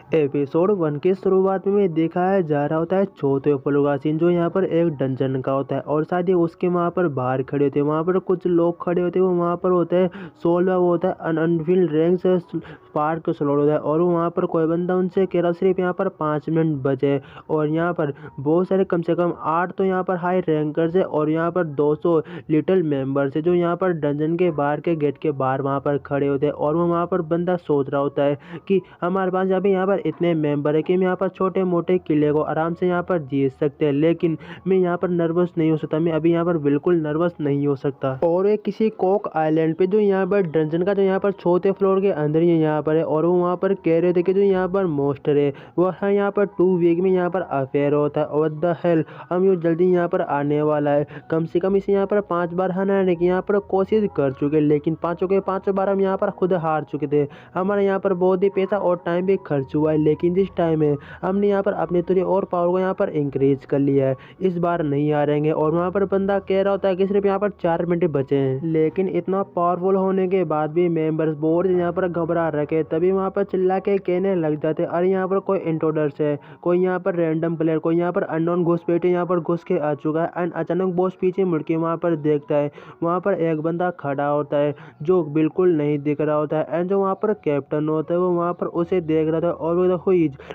Episode 1 के शुरुआत में दिखाया जा रहा होता है छोटे फ्लो का सीन, जो यहाँ पर एक डंजन का होता है और शायद ही उसके वहाँ पर बाहर खड़े होते हैं। वहाँ पर कुछ लोग खड़े होते हैं, वो वहाँ पर होता है 16 वो होता है अनफील्ड रैंक से पार्क स्लॉट होता है और वहाँ पर कोई बंदा उनसे कह रहा सिर्फ यहाँ पर 5 मिनट बचे और यहाँ पर बहुत सारे कम से कम 8 तो यहाँ पर हाई रैंकर्स है और यहाँ पर 200 लिटिल मेंबर्स है, जो यहाँ पर डंजन के बाहर के गेट के बाहर वहाँ पर खड़े होते हैं और वो वहाँ पर बंदा सोच रहा होता है कि हमारे पास अभी यहाँ पर इतने मेंबर है कि हम यहाँ पर छोटे मोटे किले को आराम से यहाँ पर जीत सकते हैं, लेकिन मैं यहाँ पर नर्वस नहीं हो सकता। मैं अभी यहाँ पर बिल्कुल नर्वस नहीं हो सकता। और ये किसी कोक आइलैंड पे जो यहाँ पर डंजन का जो यहाँ पर चौथे फ्लोर के अंदर ही यहाँ पर है और वो वहाँ पर कह रहे थे कि जो यहाँ पर मोस्टर है वो यहाँ पर 2 वीक में यहाँ पर अफेयर होता है और द हेल हम ये जल्दी यहाँ पर आने वाला है। कम से कम इसे यहाँ पर 5 बार हराने की यहाँ पर कोशिश कर चुके, लेकिन पाँचों के 5 बार हम यहाँ पर खुद हार चुके थे। हमारे यहाँ पर बहुत ही पैसा और टाइम भी खर्च हुआ है, लेकिन जिस टाइम है हमने यहाँ पर अपने थोड़ी और पावर को यहाँ पर इंक्रीज कर लिया है। इस बार नहीं हारेंगे। और वहाँ पर बंदा कह रहा होता है कि सिर्फ यहाँ पर 4 मिनट बचे हैं, लेकिन इतना पावरफुल होने के बाद भी मेंबर्स बोर्ड यहाँ पर घबरा रखे, तभी वहाँ पर चिल्ला के कहने लग जाते अरे यहाँ पर कोई इंट्रोडर्स है, कोई यहाँ पर रैंडम प्लेयर, कोई यहाँ पर अननोन घुसपैठिया यहाँ पर घुस के आ चुका है। एंड अचानक बॉस पीछे मुड़ के वहाँ पर देखता है, वहाँ पर एक बंदा खड़ा होता है जो बिल्कुल नहीं दिख रहा होता है। एंड जो वहाँ पर कैप्टन होता है वो वहाँ पर उसे देख रहा था और वो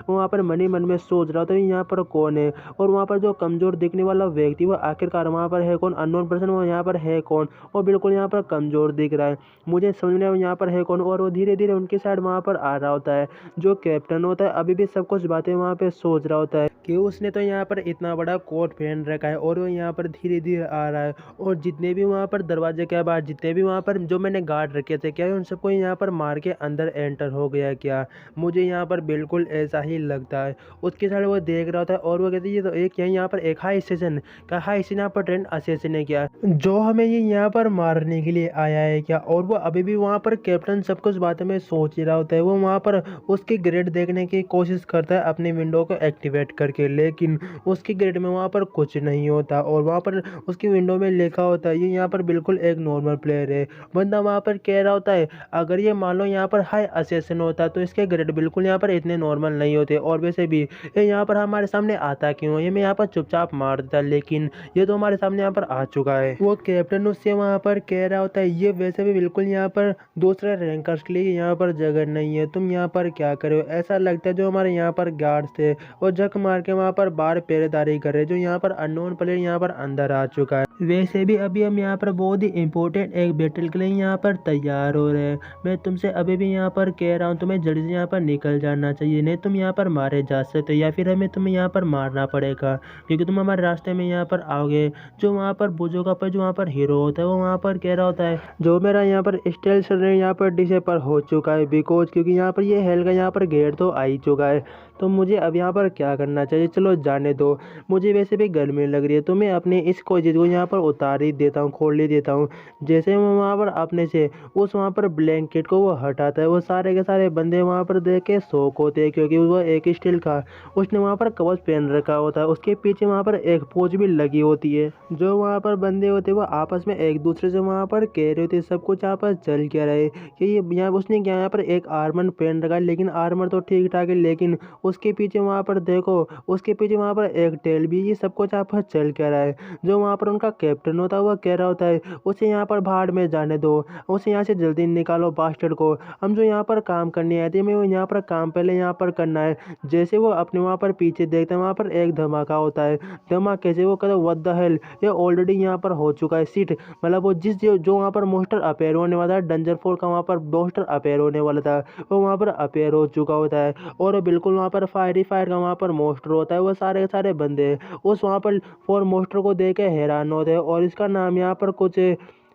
वहाँ पर मन ही मन में सोच रहा था यहाँ पर कौन है। और वहाँ पर जो कमजोर दिखने वाला व्यक्ति वो आखिरकार वहाँ पर है कौन, अननोन पर्सन वो यहाँ पर है कौन, वो बिल्कुल यहाँ पर कमजोर दिख रहा है, मुझे समझ में वो यहाँ पर है कौन। और वो धीरे धीरे उनके साइड वहाँ पर आ रहा होता है। जो कैप्टन होता है अभी भी सब कुछ बातें वहाँ पे सोच रहा होता है कि उसने तो यहाँ पर इतना बड़ा कोट पहन रखा है और वो यहाँ पर धीरे धीरे आ रहा है और जितने भी वहाँ पर दरवाजे के बाहर जितने भी वहाँ पर जो मैंने गार्ड रखे थे, क्या उन सबको यहाँ पर मार के अंदर एंटर हो गया क्या, मुझे यहाँ पर बिल्कुल ऐसा ही लगता है। उसके साथ वो देख रहा था और वो कहते ये तो एक यहाँ पर एक हाई स्टेशन का हाई स्टेशन यहाँ पर ट्रेंड असेसिन है क्या, जो हमें ये यहाँ पर मारने के लिए आया है क्या। और वो अभी भी वहाँ पर कैप्टन सब कुछ बातों में सोच ही रहा होता है। वो वहाँ पर उसकी ग्रेड देखने की कोशिश करता है अपनी विंडो को एक्टिवेट करके, लेकिन उसकी ग्रेड में वहाँ पर कुछ नहीं होता और वहाँ पर उसकी विंडो में लिखा होता है ये यहाँ पर बिल्कुल एक नॉर्मल प्लेयर है। बंदा वहाँ पर कह रहा होता है अगर ये मान लो यहाँ पर हाई असेसिन होता तो इसके ग्रेड बिल्कुल यहाँ पर इतने नॉर्मल नहीं होते और वैसे भी ये यहाँ पर हमारे सामने आता क्यों, ये मैं यहाँ पर चुपचाप मार देता, लेकिन ये तो हमारे सामने यहाँ पर आ चुका है। वो कैप्टन उससे वहाँ पर कह रहा होता है ये वैसे भी बिल्कुल यहाँ पर दूसरे रैंकर्स के लिए यहाँ पर जगह नहीं है, तुम यहाँ पर क्या करे हो। ऐसा लगता है जो हमारे यहाँ पर गार्ड्स थे और झक मार के वहाँ पर बाहर पहरेदारी कर रहे, जो यहाँ पर अननोन प्लेयर यहाँ पर अंदर आ चुका है। वैसे भी अभी हम यहाँ पर बहुत ही इंपॉर्टेंट एक बैटल के लिए यहाँ पर तैयार हो रहे हैं। मैं तुमसे अभी भी यहाँ पर कह रहा हूँ तुम्हें जल्दी से यहाँ पर निकल जाना चाहिए, नहीं तुम यहाँ पर मारे जा सकते हो या फिर हमें तुम्हें यहाँ पर मारना पड़ेगा, क्योंकि तुम हमारे रास्ते में यहाँ पर आओगे। जो वहाँ पर बुजुर्ग पर जो वहाँ पर हीरो होता है वो वहाँ पर कह रहा होता है जो मेरा यहाँ पर स्टेल यहाँ पर डिसेबल हो चुका है बिकॉज क्योंकि यहाँ पर ये हेल का यहाँ पर गेट तो आ ही चुका है, तो मुझे अब यहाँ पर क्या करना चाहिए। चलो जाने दो, मुझे वैसे भी गर्मी लग रही है, तो मैं अपने इस कोशिश को यहाँ पर उतार ही देता हूँ, खोल ही देता हूँ। जैसे वो वहाँ पर अपने से उस वहाँ पर ब्लैंकेट को वो हटाता है, वो सारे के सारे बंदे वहाँ पर देख के शौक होते हैं, क्योंकि वो एक स्टील का उसने वहाँ पर कवच पहन रखा होता है, उसके पीछे वहाँ पर एक फौज भी लगी होती है। जो वहाँ पर बंदे होते हैं वो आपस में एक दूसरे से वहाँ पर कह रहे होते सब कुछ यहाँ पर चल क्या रहे कि ये यहाँ उसने क्या यहाँ पर एक आर्मर पहन रखा है, लेकिन आर्मर तो ठीक ठाक है, लेकिन उसके पीछे वहाँ पर देखो उसके पीछे वहाँ पर एक टेल भी, ये सब कुछ यहाँ पर चल क्या रहा है। जो वहाँ पर उनका कैप्टन होता है वो कह रहा होता है उसे यहाँ पर भाड़ में जाने दो, उसे यहाँ से जल्दी निकालो बास्टर्ड को, हम जो यहाँ पर काम करने आए थे हमें वो यहाँ पर काम पहले यहाँ पर करना है। जैसे वो अपने वहाँ पर पीछे देखते हैं वहाँ पर एक धमाका होता है, धमाके से वो कहते व्हाट द हेल, ये ऑलरेडी यहाँ पर हो चुका है सीट, मतलब वो जिस जो वहाँ पर मोस्टर अपेयर होने वाला है, डंजर 4 का वहाँ पर मोस्टर अपेयर होने वाला था वो वहाँ पर अपेयर हो चुका होता है और बिल्कुल वहाँ पर फायर का वहाँ पर मोस्टर होता है। वो सारे के सारे बंदे उस वहाँ पर 4 मोस्टर को देख के हैरान होते हैं और इसका नाम यहाँ पर कुछ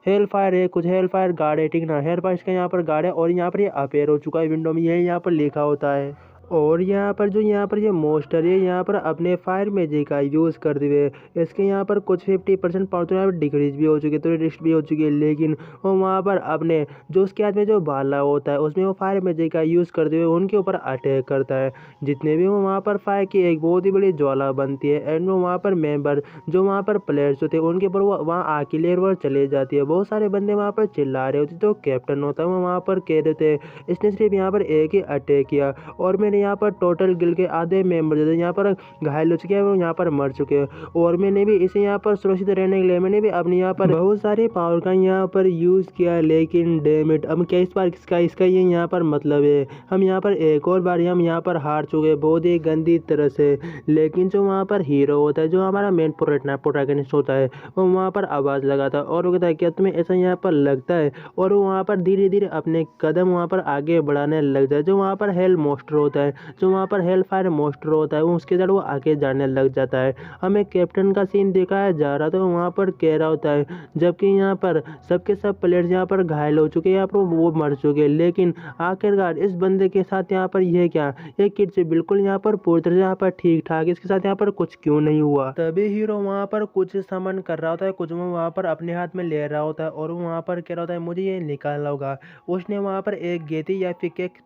हेल फायर है, कुछ हेल फायर गार्ड है, ठीक ना, हेल फायर इसका यहाँ पर गार्ड है और यहाँ पर ये अपेयर हो चुका है विंडो में, यही यहाँ पर लिखा होता है। और यहाँ पर जो यहाँ पर ये मोस्टर है यहाँ पर अपने फायर मैजिक का यूज़ करते हुए इसके यहाँ पर कुछ 50% पावर तो यहाँ पर डिक्रीज भी हो चुकी है, तो रिस्ट भी हो चुकी है, लेकिन वो वहाँ पर अपने जो उसके हाथ में जो भाला होता है उसमें वो फायर मैजिक का यूज़ करते हुए उनके ऊपर अटैक करता है। जितने भी वो वहाँ पर फायर की एक बहुत ही बड़ी ज्वाला बनती है एंड वो वहाँ पर मेंबर जो वहाँ पर प्लेयर्स होते हैं उनके ऊपर वो वहाँ आग की लेयर पर चले जाती है। बहुत सारे बंदे वहाँ पर चिल्ला रहे होते, तो कैप्टन होता है वो वहाँ पर कह देते हैं इसने सिर्फ यहाँ पर एक ही अटैक किया और मैंने यहाँ पर टोटल गिल के आधे मेंबर जो थे यहाँ पर घायल हो चुके हैं और यहाँ पर मर चुके हैं। और मैंने भी इसे यहाँ पर सुरक्षित रहने के लिए मैंने भी अपने यहाँ पर बहुत सारे पावर का यहाँ पर यूज़ किया, लेकिन डैम इट अब क्या इस बार इसका ये यहाँ पर मतलब है हम यहाँ पर एक और बार हम यहाँ पर हार चुके हैं बहुत ही गंदी तरह से। लेकिन जो वहाँ पर हीरो होता है, जो हमारा मेन प्रोटैगनिस्ट होता है, वो वहाँ पर आवाज़ लगाता है और वो कहता है क्या तुम्हें ऐसा यहाँ पर लगता है, और वो वहाँ पर धीरे धीरे अपने कदम वहाँ पर आगे बढ़ाने लग जाए। जो वहाँ पर हेल मोस्टर होता है, जो वहाँ पर हेल फायर मोस्टर होता है, वो उसके साथ वो आगे जाने लग जाता है। हमें कैप्टन का सीन दिखाया जा रहा था, तो वहाँ पर कह रहा होता है जबकि यहाँ पर सबके सब प्लेयर्स यहाँ पर घायल हो चुके हैं, यहाँ पर वो मर चुके हैं, लेकिन आखिरकार इस बंदे के साथ यहाँ पर यह क्या, ये किड से बिल्कुल यहाँ पर पूरी तरह से यहाँ पर ठीक ठाक, इसके साथ यहाँ पर कुछ क्यों नहीं हुआ। तभी हीरो वहाँ पर कुछ समन कर रहा होता है, कुछ वो वहाँ पर अपने हाथ में ले रहा होता है और वो वहाँ पर कह रहा होता है मुझे ये निकालना होगा। उसने वहाँ पर एक गेती या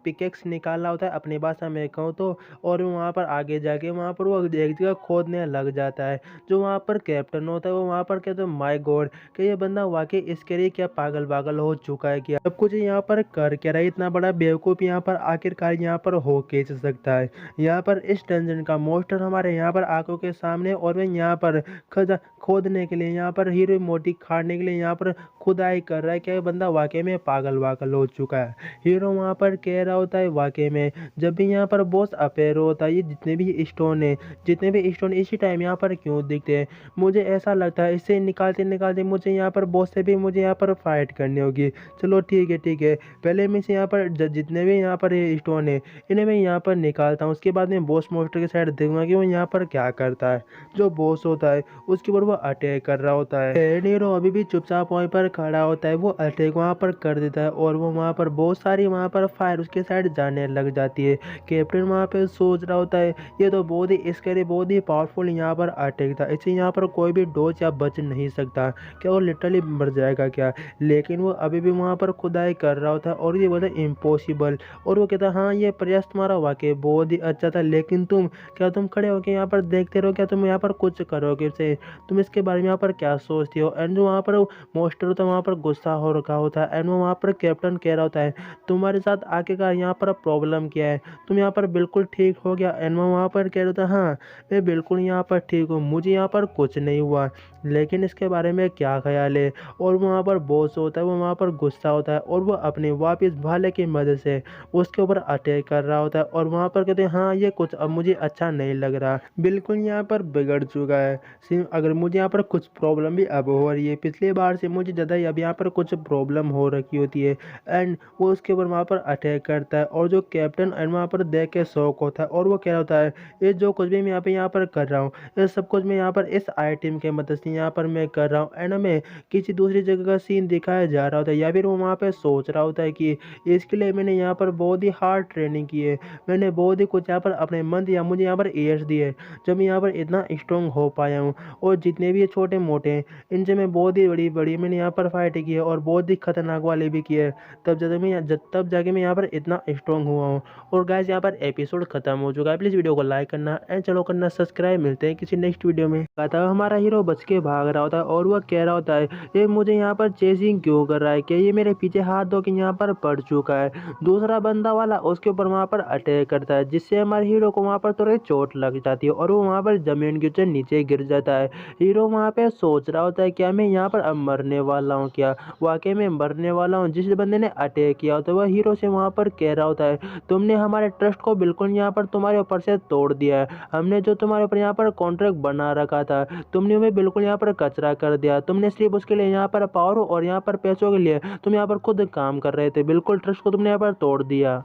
पिकेक्स निकाला होता है अपनी भाषा में कहूँ तो, और वहाँ पर आगे जाके वहाँ पर वो एक जगह खोदने लग जाता है। जो वहाँ पर कैप्टन होता है वो वहाँ पर कहते हैं माय गॉड कि ये बंदा वाकई इसके लिए क्या पागल हो चुका है, क्या सब कुछ यहाँ पर कर क्या रहा है, इतना बड़ा बेवकूफ़ यहाँ पर आखिरकार यहाँ पर हो कैसे सकता है। यहाँ पर इस डंजन का मोस्टर हमारे यहाँ पर आंखों के सामने, और वह यहाँ पर खोदने के लिए यहाँ पर हीरो मोटी खाड़ने के लिए यहाँ पर खुदाई कर रहा है। क्या बंदा वाकई में पागल हो चुका है। हीरो वहाँ पर कह रहा होता है वाकई में जब भी यहाँ पर बॉस अपेयर होता है, ये जितने भी स्टोन इसी टाइम यहाँ पर क्यों दिखते हैं, मुझे ऐसा लगता है इसे निकालते मुझे यहाँ पर बॉस से भी मुझे यहाँ पर फाइट करनी होगी। चलो ठीक है, पहले मैं इसे यहाँ पर जितने भी यहाँ पर ये स्टोन है इन्हें मैं यहाँ पर निकालता हूँ, उसके बाद मैं बॉस मोस्टर के साइड देखूंगा कि वो यहाँ पर क्या करता है। जो बॉस होता है उसके ऊपर वो अटैक कर रहा होता है। हीरो अभी भी चुपचाप वहीं पर खड़ा होता है, वो अटैक वहाँ पर कर देता है और वो वहाँ पर बहुत सारी वहाँ पर फायर उसके साइड जाने लग जाती है। कैप्टन वहाँ पे सोच रहा होता है ये तो बहुत ही स्कैरी बहुत ही पावरफुल यहाँ पर अटैक था, इससे यहाँ पर कोई भी डोज या बच नहीं सकता, क्या वो लिटरली मर जाएगा क्या। लेकिन वो अभी भी वहाँ पर खुदाई कर रहा होता है और ये बोलता है इम्पॉसिबल, और वो कहता है हाँ ये प्रयास तुम्हारा वाकई बहुत ही अच्छा था, लेकिन तुम खड़े होकर यहाँ पर देखते रहो, क्या तुम यहाँ पर कुछ करोगे से, तुम इसके बारे में यहाँ पर क्या सोचती हो। एंड जो वहाँ पर मोस्टर होता है वहाँ पर गुस्सा हो रखा होता है, एंड वो वहाँ पर कैप्टन कह रहा होता है तुम्हारे साथ आखिरकार यहाँ पर प्रॉब्लम क्या है, तुम यहाँ पर बिल्कुल ठीक हो गया। एंड वो वहाँ पर कह रहा था हाँ मैं बिल्कुल यहाँ पर ठीक हूँ, मुझे यहाँ पर कुछ नहीं हुआ, लेकिन इसके बारे में क्या ख्याल है। और वहाँ पर बॉस होता है वो वहाँ पर गुस्सा होता है और वो अपने वापस भाले की मदद से उसके ऊपर अटैक कर रहा होता है, और वहाँ पर कहते हैं हाँ ये कुछ अब मुझे अच्छा नहीं लग रहा, बिल्कुल यहाँ पर बिगड़ चुका है। अगर मुझे यहाँ पर कुछ प्रॉब्लम भी अब हो रही है, पिछली बार से मुझे ज़्यादा अब यहाँ पर कुछ प्रॉब्लम हो रखी होती है। एंड वो उसके ऊपर वहाँ पर अटैक करता है और जो कैप्टन एंड वहाँ पर देख के शौक होता है और वो कह रहा होता है ये जो कुछ भी मैं यहाँ पर कर रहा हूँ ये सब कुछ मैं यहाँ पर इस आइटम के मदद से यहाँ पर मैं कर रहा हूँ। एंड हमें किसी दूसरी जगह का सीन दिखाया जा रहा होता है, या फिर वो वहाँ पर सोच रहा होता है कि इसके लिए मैंने यहाँ पर बहुत ही हार्ड ट्रेनिंग की है, मैंने बहुत ही कुछ यहाँ पर अपने मन या मुझे यहाँ पर ईयर्स दिए जब मैं यहाँ पर इतना स्ट्रॉन्ग हो पाया हूँ, और जितने भी छोटे मोटे हैं इनसे मैं बहुत ही बड़ी मैंने यहाँ पर फाइट की है और बहुत ही खतरनाक वाले भी किए, तब जाके मैं यहाँ पर इतना स्ट्रॉन्ग हुआ हूँ। और गाइस यहाँ पर एपिसोड खत्म हो चुका है, प्लीज़ वीडियो को लाइक करना एंड चलो करना सब्सक्राइब। मिलते हैं किसी नेक्स्ट वीडियो में। कहता हमारा हीरो बच के भाग रहा होता है और वह कह रहा होता है ये मुझे यहाँ पर चेजिंग क्यों कर रहा है, क्या ये मेरे पीछे हाथ धो के यहाँ पर पड़ चुका है। दूसरा बंदा वाला उसके ऊपर वहाँ पर अटैक करता है, जिससे हमारे हीरो को वहाँ पर थोड़ी चोट लग जाती है और वो वहाँ पर जमीन के नीचे गिर जाता है। हीरो वहाँ पे सोच रहा होता है क्या मैं यहाँ पर अब मरने वाला हूँ, क्या वाकई में मरने वाला हूँ। जिस बंदे ने अटैक किया होता है वह हीरो से वहाँ पर कह रहा होता है तुमने हमारे ट्रस्ट को बिल्कुल यहाँ पर तुम्हारे ऊपर से तोड़ दिया है, हमने जो तुम्हारे ऊपर यहाँ पर कॉन्ट्रैक्ट बना रखा था तुमने हमें बिल्कुल यहाँ पर कचरा कर दिया, तुमने सिर्फ उसके लिए यहाँ पर पावर और यहाँ पर पैसों के लिए तुम यहाँ पर खुद काम कर रहे थे, बिल्कुल ट्रस्ट को तुमने यहाँ पर तोड़ दिया।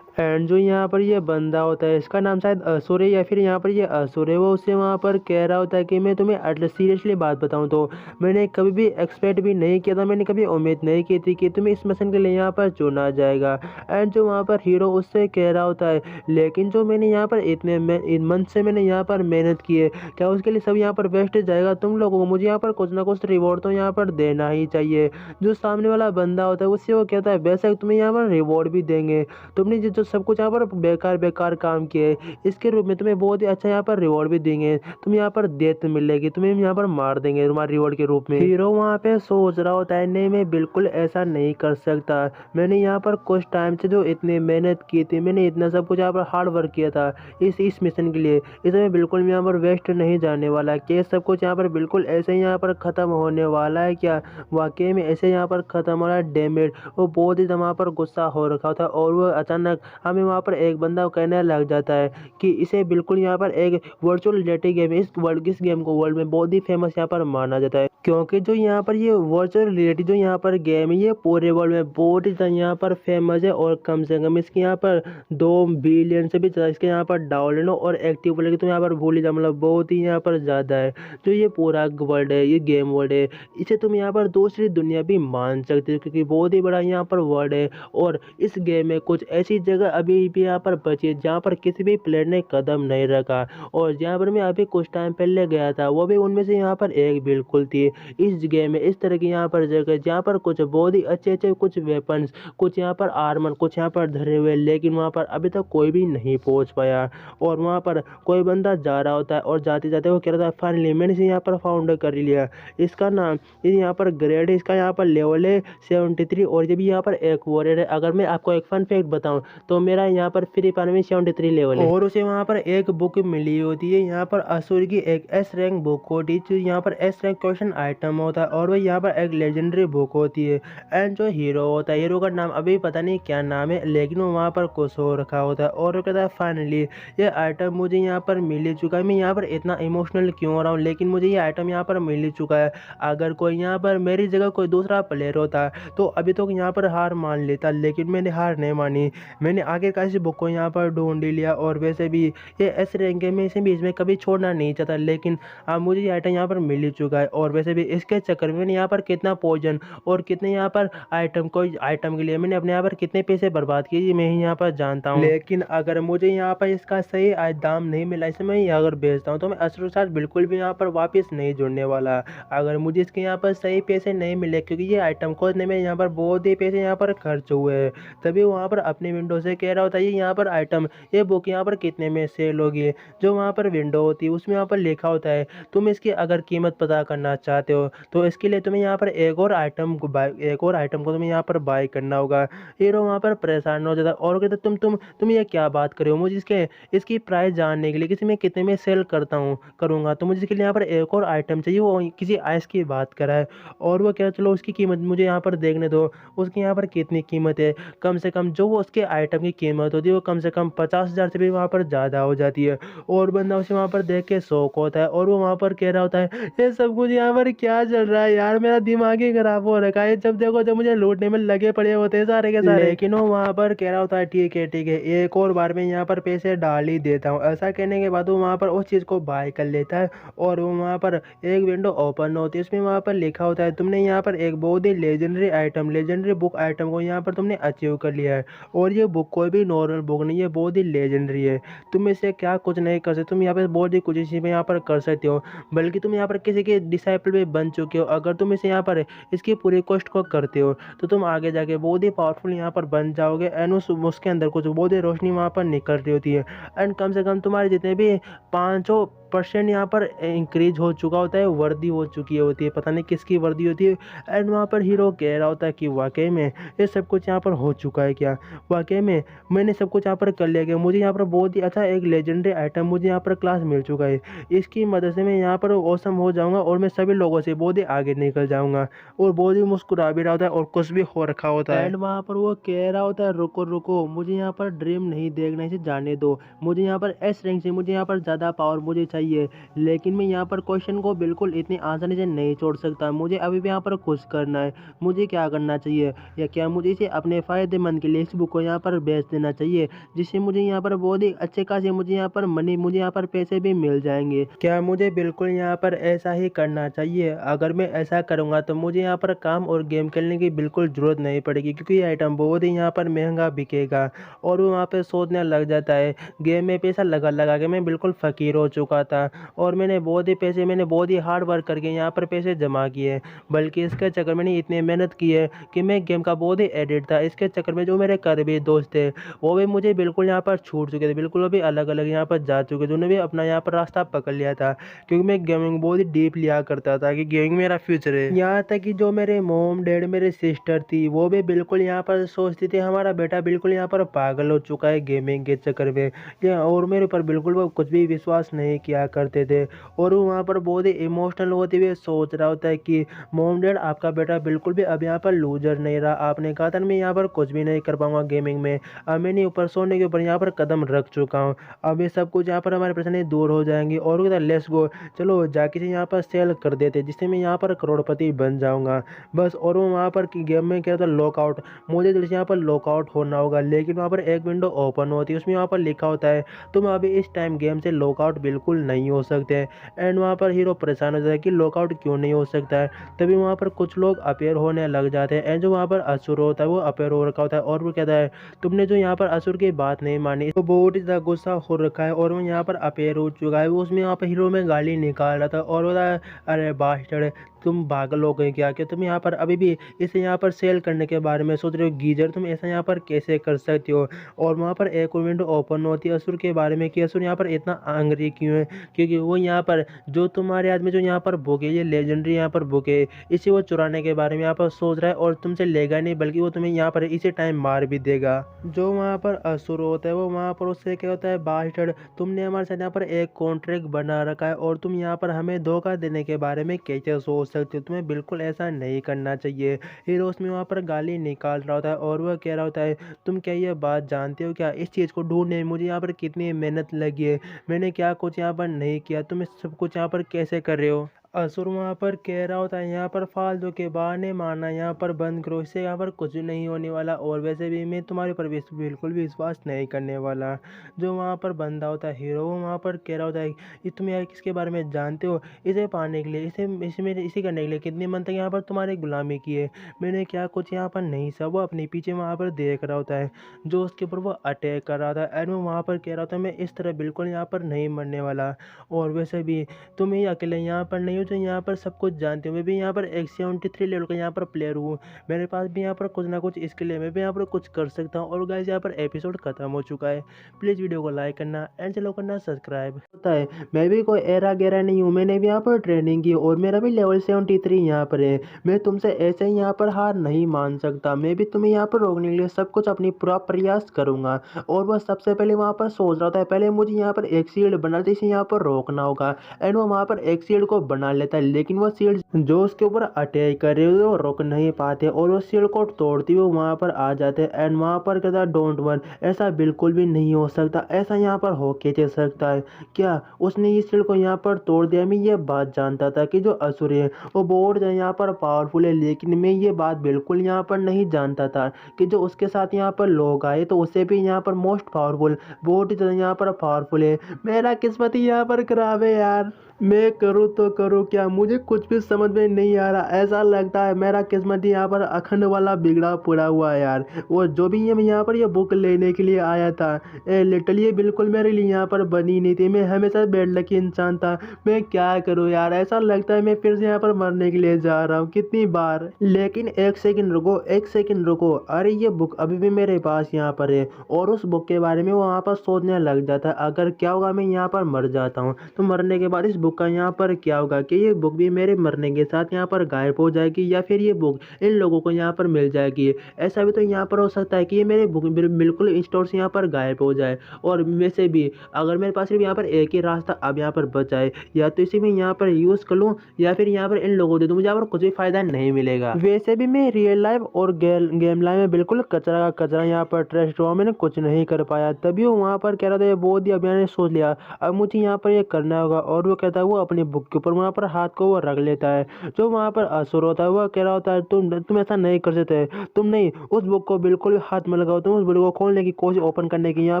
एंड जो यहाँ पर ये बंदा होता है इसका नाम शायद असुर है या फिर यहाँ पर ये असुर है, वो उससे वहाँ पर कह रहा होता है कि मैं तुम्हें सीरियसली बात बताऊँ तो मैंने कभी भी एक्सपेक्ट भी नहीं किया था, मैंने कभी उम्मीद नहीं की थी कि तुम्हें इस मिशन के लिए यहाँ पर चुना जाएगा। एंड जो वहाँ पर हीरो उससे कह रहा होता है लेकिन जो मैंने यहाँ पर इतने मंथ से मैंने यहाँ पर मेहनत की है क्या उसके लिए सब यहाँ पर वेस्ट जाएगा, तुम लोगों को मुझे यहाँ पर कुछ ना कुछ रिवॉर्ड तो यहाँ पर देना ही चाहिए। जो सामने वाला बंदा होता है उससे वो कहता है बेशक तुम्हें यहाँ पर रिवॉर्ड भी देंगे, तुमने जो सब कुछ यहाँ पर बेकार बेकार काम किए है। इसके रूप में तुम्हें बहुत ही अच्छा यहाँ पर रिवॉर्ड भी देंगे, तुम्हें यहाँ पर डेथ मिलेगी, तुम्हें यहाँ पर मार देंगे तुम्हारे रिवॉर्ड के रूप में। हीरो वहाँ पे सोच रहा होता है नहीं मैं बिल्कुल ऐसा नहीं कर सकता, मैंने यहाँ पर कुछ टाइम से जो इतनी मेहनत की थी, मैंने इतना सब कुछ यहाँ पर हार्ड वर्क किया था इस मिशन के लिए, इसमें बिल्कुल यहाँ पर वेस्ट नहीं जाने वाला। क्या सब कुछ यहाँ पर बिल्कुल ऐसे ही यहाँ पर ख़त्म होने वाला है क्या? वाकई में ऐसे यहाँ पर ख़त्म हो रहा है। डैमेज वो बहुत ही वहाँ पर गुस्सा हो रखा था और वो अचानक हमें वहाँ पर एक बंदा कहने लग जाता है कि इसे बिल्कुल यहाँ पर एक वर्चुअल रियलिटी गेम, इस गेम को वर्ल्ड में बहुत ही फेमस यहाँ पर माना जाता है, क्योंकि जो यहाँ पर ये वर्चुअल रियलिटी जो यहाँ पर गेम है ये पूरे वर्ल्ड में बहुत ही यहाँ पर फेमस है और कम से कम इसके यहाँ पर 2 बिलियन से भी ज़्यादा इसके यहाँ पर डाउनलोड और एक्टिव बोलेंगे तो यहाँ पर भूल ही जाओ, मतलब बहुत ही यहाँ पर ज़्यादा है। जो ये पूरा वर्ल्ड है, ये गेम वर्ल्ड है, इसे तुम यहाँ पर दूसरी दुनिया भी मान सकते हो क्योंकि बहुत ही बड़ा यहाँ पर वर्ल्ड है। और इस गेम में कुछ ऐसी जगह अभी भी यहाँ पर बची है जहाँ पर किसी भी प्लेयर ने कदम नहीं रखा, और जहाँ पर मैं अभी कुछ टाइम पहले गया था वो भी उनमें से यहाँ पर एक बिल्कुल थी। इस गेम में इस तरह की यहाँ पर जगह जहाँ पर कुछ बहुत ही अच्छे अच्छे कुछ वेपन्स, कुछ यहाँ पर आर्मर, कुछ यहाँ पर धरे हुए, लेकिन वहाँ पर अभी तक कोई भी नहीं पहुँच पाया। और वहाँ पर कोई बंदा जा रहा होता है और जाते जाते वो कह रहा था फाइनली मैंने इसे यहाँ पर फाउंड कर लिया, इसका नाम ये यहाँ पर ग्रेड है, इसका यहाँ पर लेवल है 73 और ये भी यहाँ पर एक वॉरियर है। अगर मैं आपको एक फन फैक्ट बताऊँ तो मेरा यहाँ पर फ्री फायर में 73 लेवल है और उसे वहाँ पर एक बुक मिली होती है, यहाँ पर असुर की एक एस रैंक बुक होती है, यहाँ पर एस रैंक क्वेश्चन आइटम होता है और वह यहाँ पर एक लेजेंडरी बुक होती है। एंड जो हीरो होता है, हीरो का नाम अभी पता नहीं क्या नाम है, लेकिन वो वहाँ पर कुछ हो रखा होता है और वो कहता है फाइनली ये आइटम मुझे यहाँ पर मिल ही चुका है। मैं यहाँ पर इतना इमोशनल क्यों हो रहा हूँ, लेकिन मुझे ये आइटम यहाँ पर मिल ही चुका है। अगर कोई यहाँ पर मेरी जगह कोई दूसरा प्लेयर होता तो अभी तो यहाँ पर हार मान लेता, लेकिन मैंने हार नहीं मानी, मैंने आगे का इस बुक को यहाँ पर ढूंढ लिया। और वैसे भी ये एस रैंक है, मैं इसे बीच में कभी छोड़ना नहीं चाहता, लेकिन अब मुझे ये आइटम यहाँ पर मिल ही चुका है। और वैसे भी इसके चक्कर में मैंने यहाँ पर कितना पॉइजन और कितने यहाँ पर आइटम के लिए मैंने अपने यहाँ पर कितने पैसे बर्बाद किए ये मैं ही यहाँ पर जानता हूँ। लेकिन अगर मुझे यहाँ पर इसका सही दाम नहीं मिला, इसे मैं अगर बेचता हूँ तो मैं असुर के साथ बिल्कुल भी यहाँ पर वापस नहीं जुड़ने वाला। अगर मुझे इसके यहाँ पर सही पैसे नहीं मिले, क्योंकि ये आइटम खोजने में यहाँ पर बहुत ही पैसे यहाँ पर खर्च हुए हैं, तभी वहाँ पर अपने विंडो से कह रहा होता है ये यहाँ पर आइटम, ये बुक यहाँ पर कितने में सेल होगी। जो वहाँ पर विंडो होती है उसमें यहाँ पर लिखा होता है तुम इसकी अगर कीमत पता करना चाहते हो तो इसके लिए तुम्हें यहाँ पर एक और आइटम को तुम्हें यहाँ पर बाय करना होगा। हीरो वहाँ पर परेशान हो जाता और कहता तुम ये क्या बात कर रहे हो, मुझे इसकी प्राइस जानने के लिए किसी में कितने में सेल करूँगा तो मुझे इसके लिए यहाँ पर एक और आइटम चाहिए। वो किसी आइस की बात कर रहा है और वो कह रहा चलो उसकी कीमत मुझे यहाँ पर देखने दो, उसकी यहाँ पर कितनी कीमत है। कम से कम जो वो उसके आइटम की कीमत होती है वो कम से कम 50,000 से भी वहाँ पर ज़्यादा हो जाती है। और बंदा उसे वहाँ पर देख के शौक होता है और वो वहाँ पर कह रहा होता है ये सब कुछ यहाँ पर क्या चल रहा है यार, मेरा दिमाग ही खराब हो रखा है, जब देखो जब मुझे लूटने में लगे पड़े होते हैं सारे के सारे। लेकिन वो वहाँ पर कह रहा होता है ठीक है एक और बार में यहाँ पर पैसे डाल ही देता हूँ। ऐसा कहने के बाद वो वहाँ पर उस चीज़ को बाय कर लेता है और वो वहाँ पर एक विंडो ओपन होती है, उसमें वहाँ पर लिखा होता है तुमने यहाँ पर एक बहुत ही लेजेंडरी बुक आइटम को यहाँ पर तुमने अचीव कर लिया है। और ये बुक कोई भी नॉर्मल बुक नहीं है, बहुत ही लेजेंडरी है, तुम इसे क्या कुछ नहीं कर सकते, तुम यहाँ पर बहुत ही कुछ इसी में यहाँ पर कर सकते हो, बल्कि तुम यहाँ पर किसी के डिसाइपल भी बन चुके हो। अगर तुम इसे यहाँ पर इसकी पूरी कॉस्ट को करते हो तो तुम आगे जाके बहुत ही पावरफुल यहाँ पर बन जाओगे। एंड उसके अंदर कुछ बहुत ही रोशनी वहाँ पर निकल रही होती है एंड कम से कम तुम्हारे जितने भी 500% यहाँ पर इंक्रीज हो चुका होता है, वर्दी हो चुकी होती है, पता नहीं किसकी वर्दी होती है। एंड वहाँ पर हीरो कह रहा होता है कि वाकई में ये सब कुछ यहाँ पर हो चुका है क्या, वाकई में मैंने सब कुछ यहाँ पर कर लिया गया, मुझे यहाँ पर बहुत ही अच्छा एक लेजेंडरी आइटम मुझे यहाँ पर क्लास मिल चुका है, इसकी मदद से मैं यहाँ पर औसम हो जाऊँगा और मैं सभी लोगों से बहुत ही आगे निकल जाऊँगा। और बहुत ही मुस्कुरा भी रहा होता है और कुछ भी हो रखा होता है। एंड वहाँ पर वो कह रहा होता है रुको मुझे यहाँ पर ड्रीम नहीं देखना, इसे जाने दो, मुझे यहाँ पर एस रैंक से मुझे यहाँ पर ज़्यादा पावर मुझे चाहिए, लेकिन मैं यहाँ पर क्वेश्चन को बिल्कुल इतनी आसानी से नहीं छोड़ सकता, मुझे अभी भी यहाँ पर खुश करना है। मुझे क्या करना चाहिए, या क्या मुझे इसे अपने फ़ायदेमंद के लिए इस बुक को यहाँ पर बेच देना चाहिए, जिससे मुझे यहाँ पर बहुत ही अच्छे खासे मुझे यहाँ पर पैसे भी मिल जाएंगे। क्या मुझे बिल्कुल यहाँ पर ऐसा ही करना चाहिए? अगर मैं ऐसा करूँगा तो मुझे यहाँ पर काम और गेम खेलने की बिल्कुल ज़रूरत नहीं पड़ेगी, क्योंकि ये आइटम बहुत ही यहाँ पर महंगा बिकेगा। और वो वहाँ पर सोचने लग जाता है गेम में पैसा लगा के मैं बिल्कुल फ़कीर हो चुका था और मैंने बहुत ही हार्ड वर्क करके यहाँ पर पैसे जमा किए। बल्कि इसके चक्कर में मैंने इतनी मेहनत की है कि मैं गेम का बहुत ही एडिक्ट था। इसके चक्कर में जो मेरे करीबी दोस्त थे वो भी मुझे बिल्कुल यहाँ पर छूट चुके थे, बिल्कुल वो भी अलग-अलग यहाँ पर जा चुके थे। उन्होंने भी अपना यहाँ पर रास्ता पकड़ लिया था क्योंकि मैं गेमिंग बहुत ही डीप लिया करता था कि गेमिंग मेरा फ्यूचर है। यहाँ तक कि जो मेरे मॉम, डैड, मेरी सिस्टर थी वो भी बिल्कुल यहाँ पर सोचती थी हमारा बेटा बिल्कुल यहाँ पर पागल हो चुका है गेमिंग के चक्कर में। या और मेरे ऊपर बिल्कुल वो कुछ भी विश्वास नहीं किया करते थे और वो वहाँ पर बहुत ही इमोशनल होते हुए सोच रहा होता है कि मॉम डैड आपका बेटा बिल्कुल भी अब यहाँ पर लूजर नहीं रहा। आपने कहा था ना मैं यहाँ पर कुछ भी नहीं कर पाऊंगा गेमिंग में। अब मैंने ऊपर सोने के ऊपर यहाँ पर कदम रख चुका हूँ। अब ये सब कुछ यहाँ पर हमारी परेशानी दूर हो जाएंगी और कहता लेट्स गो, चलो जाके से यहाँ पर सेल कर देते जिससे मैं यहाँ पर करोड़पति बन जाऊंगा बस। और वो वहाँ पर गेम में कह रहा था लॉकआउट, मुझे जल्दी से यहाँ पर लॉकआउट होना होगा। लेकिन वहाँ पर एक विंडो ओपन होती है, उसमें वहाँ पर लिखा होता है तुम अभी इस टाइम गेम से लॉकआउट बिल्कुल नहीं हो सकते। एंड वहाँ पर हीरो परेशान हो जाता है कि लॉकआउट क्यों नहीं हो सकता है। तभी वहाँ पर कुछ लोग अपेयर होने लग जाते हैं एंड जो वहाँ पर असुर होता है वो अपेयर हो रखा होता है और वो कहता है तुमने जो यहाँ पर असुर की बात नहीं मानी तो बहुत ही ज़्यादा गुस्सा हो रखा है और वो यहाँ पर अपेयर हो चुका है। वो उसमें यहाँ पर हीरो में गाली निकाल रहा था और बोला अरे बास्टर्ड तुम पागल हो गए क्या तुम यहाँ पर अभी भी इसे यहाँ पर सेल करने के बारे में सोच रहे हो गीजर, तुम ऐसा यहाँ पर कैसे कर सकते हो। और वहाँ पर एक और विंडो ओपन होती है असुर के बारे में कि असुर यहाँ पर इतना एंग्री क्यों है, क्योंकि वो यहाँ पर जो तुम्हारे हाथ में जो यहाँ पर बुक है ये लेजेंडरी यहाँ पर बुक है, इसे वो चुराने के बारे में यहाँ पर सोच रहा है और तुमसे लेगा नहीं बल्कि वो तुम्हें यहाँ पर इसी टाइम मार भी देगा। जो वहाँ पर असुर होता है वो वहाँ पर उससे क्या होता है बास्टर्ड तुमने हमारे साथ यहाँ पर एक कॉन्ट्रैक्ट बना रखा है और तुम यहाँ पर हमें धोखा देने के बारे में कैसे सोच सकते हो, तुम्हें बिल्कुल ऐसा नहीं करना चाहिए। हीरो उसमें वहाँ पर गाली निकाल रहा होता है और वह कह रहा होता है तुम क्या ये बात जानते हो क्या, इस चीज़ को ढूंढने में मुझे यहाँ पर कितनी मेहनत लगी है, मैंने क्या कुछ यहाँ पर नहीं किया, तुम इस सब कुछ यहाँ पर कैसे कर रहे हो। असुर वहाँ पर कह रहा होता है यहाँ पर फालतू के बहाने मारना यहाँ पर बंद करो, इससे यहाँ पर कुछ नहीं होने वाला और वैसे भी मैं तुम्हारे ऊपर बिल्कुल भी विश्वास नहीं करने वाला। जो वहाँ पर बंदा होता है हीरो वो वहाँ पर कह रहा होता है ये तुम यार किसके बारे में जानते हो, इसे पाने के लिए इसी करने के लिए कितने मन तक यहाँ पर तुम्हारी गुलामी की है, मैंने क्या कुछ यहाँ पर नहीं सब। वो अपने पीछे वहाँ पर देख रहा होता है जो उसके ऊपर वो अटैक कर रहा था एंड वो वहाँ पर कह रहा होता है मैं इस तरह बिल्कुल यहाँ पर नहीं मरने वाला और वैसे भी तुम ही अकेले यहाँ पर नहीं जो यहाँ पर सब कुछ जानते हो, मैं भी यहाँ पर 173 लेवल का यहाँ पर प्लेयर हूँ, मेरे पास भी यहाँ पर कुछ ना कुछ स्किल है, मैं भी यहाँ पर कुछ कर सकता हूँ। और गाइस यहाँ पर एपिसोड खत्म हो चुका है, प्लीज़ वीडियो को लाइक करना एंड चलो करना सब्सक्राइब। होता है मैं भी कोई एरा गैरा नहीं हूँ, मैंने भी यहाँ पर ट्रेनिंग की और मेरा भी लेवल 73 यहाँ पर है। मैं तुमसे ऐसे ही यहाँ पर हार नहीं मान सकता, मैं भी तुम्हें यहाँ पर रोकने के लिए सब कुछ अपनी पूरा प्रयास करूँगा। और वह सबसे पहले वहाँ पर सोच रहा था पहले मुझे यहाँ पर एक शील्ड बना इसे यहाँ पर रोकना होगा एंड वो वहाँ पर एक शील्ड को बना लेता है लेकिन वो शील्ड जो उसके ऊपर अटैक कर रहे हो वो रोक नहीं पाते और वो शील्ड को तोड़ते हुए वहाँ पर आ जाते हैं एंड वहाँ पर कहता डोंट वन, ऐसा बिल्कुल भी नहीं हो सकता, ऐसा यहाँ पर हो कैसे सकता है, क्या उसने इस शील्ड को यहाँ पर तोड़ दिया। मैं ये बात जानता था कि जो असुर है वो बहुत यहाँ पर पावरफुल है लेकिन मैं ये बात बिल्कुल यहाँ पर नहीं जानता था कि जो उसके साथ यहाँ पर लोग आए तो उससे भी यहाँ पर मोस्ट पावरफुल बहुत ही ज़्यादा यहाँ पर पावरफुल है। मेरा किस्मत ही यहाँ पर खराब है यार, मैं करूँ तो करूँ क्या, मुझे कुछ भी समझ में नहीं आ रहा। ऐसा लगता है मेरा किस्मत यहाँ पर अखंड वाला बिगड़ा पड़ा हुआ है यार। वो जो भी ये मैं यहाँ पर ये बुक लेने के लिए आया था लिटरली ये बिल्कुल मेरे लिए यहाँ पर बनी नहीं थी, मैं हमेशा बैड लकी इंसान था। मैं क्या करूँ यार, ऐसा लगता है मैं फिर से यहाँ पर मरने के लिए जा रहा हूँ कितनी बार। लेकिन एक सेकंड रुको, एक सेकंड रुको, अरे ये बुक अभी भी मेरे पास यहाँ पर है और उस बुक के बारे में वो वहाँ पर सोचने लग जाता है अगर क्या होगा मैं यहाँ पर मर जाता हूँ तो मरने के बाद इस बुक का यहाँ पर क्या होगा कि ये बुक भी मेरे मरने के साथ यहाँ पर गायब हो जाएगी या फिर ये बुक इन लोगों को यहाँ पर मिल जाएगी। ऐसा भी तो यहाँ पर हो सकता है कि ये मेरे बुक बिल्कुल स्टोर से यहाँ पर गायब हो जाए। और वैसे भी अगर मेरे पास सिर्फ यहाँ पर एक ही रास्ता अब यहाँ पर बचा है, या तो इसे मैं यहाँ पर यूज़ कर लूँ या फिर यहाँ पर इन लोगों दे दूँ, मुझे यहाँ पर कुछ भी फायदा नहीं मिलेगा। वैसे भी मैं रियल लाइफ और गेम लाइफ में बिल्कुल कचरा का कचरा यहाँ पर ट्रस्ट हुआ, मैंने कुछ नहीं कर पाया। तभी वो वहाँ पर कह रहा था ये बहुत ही अभियान ने सोच लिया अब मुझे यहाँ पर ये करना होगा और वो कहता है वो अपनी बुक के ऊपर वहाँ पर हाथ को वो रख लेता है। जो वहाँ पर असुर होता है वह कह रहा होता है तुम ऐसा नहीं कर सकते, तुम नहीं उस बुक को बिल्कुल भी हाथ में लगाओ, तुम उस बुक को खोलने की कोशिश ओपन करने की यहाँ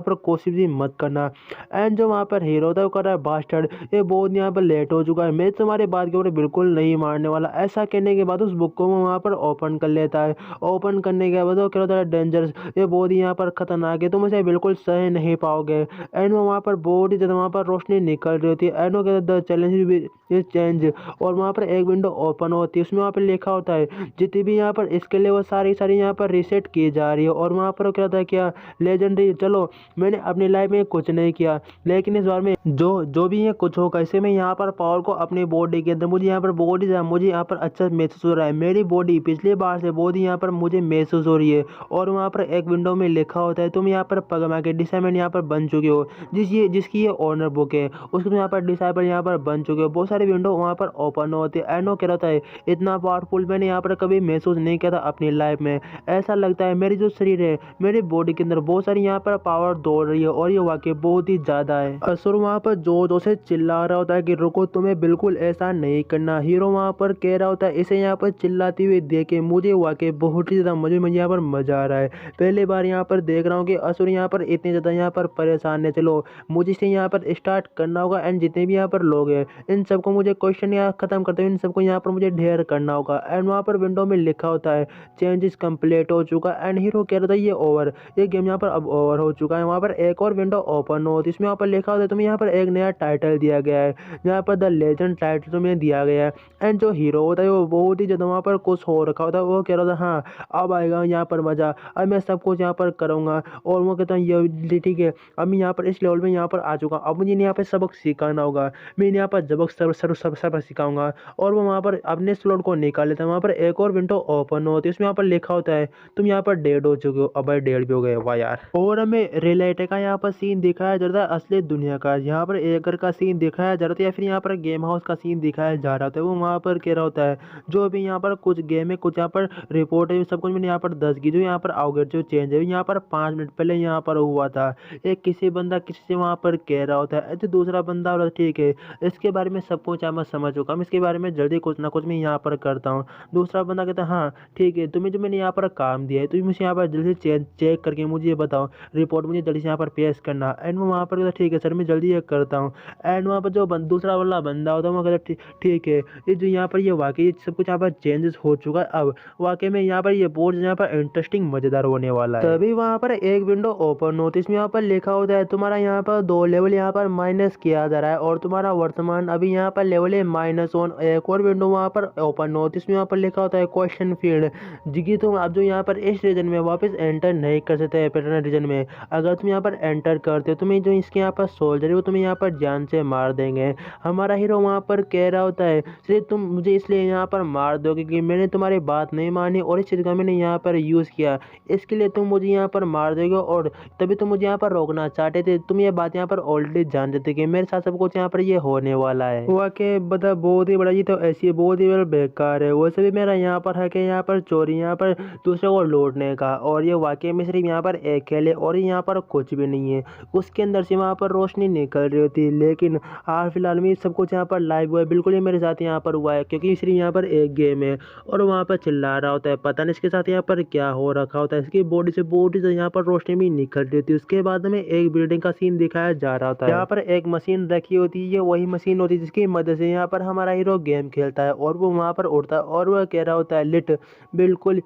पर कोशिश भी मत करना। एंड जो वहाँ पर हीरो होता है वो कर रहा है बास्टर्ड, ये बहुत यहाँ पर लेट हो चुका है, मैं तुम्हारी बात के ऊपर बिल्कुल नहीं मारने वाला। ऐसा कहने के बाद उस बुक को वो वहाँ पर ओपन कर लेता है। ओपन करने के बाद वो कह रहा है डेंजरस, ये बहुत ही यहाँ पर खतरनाक है, तुम इसे बिल्कुल सह नहीं पाओगे। एंड वो वहाँ पर बहुत ही ज़्यादा वहाँ पर रोशनी निकल रही होती है। एंड वो कहता है द चैलेंज इज चेंज, और वहाँ पर एक विंडो ओपन होती है, उसमें वहाँ पर लिखा होता है जितनी भी यहाँ पर इसके लिए वो सारी यहाँ पर रीसेट की जा रही है। और वहाँ पर क्या होता है क्या लेजेंडरी, चलो मैंने अपनी लाइफ में कुछ नहीं किया, लेकिन इस बार में जो भी ये कुछ होगा इसे मैं यहाँ पर पावर को अपनी बॉडी के अंदर, मुझे यहाँ पर बॉडी मुझे यहाँ पर अच्छा महसूस हो रहा है, मेरी बॉडी पिछली बार से बॉडी यहाँ पर मुझे महसूस हो रही है। और वहाँ पर एक विंडो में लिखा होता है तुम यहाँ पर पगमा के डिसाइबल यहाँ पर बन चुके हो, जिसकी ये ऑनर बुक है उसको तुम यहाँ पर डिसाइबल यहाँ पर बन चुके हो। बहुत सारे विंडो वहाँ पर ओपन होते हैं। एंड वो कह रहा है इतना पावरफुल मैंने यहाँ पर कभी महसूस नहीं किया था अपनी लाइफ में, ऐसा लगता है मेरी जो शरीर है मेरी बॉडी के अंदर बहुत सारी यहाँ पर पावर दौड़ रही है, और ये वाकई बहुत ही ज़्यादा है। असुर वहाँ पर जोर से चिल्ला रहा होता है कि रुको, तुम्हें बिल्कुल ऐसा नहीं करना। हीरो वहाँ पर कह रहा होता है इसे यहाँ पर चिल्लाती हुई देखे मुझे वाकई बहुत ही ज़्यादा मुझे यहाँ पर मजा आ रहा है, पहली बार यहाँ पर देख रहा हूँ कि असुर यहाँ पर इतने ज़्यादा यहाँ पर परेशान है। चलो मुझे इसे यहाँ पर स्टार्ट करना होगा, एंड जितने भी यहाँ पर लोग हैं इन सबको मुझे क्वेश्चन यहाँ खत्म करते हुए इन सबको यहाँ पर मुझे ढेर करना होगा। एंड वहाँ पर विंडो में लिखा होता है चेंजेस कंप्लीट हो चुका। एंड हीरो कह रहा था ये ओवर, ये गेम यहाँ पर अब ओवर हो चुका है। वहाँ पर एक और विंडो ओपन हो, इसमें यहाँ पर लिखा होता है तुम्हें यहाँ पर एक नया टाइटल दिया गया है, यहाँ पर द लेजेंड टाइटल तुम्हें दिया गया है। एंड जो हीरो होता है वो बहुत ही ज़्यादा वहाँ पर खुश हो रखा होता है, वो कह रहा था हाँ अब आएगा यहाँ पर मज़ा, अब मैं सब कुछ यहाँ पर करूँगा। और वो कहता है ये ठीक है, अब मैं यहाँ पर इस लेवल में यहाँ पर आ चुका, अब मुझे यहाँ पर सबक सिखाना होगा, मैं यहाँ पर सबक सिखाऊंगा। और वो वहाँ पर अपने स्लॉट को निकाल लेता है। वहाँ पर एक और विंडो ओपन होती है, उसमें यहाँ पर लिखा होता है तुम यहाँ पर डेड हो चुके हो, अब डेड भी हो गए। वाह यार। और हमें रिलेटेड का यहाँ पर सीन दिखाया जा रहा है असली दुनिया का, यहाँ पर एक घर का सीन दिखाया जा रहा था या फिर यहाँ पर गेम हाउस का सीन दिखाया जा रहा था। वो वहाँ पर कह रहा होता है जो भी यहाँ पर कुछ गेम है कुछ यहाँ पर रिपोर्ट है सब कुछ मैंने यहाँ पर 10 की, जो यहाँ पर आओगे जो चेंज है यहाँ पर 5 मिनट पहले यहाँ पर हुआ था। एक किसी बंदा किसी से वहाँ पर कह रहा होता है, दूसरा बंदा बोला ठीक है इसके बारे में सब कुछ मैं समझ चुका हूँ, इसके बारे में जल्दी कुछ ना कुछ मैं यहाँ पर करता हूँ। दूसरा बंदा कहता है हाँ ठीक है, तुम्हें जो मैंने यहाँ पर काम दिया है तुम मुझे यहाँ पर जल्दी चेक करके मुझे ये बताओ, रिपोर्ट मुझे जल्दी से यहाँ पर पेश करना। एंड वो वहाँ पर कहता ठीक है सर मैं जल्दी ये करता हूँ। एंड वहाँ पर जो दूसरा वाला बंदा होता है वो कहता ठीक है, ये जो यहाँ पर ये वाकई सब कुछ यहाँ पर चेंजेस हो चुका है, अब वाकई में यहाँ पर ये बोर्ड यहाँ पर इंटरेस्टिंग मजेदार होने वाला है। तभी वहाँ पर एक विंडो ओपन होती है, इसमें यहाँ पर लिखा होता है तुम्हारा यहाँ पर 2 लेवल यहाँ पर माइनस किया जा रहा है और तुम्हारा वर्तमान अभी यहाँ पर लेवल है -1। एक और विंडो वहाँ पर ओपन होती है, इसमें यहाँ पर लिखा होता है क्वेश्चन फील्ड, जी तुम अब जो यहाँ पर इस रीजन में वापस एंटर नहीं कर सकते पैटर्न रीजन में, अगर तुम यहाँ पर एंटर करते हो तुम्हें जो इसके यहाँ पर सोल्जर है वो तुम्हें यहाँ पर जान से मार देंगे। हमारा हीरो वहाँ पर कह रहा होता है सिर्फ तुम मुझे इसलिए यहाँ पर मार दोगे कि मैंने तुम्हारी बात नहीं मानी और इस चीज़ का मैंने यहाँ पर यूज़ किया, इसके लिए तुम मुझे यहाँ पर मार दोगे और तभी तुम मुझे यहाँ पर रोकना चाहते थे। तुम ये बात यहाँ पर ऑलरेडी जानते थे कि मेरे साथ सब कुछ यहाँ पर ये होने वाला है। वाकई बता बहुत ही बड़ा, ये तो ऐसी बहुत ही बड़ा बेकार है। वैसे भी मेरा यहाँ पर है कि यहाँ पर चोरी यहाँ पर दूसरे को लूटने का, और ये वाकई में सिर्फ यहाँ पर एक खेल है और यहाँ पर कुछ भी नहीं है। उसके अंदर से वहाँ पर रोशनी निकल रही होती है, लेकिन हाल फिलहाल में सब कुछ यहाँ पर लाइव हुआ है, बिल्कुल ही मेरे साथ यहाँ पर हुआ है क्योंकि सिर्फ यहाँ पर एक गेम है। और वहाँ पर चिल्ला रहा होता है, पता नहीं इसके साथ यहाँ पर क्या हो रखा होता है, इसकी बॉडी से यहाँ पर रोशनी भी निकल रही होती है। उसके बाद में एक बिल्डिंग का सीन दिखाया जा रहा होता है, यहाँ पर एक मशीन रखी होती है, ये वही मशीन होती है जिसकी मदद से यहाँ पर हमारा हीरो गेम खेलता है और वो वहाँ पर उड़ता है और वह कह रहा होता है लिट बिल्कुल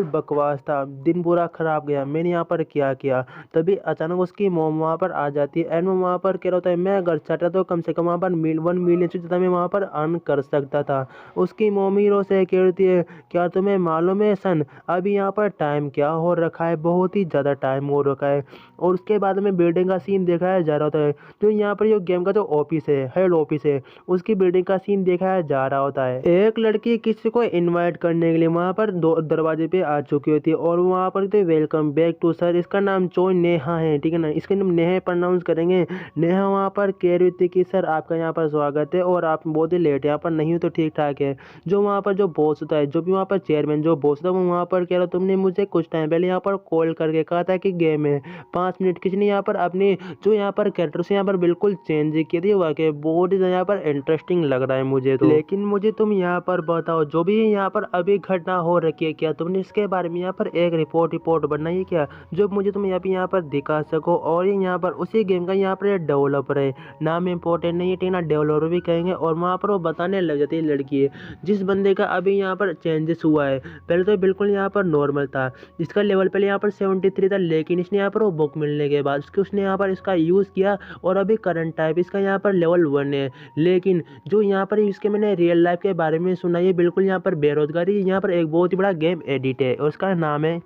बकवास था, दिन पूरा खराब गया, मैंने यहाँ पर क्या किया। तभी अचानक उसकी मोम वहाँ पर आ जाती है एंड वो वहाँ पर कह रहा होता है मैं अगर चाहता तो कम से कम वहाँ पर 1 मिलियन से ज़्यादा मैं वहाँ पर अर्न कर सकता था। उसकी मोम हीरो से कहती है क्या तुम्हें मालूम है सन अभी यहाँ पर टाइम क्या हो रखा है, बहुत ही ज़्यादा टाइम हो रखा है। और उसके बाद में बिल्डिंग का सीन दिखाया जा रहा होता है, जो यहाँ पर जो गेम का जो ऑफिस है हेड ऑफिस है उसकी बिल्डिंग का सीन दिखाया जा रहा होता है। एक लड़की किसी को इन्वाइट करने के लिए वहाँ पर दरवाजे पे आ चुकी होती है और वहाँ पर तो वेलकम बैक टू सर, इसका नाम चोई नेहा है, ठीक है ना, इसका नाम नेहा प्रोनाउंस करेंगे। नेहा वहाँ पर कह रही थी कि सर आपका यहाँ पर स्वागत है और आप बहुत ही लेट यहाँ पर नहीं हो तो ठीक ठाक है। जो वहाँ पर जो बॉस होता है, जो भी वहाँ पर चेयरमैन जो बॉस होता है वो वहाँ पर कह रहा तुमने मुझे कुछ टाइम पहले यहाँ पर कॉल करके कहा था कि गेम है 5 मिनट, किसी ने यहाँ पर अपने जो यहाँ पर कैरेक्टर से यहाँ पर बिल्कुल चेंज किए थे, वाकई बहुत ही यहाँ पर इंटरेस्टिंग इंटरेस्टिंग लग रहा है मुझे तो। लेकिन मुझे तुम यहाँ पर बताओ, जो भी यहाँ पर अभी घटना हो रखी है, क्या तुमने इसके बारे में यहाँ पर एक रिपोर्ट बनाई है क्या, जो मुझे तुम यहाँ पर दिखा सको। और ये यहाँ पर उसी गेम का यहाँ पर डेवलपर है, नाम इम्पोर्टेंट नहीं है, ठीक ना, डेवलपर भी कहेंगे। और वहाँ पर वो बताने लग जाती है लड़की है, जिस बंदे का अभी यहाँ पर चेंजेस हुआ है। पहले तो बिल्कुल यहाँ पर नॉर्मल था, जिसका लेवल पहले यहाँ पर 73 था, लेकिन इसने यहाँ पर वो बुक मिलने के बाद उसने यहाँ पर इसका यूज़ किया और अभी करंट टाइप इसका यहाँ पर लेवल 1 है। लेकिन जो यहाँ पर इसके मैंने रियल लाइफ के बारे में सुना, ये बिल्कुल यहाँ पर बेरोजगारी, यहाँ पर एक बहुत ही बड़ा गेम एडिट है और उसका नाम है,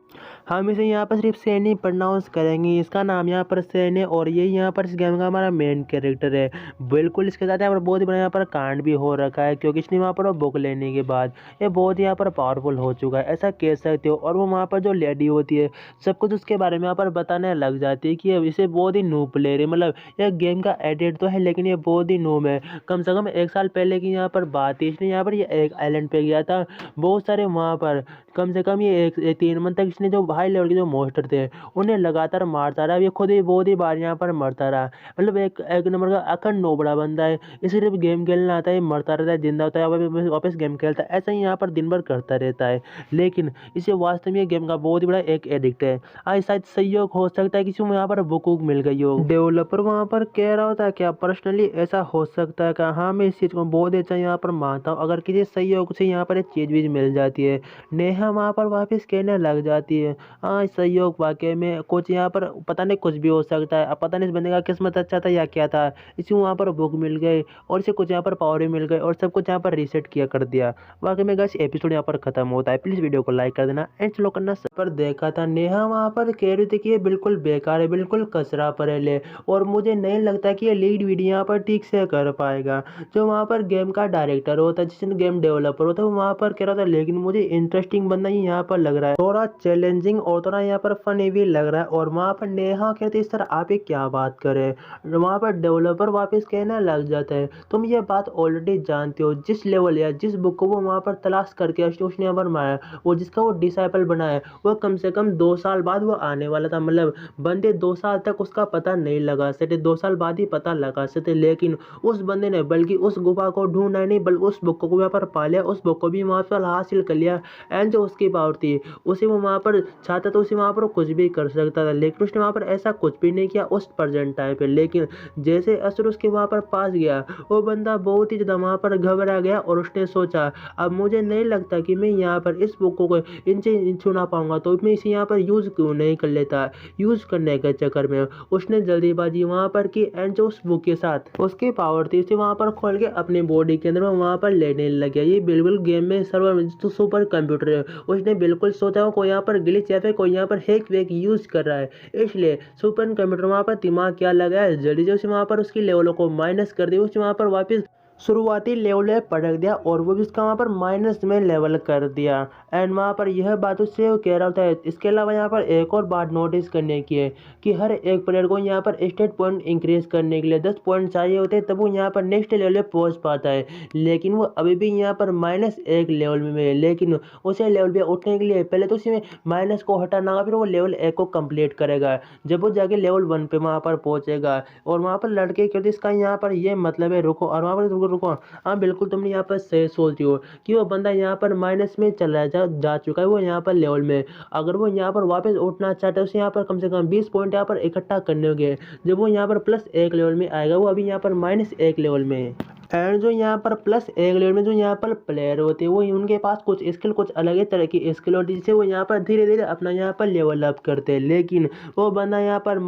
हम इसे यहाँ पर सिर्फ सैन ही प्रोनाउंस करेंगे, इसका नाम यहाँ पर सैन है। और ये यहाँ पर इस गेम का हमारा मेन कैरेक्टर है। बिल्कुल इसके साथ यहाँ पर बहुत ही बड़ा यहाँ पर कांड भी हो रखा है, क्योंकि इसने वहाँ पर वो बुक लेने के बाद ये बहुत यहाँ पर पावरफुल हो चुका है, ऐसा कह सकते हो। और वो वहाँ पर जो लेडी होती है, सब कुछ उसके बारे में यहाँ पर बताने लग जाती है कि इसे बहुत ही नूब प्लेयर है, मतलब यह गेम का एडिट तो है लेकिन ये बहुत ही नूब है। कम से कम 1 साल पहले की यहाँ पर बात है, इसने यहाँ पर ये एक आइलैंड पे गया था, बहुत सारे वहाँ पर कम से कम ये 3 मंथ तक इसने जो हाई लेवल के जो मोस्टर थे उन्हें लगातार मारता रहा। ये खुद ही बहुत ही बार यहाँ पर मरता रहा, मतलब एक नंबर का अखंड नोबड़ा बंदा है। इसे सिर्फ गेम खेलना आता है, मरता रहता है, जिंदा होता है, वापस गेम खेलता है, ऐसा ही यहाँ पर दिन भर करता रहता है। लेकिन इसे वास्तव में गेम का बहुत ही बड़ा एक एडिक्ट है। आज शायद सहयोग हो सकता है किसी को यहाँ पर बुक मिल गई हो, डेवलपर वहाँ पर कह रहा होता है क्या, पर्सनली ऐसा हो सकता है क्या। हाँ, मैं इस चीज़ को बहुत अच्छा यहाँ पर मानता हूँ। अगर किसी सहयोग से यहाँ पर एक चीज़ भी मिल जाती है, नेहा वहाँ पर वापस कहने लग जाती है, हाँ सहयोग वाकई में कुछ यहाँ पर पता नहीं कुछ भी हो सकता है। अब पता नहीं इस बंदे का किस्मत अच्छा था या क्या था, इसी वहाँ पर बुक मिल गई और इसे कुछ यहाँ पर पावर भी मिल गई और सब कुछ यहाँ पर रीसेट किया कर दिया। वाकई में गाइस एपिसोड यहाँ पर खत्म होता है। प्लीज़ वीडियो को लाइक कर देना एंड चलो करना। पर देखा था नेहा वहाँ पर कह रही थी कि ये बिल्कुल बेकार है, बिल्कुल कचरा परेल है, और मुझे नहीं लगता कि ये लीड वीडियो यहाँ पर ठीक से कर पाएगा। जो वहाँ पर गेम का डायरेक्टर होता है, जिसने गेम डेवलपर होता है, वो वहाँ पर कह रहा था, लेकिन मुझे इंटरेस्टिंग बंदा ही यहाँ पर लग रहा है, थोड़ा चैलेंजिंग और थोड़ा यहाँ पर फनी भी लग रहा है। और वहाँ पर नेहा कहती है, सर आप ये क्या बात करें। वहाँ पर डेवलपर वापस कहने लग जाता है, तुम ये बात ऑलरेडी जानते हो, जिस लेवल या जिस बुक को वो वहाँ पर तलाश करके उसने यहाँ पर मारा, वो जिसका वो डिसाइपल बनाया, वो कम से कम 2 साल बाद वो आने वाला था। मतलब बंदे 2 साल तक उसका पता नहीं लगा सकते, 2 साल बाद ही पता लगा सकते। लेकिन उस बंदे ने बल्कि उस गुफा को ढूंढा नहीं, बल्कि उस बुक को यहाँ पर पा लिया, उस बुक को भी वहाँ पर हासिल कर लिया। एंड जो उसकी पावर थी उसे वो वहाँ पर चाहता तो उसे वहाँ पर कुछ भी कर सकता था, लेकिन उसने वहाँ पर ऐसा कुछ भी नहीं किया उस प्रेजेंट टाइम पे। लेकिन जैसे असुर उसके वहाँ पर पास गया, वो बंदा बहुत ही ज़्यादा वहाँ पर घबरा गया और उसने सोचा, अब मुझे नहीं लगता कि मैं यहाँ पर इस बुक को इनसे छूना पाऊंगा, तो मैं इसे यहाँ पर यूज़ क्यों नहीं कर लेता। यूज़ करने के चक्कर में उसने जल्दीबाजी वहाँ पर की एंड जो उस बुक के साथ उसकी पावर थी उसे वहाँ पर खोल के अपने बॉडी के अंदर वहाँ पर लेने लग गया। ये बिल्कुल गेम में सर्वर तो सुपर कंप्यूटर है, उसने बिल्कुल सोचा कोई यहाँ पर ग्लिच या फिर कोई यहाँ पर हैक वैक यूज़ कर रहा है, इसलिए सुपर कंप्यूटर वहाँ पर दिमाग क्या लगाया, जल्दी से वहाँ पर उसकी लेवलों को माइनस कर दिया, उसे वहाँ पर वापस शुरुआती लेवल में पटक दिया और वो भी उसका वहाँ पर माइनस में लेवल कर दिया। एंड वहाँ पर यह बात उससे वो कह रहा होता है। इसके अलावा यहाँ पर एक और बात नोटिस करने की है कि हर एक प्लेयर को यहाँ पर स्टेट पॉइंट इंक्रीज करने के लिए 10 पॉइंट चाहिए होते हैं, तब वो यहाँ पर नेक्स्ट लेवल में पहुँच पाता है। लेकिन वो अभी भी यहाँ पर -1 लेवल में है, लेकिन उसे लेवल पे उठने के लिए पहले तो उसे माइनस को हटाना होगा, फिर वो लेवल 1 को कंप्लीट करेगा, जब वो जाके लेवल 1 पे वहाँ पर पहुँचेगा। और वहाँ पर लड़के के इसका यहाँ पर ये मतलब है रुको, और वहाँ पर रुको। हाँ बिल्कुल, तुमने यहाँ पर सही सोच रही हो कि वो बंदा यहाँ पर माइनस में चला जा चुका है, वो यहाँ पर लेवल में। अगर वो यहाँ पर वापस उठना चाहता है, उसे यहाँ पर कम से कम 20 पॉइंट यहाँ पर इकट्ठा करने होंगे। जब वो यहाँ पर +1 लेवल में आएगा, वो अभी यहाँ पर -1 लेवल में है। एंड जो यहाँ पर +1 लेवल में जो यहाँ पर प्लेयर होते हैं, वो उनके पास कुछ स्किल, कुछ अलग ही तरह की स्किल होती है, जिससे वो यहाँ पर धीरे धीरे अपना यहाँ पर लेवल अप करते हैं। लेकिन वो बंदा यहाँ पर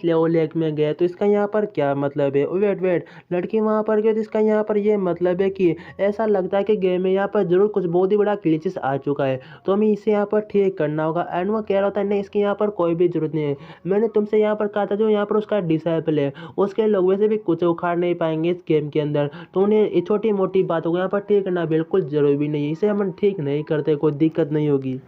लेवल 1 में गया, तो इसका यहाँ पर क्या मतलब है। वेट, लड़की वहाँ पर गई, तो इसका यहाँ पर ये मतलब है कि ऐसा लगता है कि गेम में यहाँ पर जरूर कुछ बहुत ही बड़ा ग्लिचेस आ चुका है, तो हमें इसे यहाँ पर ठीक करना होगा। एंड वो कह रहा था, नहीं इसकी यहाँ पर कोई भी जरूरत नहीं है, मैंने तुमसे यहाँ पर कहा था जो यहाँ पर उसका डिसाइपल है, उसके लोग वैसे भी कुछ उखाड़ नहीं पाएंगे इस गेम के अंदर, तो उन्हें छोटी मोटी बातों को यहाँ पर ठीक करना बिल्कुल जरूरी भी नहीं है। इसे हम ठीक नहीं करते, कोई दिक्कत नहीं होगी।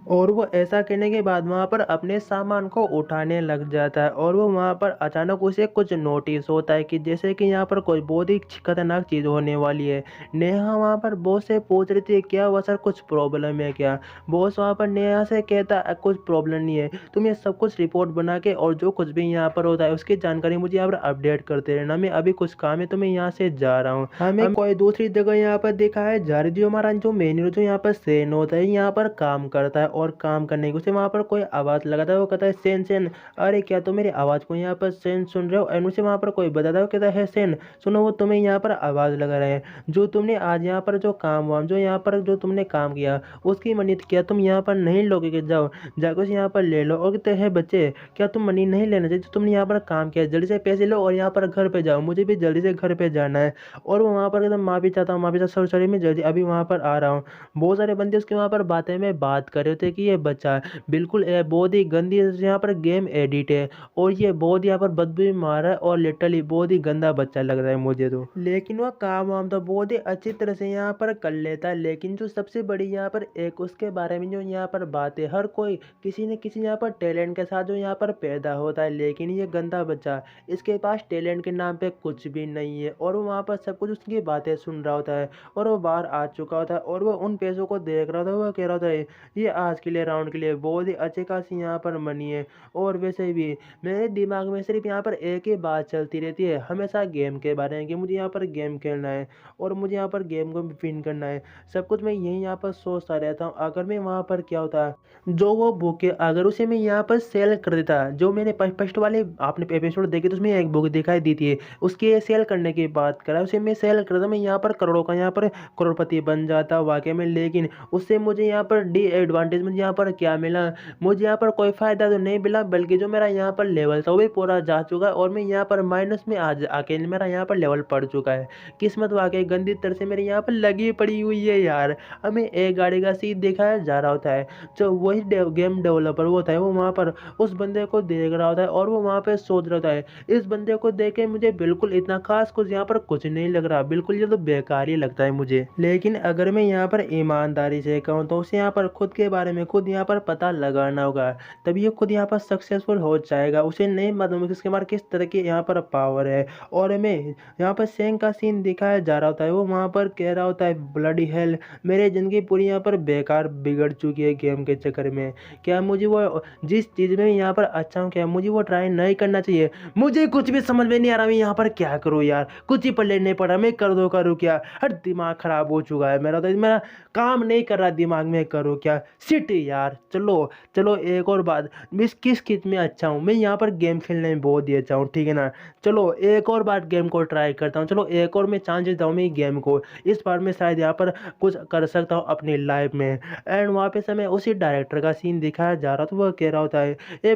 और वो ऐसा करने के बाद वहाँ पर अपने सामान को उठाने लग जाता है और वो वहाँ पर अचानक उसे कुछ नोटिस होता है कि जैसे कि यहाँ पर कोई बहुत ही खतरनाक चीज़ होने वाली है। नेहा वहाँ पर बॉस से पूछ रही थी क्या हुआ सर, कुछ प्रॉब्लम है क्या? बॉस वहाँ पर नेहा से कहता कुछ प्रॉब्लम नहीं है, तुम ये सब कुछ रिपोर्ट बना के और जो कुछ भी यहाँ पर होता है उसकी जानकारी मुझे यहाँ पर अपडेट करते रहना, मैं अभी कुछ काम है तो मैं यहाँ से जा रहा हूँ। हमें कोई दूसरी जगह यहाँ पर देखा है जा रही, जो हमारा जो मैनेजर जो यहाँ पर सेन होता है यहाँ पर काम करता है और काम करने की उसे वहाँ पर कोई आवाज़ लगाता है, वो कहता है सेन सेन, अरे क्या तुम मेरी आवाज़ को यहाँ पर सेन सुन रहे हो? एंड उसे वहाँ पर कोई बताता है, वो कहता है सेन सुनो, वो तुम्हें यहाँ पर आवाज़ लगा रहे हैं, जो तुमने आज यहाँ पर जो काम हुआ, जो यहाँ पर जो तुमने काम किया उसकी मनी क्या तुम यहाँ पर नहीं लोगे? कि जाओ जाकर उसे यहाँ पर ले लो। और कहते हैं बच्चे क्या तुम मनी नहीं लेना चाहिए, जो तुमने यहाँ पर काम किया जल्दी से पैसे लो और यहाँ पर घर पे जाओ, मुझे भी जल्दी से घर पे जाना है। और वो वहाँ पर एकदम माफ़ी चाहता हूँ, माफ़ी चाहता हूँ, सॉरी मैं जल्दी अभी वहाँ पर आ रहा हूँ। बहुत सारे बंदे उसके वहाँ पर बातें में बात कर रहे थे कि ये बच्चा बिल्कुल बहुत ही गंदी यहाँ पर गेम एडिट है और ये बहुत यहाँ पर बदबू भी मार रहा है और लिटरली बहुत ही गंदा बच्चा लग रहा है मुझे तो। लेकिन वह काम वाम तो बहुत ही अच्छी तरह से यहाँ पर कर लेता है, लेकिन जो सबसे बड़ी यहाँ पर एक उसके बारे में जो यहाँ पर बात है, हर कोई किसी न किसी यहाँ पर टैलेंट के साथ जो यहाँ पर पैदा होता है, लेकिन ये गंदा बच्चा इसके पास टैलेंट के नाम पे कुछ भी नहीं है और वो वहाँ पर सब कुछ उसकी बातें सुन रहा होता है और वो बाहर आ चुका होता है और वो उन पैसों को देख रहा था, वो कह रहा था ये आज के लिए राउंड के लिए बहुत ही अच्छे खासी यहाँ पर मनी है। और वैसे भी मेरे दिमाग में सिर्फ यहाँ पर एक ही बात चलती रहती है हमेशा गेम के बारे में कि मुझे यहाँ पर गेम खेलना है और मुझे यहाँ पर गेम को विन करना है, सब कुछ मैं यही यहाँ पर सोचता रहता हूँ। अगर मैं वहाँ पर क्या होता जो वो बुक है अगर उसे मैं यहाँ पर सेल कर देता, जो मैंने फर्स्ट वाले आपने एपिसोड देखे तो उसमें एक बुक दिखाई दी थी, उसके सेल करने की बात करा, उसे मैं सेल करता मैं यहाँ पर करोड़ों का यहाँ पर करोड़पति बन जाता वाकई में। लेकिन उससे मुझे यहाँ पर डी एडवांटेज मुझे यहाँ पर क्या मिला, मुझे यहाँ पर कोई फ़ायदा तो नहीं मिला, बल्कि जो मेरा यहाँ पर लेवल था वो भी पूरा जा चुका है और मैं यहाँ पर माइनस में आज आके मेरा यहाँ पर लेवल पड़ चुका है। किस्मत वाकई गंदी तरह से मेरी यहाँ पर लगी पड़ी हुई है यार। हमें एक गाड़ी का सीन दिखाया जा रहा होता है, जो वही गेम डेवलपर वो होता है वो वहाँ पर उस बंदे को देख रहा होता है और वो वहाँ पे सोच रहा होता है इस बंदे को देख के मुझे बिल्कुल इतना खास कुछ यहाँ पर कुछ नहीं लग रहा, बिल्कुल ये तो बेकार ही लगता है मुझे। लेकिन अगर मैं यहाँ पर ईमानदारी से कहूँ तो उसे यहाँ पर खुद के बारे में खुद यहाँ पर पता लगाना होगा, तभी ये खुद यहाँ पर सक्सेसफुल हो जाएगा। उसे नहीं मालूम कि उसके बारे किस तरह की यहाँ पर पावर है। और हमें यहाँ पर सेंग का सीन दिखाया जा रहा होता है, वो वहाँ पर कह रहा होता है ब्लडी हेल मेरी ज़िंदगी पूरी यहाँ पर बेकार बिगड़ चुकी है गेम के चक्कर में, क्या मुझे वो जिस चीज़ में यहाँ पर अच्छा हूँ क्या मुझे वो ट्राई नहीं करना चाहिए? मुझे कुछ भी समझ में नहीं आ रहा मैं यहाँ पर क्या करूँ यार, कुछ ही पल्ले नहीं पड़ा, मैं कर दो करूँ क्या? हर दिमाग ख़राब हो चुका है मेरा, तो मेरा काम नहीं कर रहा दिमाग में, करूँ क्या? शिट यार। चलो चलो एक और बात, मैं किस किस में अच्छा हूँ, मैं यहाँ पर गेम खेलने में बहुत ही अच्छा हूँ, ठीक है ना? चलो एक और बार गेम को ट्राई करता हूँ, चलो एक और मैं चांसेस दूँ मैं गेम को, इस बार मैं शायद यहाँ पर कुछ कर सकता हूँ अपनी लाइफ में। एंड वहाँ पे समय उसी डायरेक्टर का सीन दिखाया जा रहा था, वह कह रहा होता है ये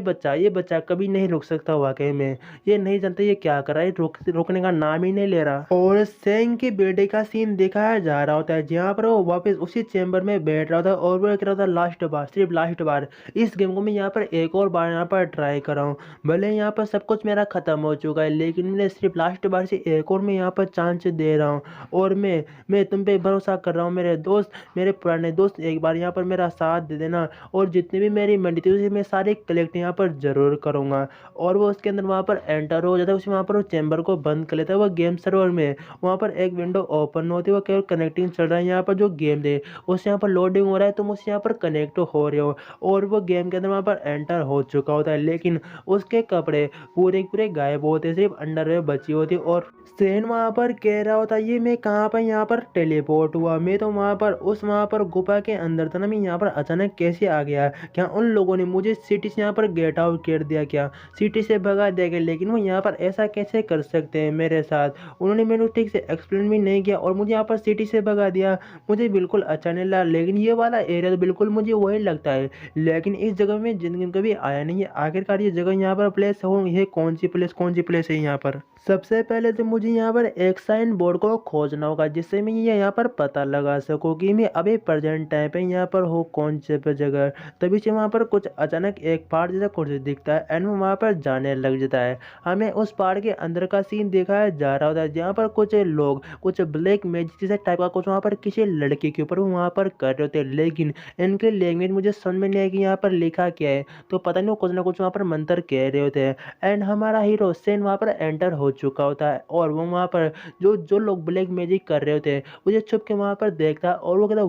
बच्चा कभी नहीं रुक सकता वाकई में, ये नहीं जानता ये क्या कर रहा है, रुकने का नाम ही नहीं ले रहा। और सेंग की बेटे का सीन दिखाया जा रहा होता है जहाँ पर वो वापस उसी चैम्बर में बैठ रहा था और वो कह रहा था लास्ट बार, सिर्फ लास्ट बार इस गेम को मैं यहाँ पर एक और बार यहाँ पर ट्राई कर रहा हूँ, भले यहाँ पर सब कुछ मेरा ख़त्म हो चुका है लेकिन मैंने सिर्फ लास्ट बार से एक और मैं यहाँ पर चांस दे रहा हूँ और मैं तुम पे भरोसा कर रहा हूँ मेरे दोस्त, मेरे पुराने दोस्त, एक बार यहाँ पर मेरा साथ दे देना और जितनी भी मेरी मनी थी उसे मैं सारी कलेक्ट यहाँ पर ज़रूर करूँगा। और वो उसके अंदर वहाँ पर एंटर हो जाता है, उसे वहाँ पर वो चैम्बर को बंद कर लेता है, वो गेम सर्वर में वहाँ पर एक विंडो ओपन होती है, वो केवल कनेक्टिंग चल रहा है, यहाँ पर जो गेम है उससे यहाँ पर लोडिंग हो रहा है, तुम उससे यहाँ पर कनेक्ट हो रहे हो और वो गेम के अंदर वहाँ पर एंटर हो चुका होता है। लेकिन उसके कपड़े पूरे पूरे गायब होते, सिर्फ अंडरवेयर बची होती और सेन वहाँ पर कह रहा होता ये मैं कहाँ पर यहाँ पर टेलीपोर्ट हुआ, मैं तो वहाँ पर गुफा के अंदर था ना, मैं यहाँ पर अचानक कैसे आ गया, क्या उन लोगों ने मुझे सिटी से यहाँ पर गेट आउट कर दिया, क्या सिटी से भगा दिया गया? लेकिन वो यहाँ पर ऐसा कैसे कर सकते हैं मेरे साथ, उन्होंने मेरे ठीक से एक्सप्लेन भी नहीं किया और मुझे यहाँ पर सिटी से भगा दिया, मुझे बिल्कुल अच्छा नहीं लगा। लेकिन ये वाला एरिया तो बिल्कुल मुझे वही लगता है, लेकिन इस जगह में जिंदगी में कभी आया नहीं है, आखिरकार ये जगह यहाँ पर प्लेस हो, ये कौन सी प्लेस है यहाँ पर? सबसे पहले तो मुझे यहाँ पर एक साइन बोर्ड को खोजना होगा जिससे मैं ये यहाँ पर पता लगा सकूँ कि मैं अभी प्रेजेंट टाइम पे यहाँ पर हूँ कौन से पे जगह। तभी से वहाँ पर कुछ अचानक एक पहाड़ जैसा कुछ दिखता है एंड वो वहाँ पर जाने लग जाता है। हमें उस पहाड़ के अंदर का सीन दिखाया जा रहा होता है जहाँ पर कुछ लोग कुछ ब्लैक मैजिक जैसा टाइप का कुछ वहाँ पर किसी लड़के के ऊपर वहाँ पर कर रहे होते हैं, लेकिन इनके लैंग्वेज मुझे समझ में नहीं आई कि यहाँ पर लिखा क्या है। तो पता नहीं वो कुछ ना कुछ वहाँ पर मंत्र कह रहे होते हैं। एंड हमारा हीरो सेन वहाँ पर एंटर हो चुका होता है और वो वहाँ पर जो जो लोग ब्लैक मैजिक कर रहे होते हैं मुझे छुप के वहाँ पर देखता है और वो कहता है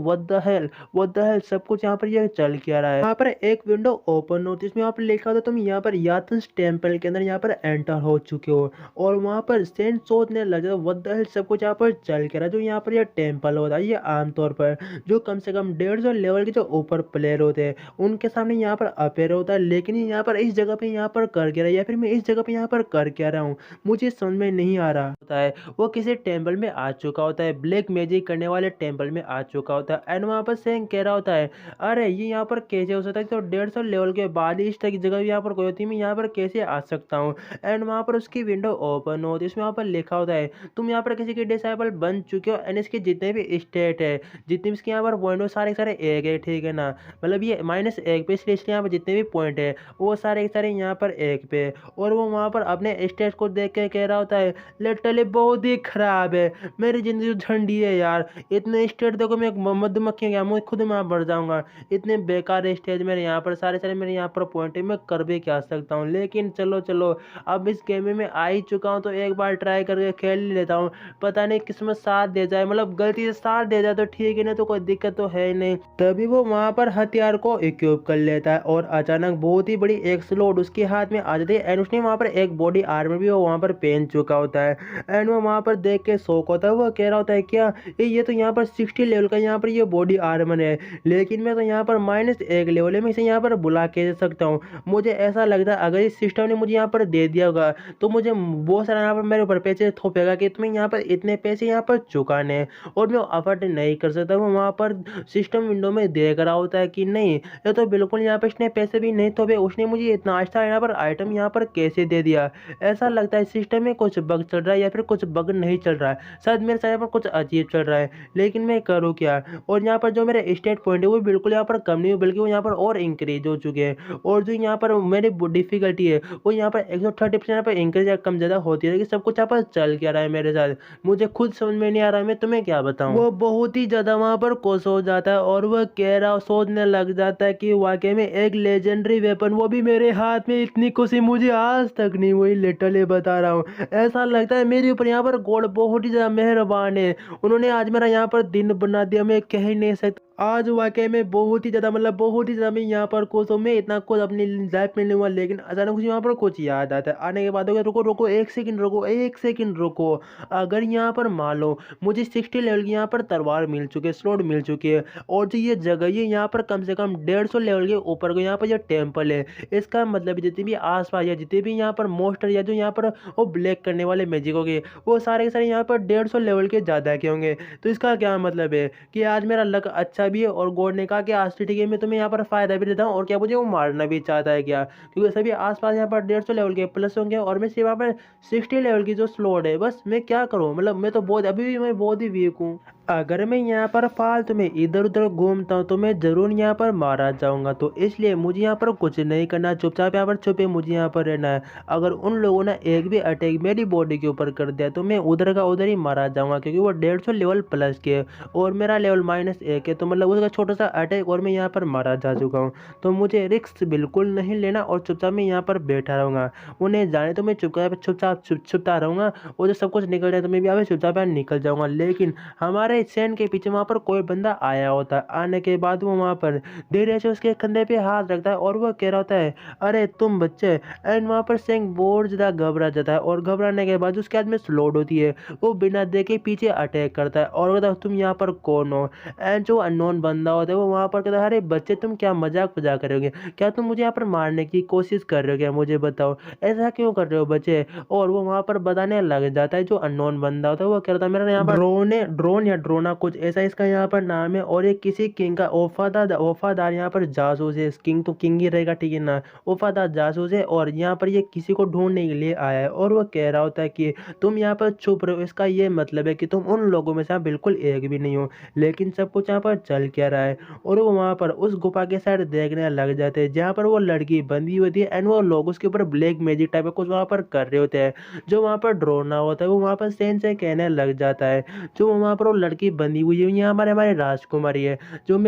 व्हाट द हेल सब कुछ यहाँ पर ये चल क्या रहा है। वहाँ पर एक विंडो ओपन होती है, इसमें यहाँ पर लिखा होता है तुम यहाँ पर यातन्स टेम्पल के अंदर यहाँ पर एंटर हो चुके हो। और वहाँ पर सेन सोचने लग जाता है व्हाट द हेल सब कुछ यहाँ पर चल क्या रहा है। जो यहाँ पर ये टेम्पल होता है ये आमतौर पर जो कम से कम 150 लेवल के जो ऊपर प्लेयर होते हैं उनके सामने यहाँ पर अपेयर होता है। लेकिन ये यहाँ पर इस जगह पे यहाँ पर कर क्या रहा है या फिर मैं इस जगह पे यहाँ पर कर क्या रहा हूँ मुझे समझ में नहीं आ रहा होता है। वो किसी टेम्पल में आ चुका होता है, ब्लैक मैजिक करने वाले टेम्पल में आ चुका होता है। एंड वहाँ पर सेन कह रहा होता है अरे ये यहाँ पर कैसे हो सकता है, तो 150 लेवल के बाद इस तरह की जगह भी यहाँ पर कोई होती है, मैं यहाँ पर कैसे आ सकता हूँ। एंड वहाँ पर उसकी विंडो ओपन होती है, इसमें वहाँ पर लिखा होता है तुम यहाँ पर किसी के डिसाइबल बन चुके हो एंड इसके जितने भी स्टेट है जितने भी इसके यहाँ पर पॉइंट हो सारे सारे एक है, ठीक है ना, मतलब ये -1 पे इसलिए यहाँ पर जितने भी पॉइंट है वो सारे सारे यहाँ पर 1 पे। और वो वहाँ पर अपने स्टेट को देख के कह रहा होता है लिटरली बहुत ही खराब है, मेरी जिंदगी झंडी है यार, इतने स्टेट देखो मैं एक मधुमक्खी गया मैं खुद वहाँ बढ़ जाऊंगा, इतने बेकार स्टेज मेरे यहाँ पर सारे सारे मेरे यहाँ पर पॉइंट है, मैं कर भी क्या सकता हूँ। लेकिन चलो चलो अब इस गेम में मैं आ ही चुका हूँ तो एक बार ट्राई करके खेल ही लेता हूँ, पता नहीं किस्मत साथ दे जाए, मतलब गलती से साथ दे जाए तो ठीक है ना, तो कोई दिक्कत तो है ही नहीं। तभी वो वहाँ पर हथियार को इक्विप कर लेता है और अचानक बहुत ही बड़ी एक स्लोट उसके हाथ में आ जाती है एंड उसने वहाँ पर एक बॉडी आर्मर भी वो वहाँ पर पहन चुका होता है। एंड वो वहाँ पर देख के शौक होता है, वो कह रहा होता है क्या ये तो यहाँ पर 60 लेवल का यहाँ पर ये बॉडी आर्मर है, लेकिन मैं तो यहाँ पर -1 लेवल है, मैं इसे यहाँ पर बुला के दे सकता हूँ। मुझे ऐसा लगता है अगर इस सिस्टम ने मुझे यहाँ पर दे दिया होगा तो मुझे बहुत सारा यहाँ पर मेरे ऊपर पैसे थोपेगा कि तुम्हें यहाँ पर इतने पैसे यहाँ पर चुकाने हैं और मैं अफोर्ड नहीं कर सकता। वो वहाँ पर सिस्टम विंडो में देख रहा होता है कि नहीं ये तो बिल्कुल यहाँ पर इसने पैसे भी नहीं थोपे, उसने मुझे इतना अच्छा यहाँ पर आइटम यहाँ पर कैसे दे दिया। ऐसा लगता है सिस्टम में कुछ बग चल रहा है या फिर कुछ बग नहीं चल रहा है, शायद मेरे साथ यहाँ पर कुछ अजीब चल रहा है, लेकिन मैं करूँ क्या। और यहाँ पर जो मेरे स्टेट पॉइंट है वो बिल्कुल यहाँ पर कम नहीं हुए बल्कि वो यहाँ पर और इंक्रीज हो चुके हैं। और जो यहाँ पर मेरी डिफिकल्टी है वो यहाँ पर 130% यहाँ पर इंक्रीज या कम ज़्यादा होती है, लेकिन सब कुछ यहाँ पर चल क्या रहा है मेरे साथ मुझे खुद समझ में नहीं आ रहा है, मैं तुम्हें क्या बताऊँ। वो बहुत ही ज़्यादा वहाँ पर खुश हो जाता है और वह कह रहा सोचने लग जाता है कि वाकई में एक लेजेंडरी वेपन वो भी मेरे हाथ में, इतनी खुशी मुझे आज तक नहीं हुई, लिटरली बता रहा हूँ। ऐसा लगता है मेरे ऊपर यहाँ पर गॉड बहुत ही ज़्यादा मेहरबान है, उन्होंने आज मेरा यहाँ पर दिन बना दिया, मैं कह ही नहीं सकता। आज वाकई में बहुत ही ज़्यादा मतलब बहुत ही ज़्यादा मैं यहाँ पर खुश हूँ, मैं इतना कुछ अपनी लाइफ में नहीं हुआ, लेकिन अचानक मुझे यहाँ पर कुछ याद आता है। आने के बाद हो गया रुको रुको एक सेकंड रुको, अगर यहाँ पर मान लो मुझे 60 लेवल की यहाँ पर तलवार मिल चुकी है, स्लॉट मिल चुकी है और जो ये जगह ये यहाँ पर कम से कम 150 लेवल के ऊपर को यहाँ पर ये टेम्पल है, इसका मतलब जितने भी आसपास या जितने भी यहाँ पर मोस्टर या जो यहाँ पर वो ब्लैक करने वाले मैजिक हो गए वो सारे के सारे यहाँ पर 150 लेवल के ज़्यादा के होंगे। तो इसका क्या मतलब है कि आज मेरा लक अच्छा भी है और गॉड ने कहा कि आज ठीक है मैं तुम्हें यहाँ पर फायदा भी देता हूँ और क्या मुझे वो मारना भी चाहता है क्या, क्योंकि सभी आसपास यहाँ पर 150 लेवल के प्लस होंगे और मैं सिर्फ यहाँ पर 60 लेवल की जो स्लॉट है, बस मैं क्या करूँ, मतलब मैं तो बहुत अभी भी मैं बहुत ही वीक हूँ। अगर मैं यहाँ पर फालतू में इधर उधर घूमता हूँ तो मैं ज़रूर यहाँ पर मारा जाऊँगा, तो इसलिए मुझे यहाँ पर कुछ नहीं करना, चुपचाप यहाँ पर छुपे मुझे यहाँ पर रहना है। अगर उन लोगों ने एक भी अटैक मेरी बॉडी के ऊपर कर दिया तो मैं उधर का उधर ही मारा जाऊँगा, क्योंकि वो 150 लेवल प्लस के और मेरा लेवल -1 है, तो मतलब उसका छोटा सा अटैक और मैं यहाँ पर मारा जा चुका हूँ। तो मुझे रिस्क बिल्कुल नहीं लेना और चुपचाप मैं यहाँ पर बैठा रहूँगा, उन्हें जाने तो मैं चुपचाप छुपता रहूँगा और जब सब कुछ निकल जाए तो मैं भी यहाँ चुपचाप यहाँ निकल जाऊँगा। लेकिन हमारे सेन के पीछे वहाँ पर कोई बंदा आया होता है, आने के बाद वो वहाँ पर धीरे से उसके कंधे पे हाथ रखता है और वह कह रहा होता है अरे तुम बच्चे। एंड वहाँ पर सेन बहुत ज़्यादा घबरा जाता है और घबराने के बाद उसके हाथ में स्लोड होती है, वो बिना देखे पीछे अटैक करता है और कहता है तुम यहाँ पर कौन हो। एंड जो अननोन बंदा होता है वो वहाँ पर कहता है अरे बच्चे तुम क्या मजाक करोगे, क्या तुम मुझे यहाँ पर मारने की कोशिश कर रहे हो क्या, मुझे बताओ ऐसा क्यों कर रहे हो बच्चे। और वो वहाँ पर बताने लग जाता है जो अननोन बंदा होता है, वो कह रहा था मेरा यहाँ पर ड्रोन या ड्रोना कुछ ऐसा इसका यहाँ पर नाम है और ये किसी किंग का वफादार यहाँ पर जासूस है, किंग तो किंग ही रहेगा ठीक है ना, वफादार जासूस है और यहाँ पर ये किसी को ढूंढने के लिए आया है। और वो कह रहा होता है कि तुम यहाँ पर छुप रहे हो, इसका ये मतलब है कि तुम उन लोगों में से बिल्कुल एक भी नहीं हो, लेकिन सब कुछ यहाँ पर चल क्या रहा है। और वो वहाँ पर उस गुफा के साइड देखने लग जाते हैं जहाँ पर वो लड़की बंदी होती है एंड वो लोग उसके ऊपर ब्लैक मैजिक टाइप का कुछ वहाँ पर कर रहे होते हैं। जो वहाँ पर ड्रोना होता है वो वहाँ पर सेन से कहने लग जाता है जो वहाँ पर वो लड़की बंदी हुई है, ये हमारे हमारे राजकुमारी है, जो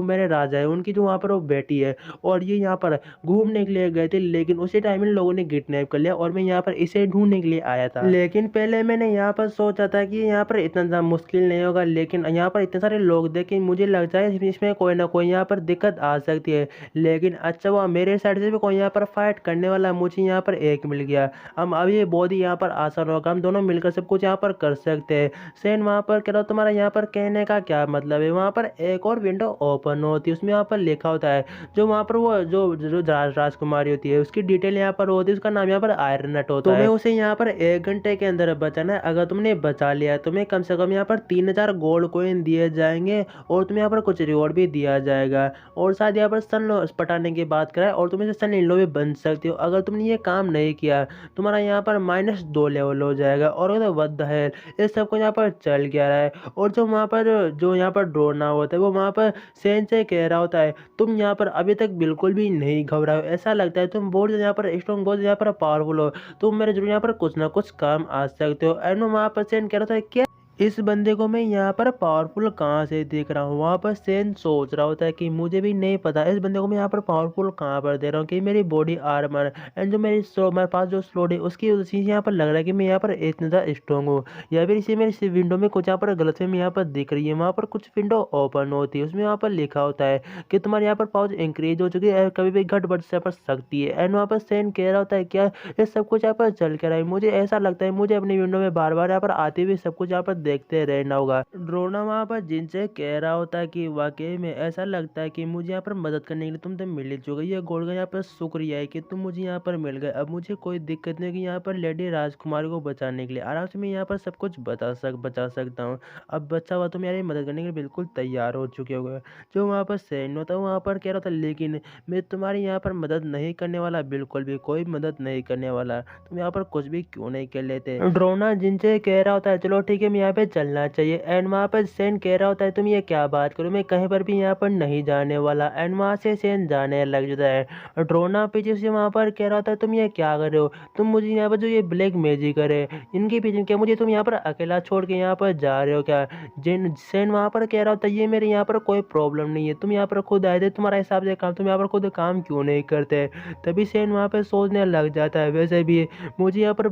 मेरे राजा है उनकी जो वहाँ पर वो बेटी है। और ये यहाँ पर घूमने के लिए गए थे, लेकिन उसी टाइम इन लोगों ने किडनैप कर लिया और मैं यहाँ पर इसे ढूंढने के लिए आया था। लेकिन पहले मैंने यहाँ पर सोचा था कि यहाँ पर इतना ज़्यादा मुश्किल नहीं होगा, लेकिन यहाँ पर इतने सारे लोग देखे मुझे लगता है इसमें कोई ना कोई यहाँ पर दिक्कत आ सकती है। लेकिन अच्छा हुआ मेरे साइड से भी कोई यहाँ पर फाइट करने वाला मुझे यहाँ पर एक मिल गया। अब ये बहुत ही यहाँ पर आसान होगा, हम दोनों मिलकर सब कुछ यहाँ पर कर सकते हैं। सेन वहाँ पर कह रहा तुम्हारा यहाँ पर कहने का क्या मतलब है। वहाँ पर एक और विंडो ओपन होती है, उसमें यहाँ पर लिखा होता है जो वहाँ पर वो जो राजकुमारी होती है उसकी डिटेल यहाँ पर होती है, उसका नाम यहाँ पर आयरन नट होता है। तुम्हें उसे यहाँ पर 1 घंटे के अंदर बचाना है। अगर तुमने बचा लिया तुम्हें कम से कम यहाँ पर 3000 गोल्ड कॉइन दिए जाएंगे और तुम्हें यहाँ पर कुछ रिवॉर्ड भी दिया जाएगा। और शायद यहाँ पर सन पटाने की बात कराए और तुम इसे सन इन लो भी बन सकते हो। अगर तुमने ये काम नहीं किया तुम्हारा यहाँ पर -2 लेवल हो जाएगा। और व्हाट द हेल, इस सब को यहाँ पर चल गया रहा है। और जो यहाँ पर ड्रोना होता है वो वहाँ पर सेन से कह रहा होता है तुम यहाँ पर अभी तक बिल्कुल भी नहीं घबराओ, ऐसा लगता है तुम बहुत यहाँ पर स्ट्रॉन्ग, बहुत यहाँ पर पावरफुल हो, तुम मेरे जरूर यहाँ पर कुछ ना कुछ काम आ सकते हो। एंड वहाँ पर सेन कह रहा था क्या इस बंदे को मैं यहाँ पर पावरफुल कहाँ से देख रहा हूँ। वहाँ पर सेन सोच रहा होता है कि मुझे भी नहीं पता इस बंदे को मैं यहाँ पर पावरफुल कहाँ पर दे रहा हूँ कि मेरी बॉडी आर्मर एंड जो मेरे पास जो स्लोड है उसकी चीज़ यहाँ पर लग रहा है कि मैं यहाँ पर इतना ज़्यादा स्ट्रॉन्ग हूँ, या फिर इसी मेरी विंडो में कुछ यहाँ पर गलतफहमी यहाँ पर दिख रही है। वहाँ पर कुछ विंडो ओपन होती है, उसमें वहाँ पर लिखा होता है कि तुम्हारे यहाँ पर पावर इंक्रीज हो चुकी है, कभी भी घट बढ़ से पर सकती है। एंड वहाँ पर सेन कह रहा होता है क्या ये सब कुछ यहाँ पर चल कर रहा है, मुझे ऐसा लगता है मुझे अपनी विंडो में बार बार यहाँ पर आते हुए सब कुछ यहाँ पर देखते रहना होगा। ड्रोना वहाँ पर जिनसे कह रहा होता है कि वाकई में ऐसा लगता है कि मुझे यहाँ पर मदद करने के लिए तुम तो मिल ही चुके, ये गोल्ड का यहाँ पर शुक्रिया है कि तुम मुझे यहाँ पर मिल गए। अब मुझे कोई दिक्कत नहीं कि यहाँ पर लेडी राजकुमारी को बचाने के लिए आराम से मैं यहाँ पर सब कुछ बचा सकता हूँ। अब बच्चा हुआ तुम यार मदद करने के लिए बिल्कुल तैयार हो चुके हो। जो वहाँ पर सैन होता है वहाँ पर कह रहा था लेकिन मैं तुम्हारी यहाँ पर मदद नहीं करने वाला, बिल्कुल भी कोई मदद नहीं करने वाला, तुम यहाँ पर कुछ भी क्यों नहीं कर लेते। ड्रोना जिनसे कह रहा होता है चलो ठीक है मैं यहाँ पे चलना चाहिए। एंड वहाँ पर सेन कह रहा होता है तुम ये क्या बात करो, मैं कहीं पर भी यहाँ पर नहीं जाने वाला। एंड वहाँ से सेन जाने लग जाता है। ड्रोना पीछे से वहाँ पर कह रहा होता है तुम ये क्या कर रहे हो, तुम मुझे यहाँ पर जो ये ब्लैक मैजिक करे इनके पीछे क्या मुझे तुम यहाँ पर अकेला छोड़ के यहाँ पर जा रहे हो क्या। जिन सेन वहाँ पर कह रहा होता है ये मेरे यहाँ पर कोई प्रॉब्लम नहीं है, तुम यहाँ पर खुद आए थे तुम्हारा हिसाब से काम, तुम यहाँ पर खुद काम क्यों नहीं करते। तभी सेन वहाँ पर सोचने लग जाता है वैसे भी मुझे यहाँ पर